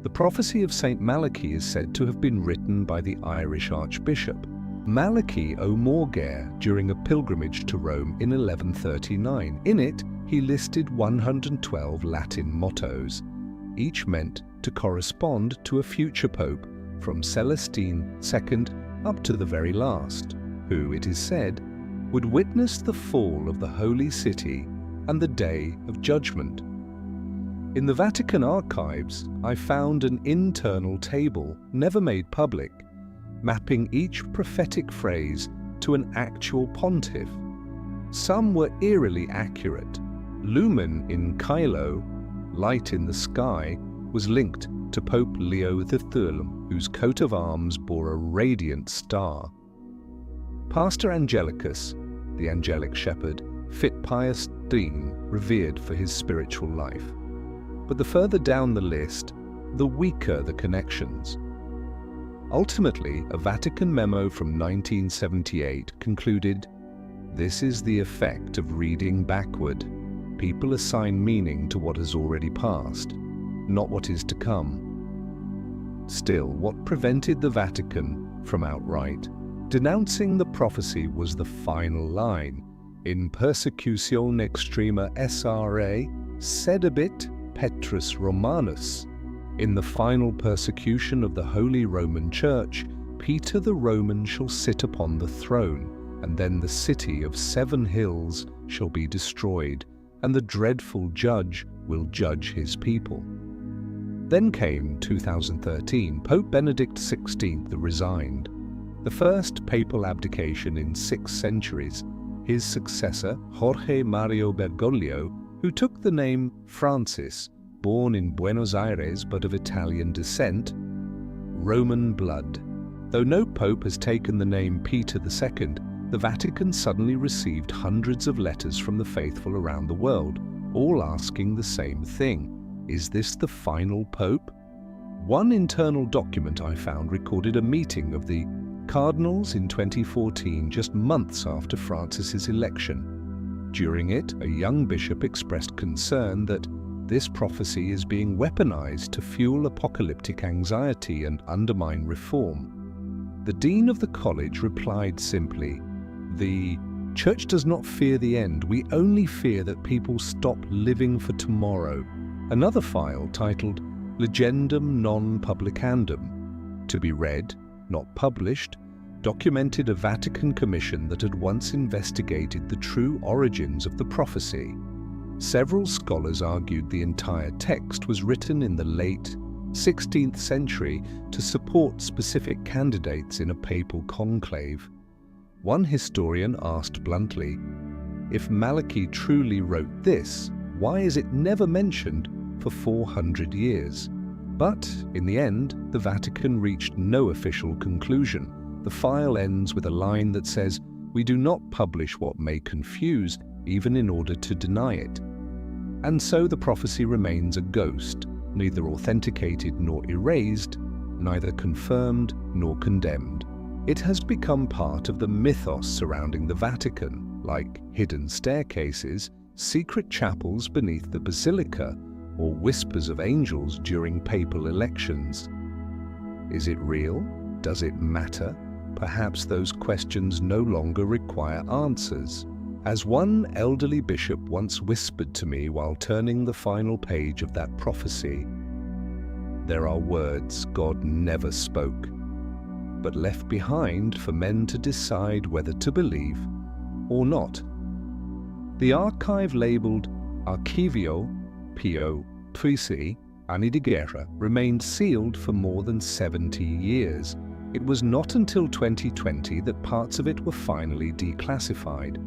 The prophecy of St. Malachi is said to have been written by the Irish Archbishop Malachi O'Morgair during a pilgrimage to Rome in 1139. In it, he listed 112 Latin mottos, each meant to correspond to a future pope from Celestine II up to the very last, who, it is said, would witness the fall of the Holy City and the Day of Judgment. In the Vatican archives, I found an internal table, never made public, mapping each prophetic phrase to an actual pontiff. Some were eerily accurate. Lumen in Caelo, light in the sky, was linked to Pope Leo XIII, whose coat of arms bore a radiant star. Pastor Angelicus, the angelic shepherd, fit Pius X, revered for his spiritual life. But the further down the list, the weaker the connections. Ultimately, a Vatican memo from 1978 concluded, "This is the effect of reading backward. People assign meaning to what has already passed, not what is to come." Still, what prevented the Vatican from outright denouncing the prophecy was the final line, "In persecution extrema SRA, sedebit Petrus Romanus." In the final persecution of the Holy Roman Church, Peter the Roman shall sit upon the throne, and then the city of 7 hills shall be destroyed, and the dreadful judge will judge his people. Then came 2013. Pope Benedict XVI resigned, the first papal abdication in 6 centuries. His successor, Jorge Mario Bergoglio, who took the name Francis, born in Buenos Aires but of Italian descent, Roman blood. Though no pope has taken the name Peter II, the Vatican suddenly received hundreds of letters from the faithful around the world, all asking the same thing: is this the final pope? One internal document I found recorded a meeting of the cardinals in 2014, just months after Francis's election. During it, a young bishop expressed concern that this prophecy is being weaponized to fuel apocalyptic anxiety and undermine reform. The dean of the college replied simply, "The Church does not fear the end. We only fear that people stop living for tomorrow." Another file titled Legendum non publicandum, to be read, not published, documented a Vatican commission that had once investigated the true origins of the prophecy. Several scholars argued the entire text was written in the late 16th century to support specific candidates in a papal conclave. One historian asked bluntly, "If Malachi truly wrote this, why is it never mentioned for 400 years?" But, in the end, the Vatican reached no official conclusion. The file ends with a line that says, "We do not publish what may confuse, even in order to deny it." And so the prophecy remains a ghost, neither authenticated nor erased, neither confirmed nor condemned. It has become part of the mythos surrounding the Vatican, like hidden staircases, secret chapels beneath the basilica, or whispers of angels during papal elections. Is it real? Does it matter? Perhaps those questions no longer require answers. As one elderly bishop once whispered to me while turning the final page of that prophecy, "There are words God never spoke, but left behind for men to decide whether to believe or not." The archive labeled Archivio Pio Puisi Anni di Guerra remained sealed for more than 70 years. It was not until 2020 that parts of it were finally declassified.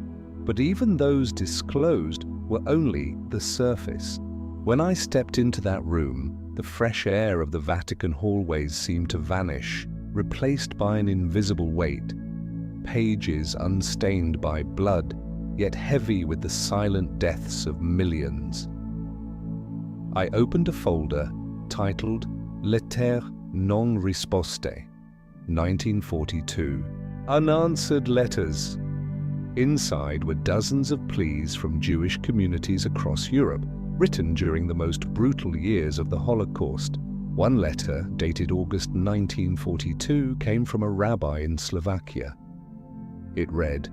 But even those disclosed were only the surface. When I stepped into that room, the fresh air of the Vatican hallways seemed to vanish, replaced by an invisible weight. Pages unstained by blood, yet heavy with the silent deaths of millions. I opened a folder titled Lettere non risposte, 1942. Unanswered letters. Inside were dozens of pleas from Jewish communities across Europe, written during the most brutal years of the Holocaust. One letter, dated August 1942, came from a rabbi in Slovakia. It read,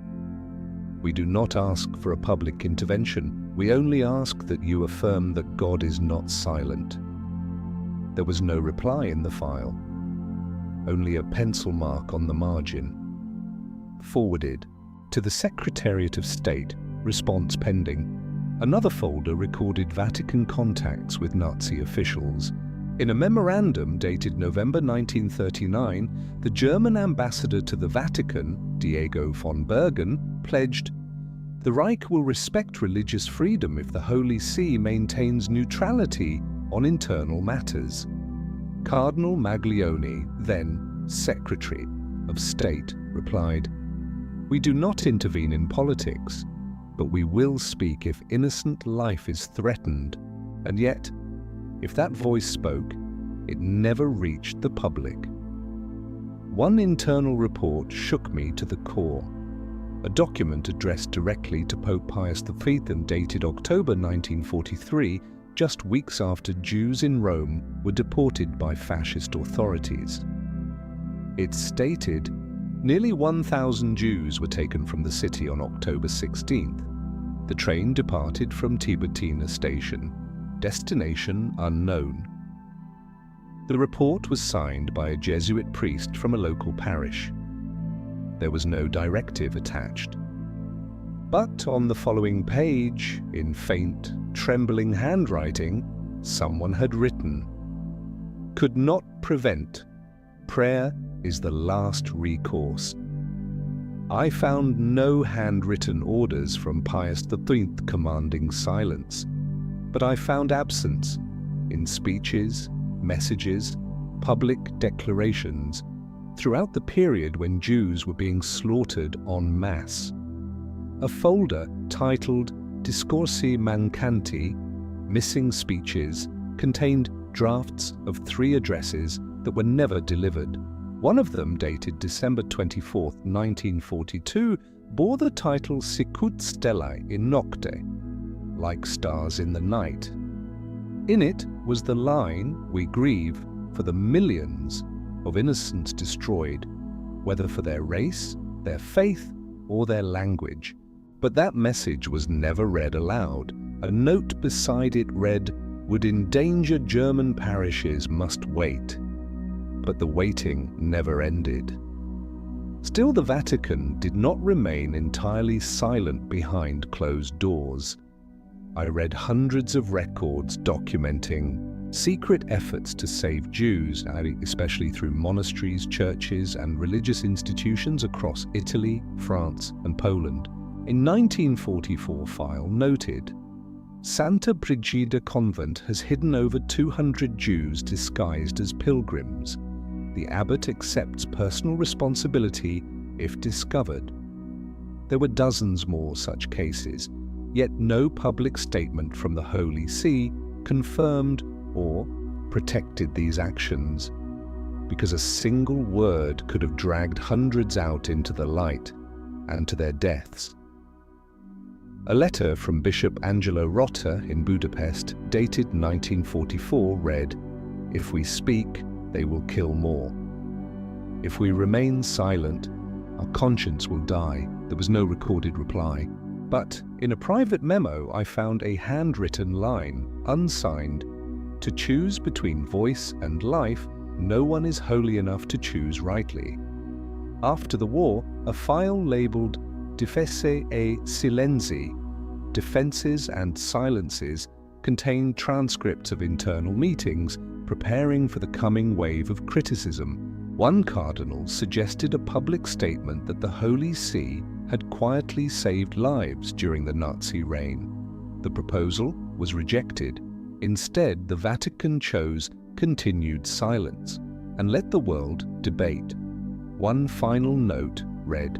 "We do not ask for a public intervention. We only ask that you affirm that God is not silent." There was no reply in the file, only a pencil mark on the margin. Forwarded to the Secretariat of State, response pending. Another folder recorded Vatican contacts with Nazi officials. In a memorandum dated November 1939, the German ambassador to the Vatican, Diego von Bergen, pledged, "The Reich will respect religious freedom if the Holy See maintains neutrality on internal matters." Cardinal Maglione, then Secretary of State, replied, "We do not intervene in politics, but we will speak if innocent life is threatened." And yet, if that voice spoke, it never reached the public. One internal report shook me to the core. A document addressed directly to Pope Pius V and dated October 1943, just weeks after Jews in Rome were deported by fascist authorities. It stated, nearly 1,000 Jews were taken from the city on October 16th. The train departed from Tiburtina station, destination unknown. The report was signed by a Jesuit priest from a local parish. There was no directive attached. But on the following page, in faint, trembling handwriting, someone had written, "Could not prevent. Prayer is the last recourse." I found no handwritten orders from Pius V commanding silence, but I found absence in speeches, messages, public declarations throughout the period when Jews were being slaughtered en masse. A folder titled Discorsi Mancanti, Missing Speeches, contained drafts of 3 addresses that were never delivered. One of them, dated December 24, 1942, bore the title Sicut Stellae in Nocte, like stars in the night. In it was the line, "We grieve for the millions of innocents destroyed, whether for their race, their faith, or their language." But that message was never read aloud. A note beside it read, "Would endanger German parishes must wait." But the waiting never ended. Still, the Vatican did not remain entirely silent behind closed doors. I read hundreds of records documenting secret efforts to save Jews, especially through monasteries, churches, and religious institutions across Italy, France, and Poland. A 1944 file noted, Santa Brigida Convent has hidden over 200 Jews disguised as pilgrims. The abbot accepts personal responsibility if discovered. There were dozens more such cases, yet no public statement from the Holy See confirmed or protected these actions, because a single word could have dragged hundreds out into the light and to their deaths. A letter from Bishop Angelo Rota in Budapest, dated 1944, read, "If we speak, they will kill more. If we remain silent, our conscience will die." There was no recorded reply. But in a private memo, I found a handwritten line, unsigned, "To choose between voice and life, no one is holy enough to choose rightly." After the war, a file labeled Difese e Silenzi, Defenses and Silences, contained transcripts of internal meetings, preparing for the coming wave of criticism. One cardinal suggested a public statement that the Holy See had quietly saved lives during the Nazi reign. The proposal was rejected. Instead, the Vatican chose continued silence and let the world debate. One final note read,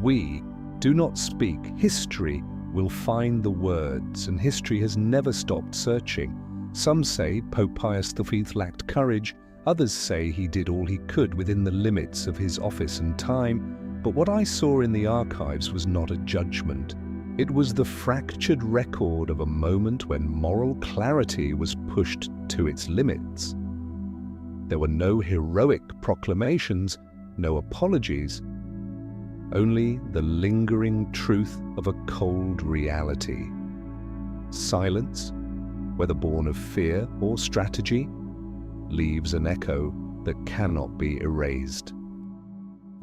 "We do not speak. History will find the words, and history has never stopped searching. Some say Pope Pius V lacked courage, others say he did all he could within the limits of his office and time, but what I saw in the archives was not a judgment. It was the fractured record of a moment when moral clarity was pushed to its limits. There were no heroic proclamations, no apologies, only the lingering truth of a cold reality. Silence, whether born of fear or strategy, leaves an echo that cannot be erased.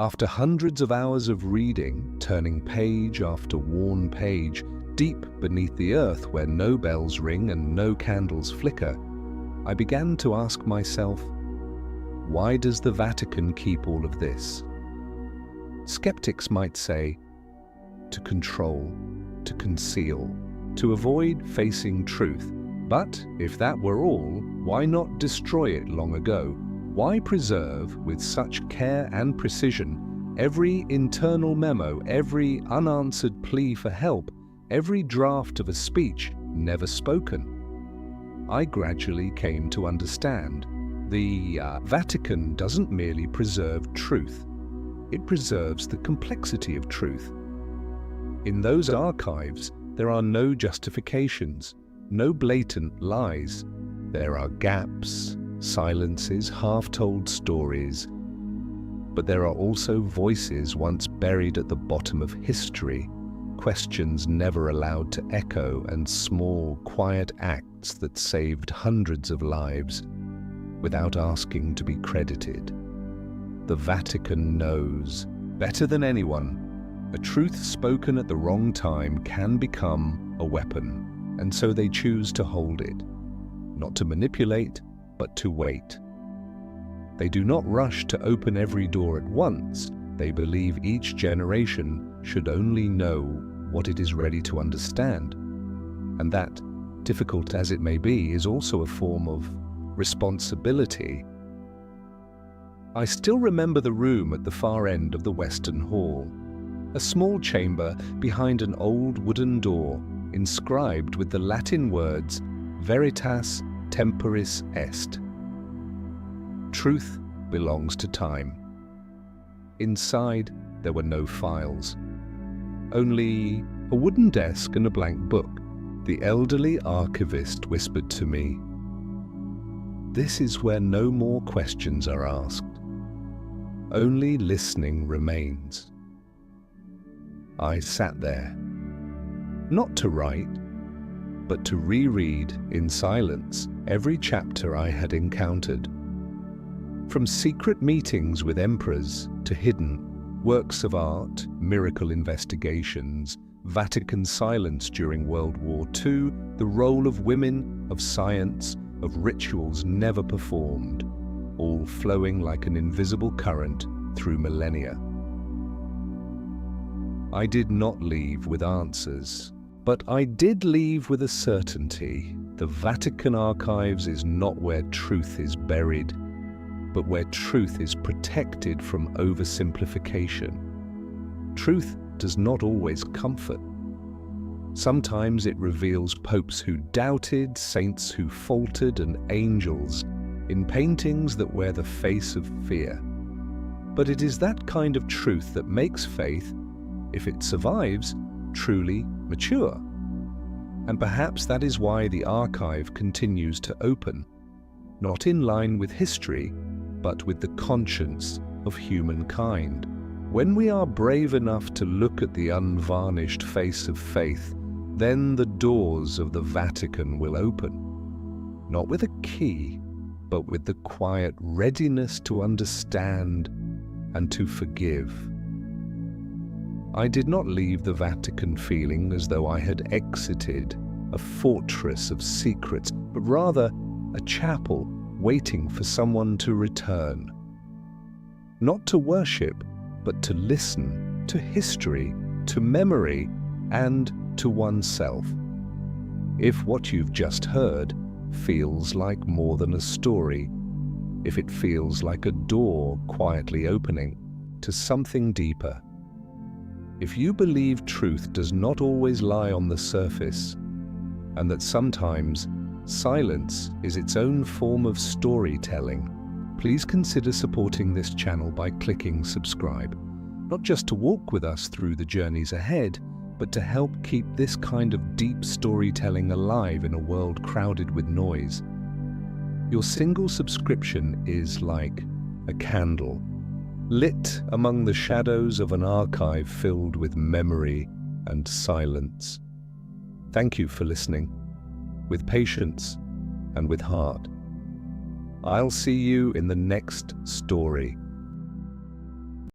After hundreds of hours of reading, turning page after worn page, deep beneath the earth where no bells ring and no candles flicker, I began to ask myself, why does the Vatican keep all of this? Skeptics might say, to control, to conceal, to avoid facing truth. But if that were all, why not destroy it long ago? Why preserve with such care and precision every internal memo, every unanswered plea for help, every draft of a speech never spoken? I gradually came to understand the Vatican doesn't merely preserve truth, it preserves the complexity of truth. In those archives, there are no justifications, no blatant lies. There are gaps, silences, half-told stories. But there are also voices once buried at the bottom of history, questions never allowed to echo, and small, quiet acts that saved hundreds of lives without asking to be credited. The Vatican knows, better than anyone, a truth spoken at the wrong time can become a weapon, and so they choose to hold it, not to manipulate, but to wait. They do not rush to open every door at once. They believe each generation should only know what it is ready to understand, and that, difficult as it may be, is also a form of responsibility. I still remember the room at the far end of the Western Hall, a small chamber behind an old wooden door inscribed with the Latin words Veritas temporis est. Truth belongs to time. Inside, there were no files, only a wooden desk and a blank book. The elderly archivist whispered to me, "This is where no more questions are asked. Only listening remains." I sat there, not to write, but to reread in silence every chapter I had encountered. From secret meetings with emperors to hidden works of art, miracle investigations, Vatican silence during World War II, the role of women, of science, of rituals never performed, all flowing like an invisible current through millennia. I did not leave with answers, but I did leave with a certainty. The Vatican archives is not where truth is buried, but where truth is protected from oversimplification. Truth does not always comfort. Sometimes it reveals popes who doubted, saints who faltered, and angels in paintings that wear the face of fear. But it is that kind of truth that makes faith, if it survives, truly mature. And perhaps that is why the archive continues to open, not in line with history, but with the conscience of humankind. When we are brave enough to look at the unvarnished face of faith, then the doors of the Vatican will open, not with a key, but with the quiet readiness to understand and to forgive. I did not leave the Vatican feeling as though I had exited a fortress of secrets, but rather a chapel waiting for someone to return. Not to worship, but to listen to history, to memory, and to oneself. If what you've just heard feels like more than a story, if it feels like a door quietly opening to something deeper, if you believe truth does not always lie on the surface, and that sometimes silence is its own form of storytelling, please consider supporting this channel by clicking subscribe, not just to walk with us through the journeys ahead, but to help keep this kind of deep storytelling alive in a world crowded with noise. Your single subscription is like a candle, lit among the shadows of an archive filled with memory and silence. Thank you for listening, with patience and with heart. I'll see you in the next story.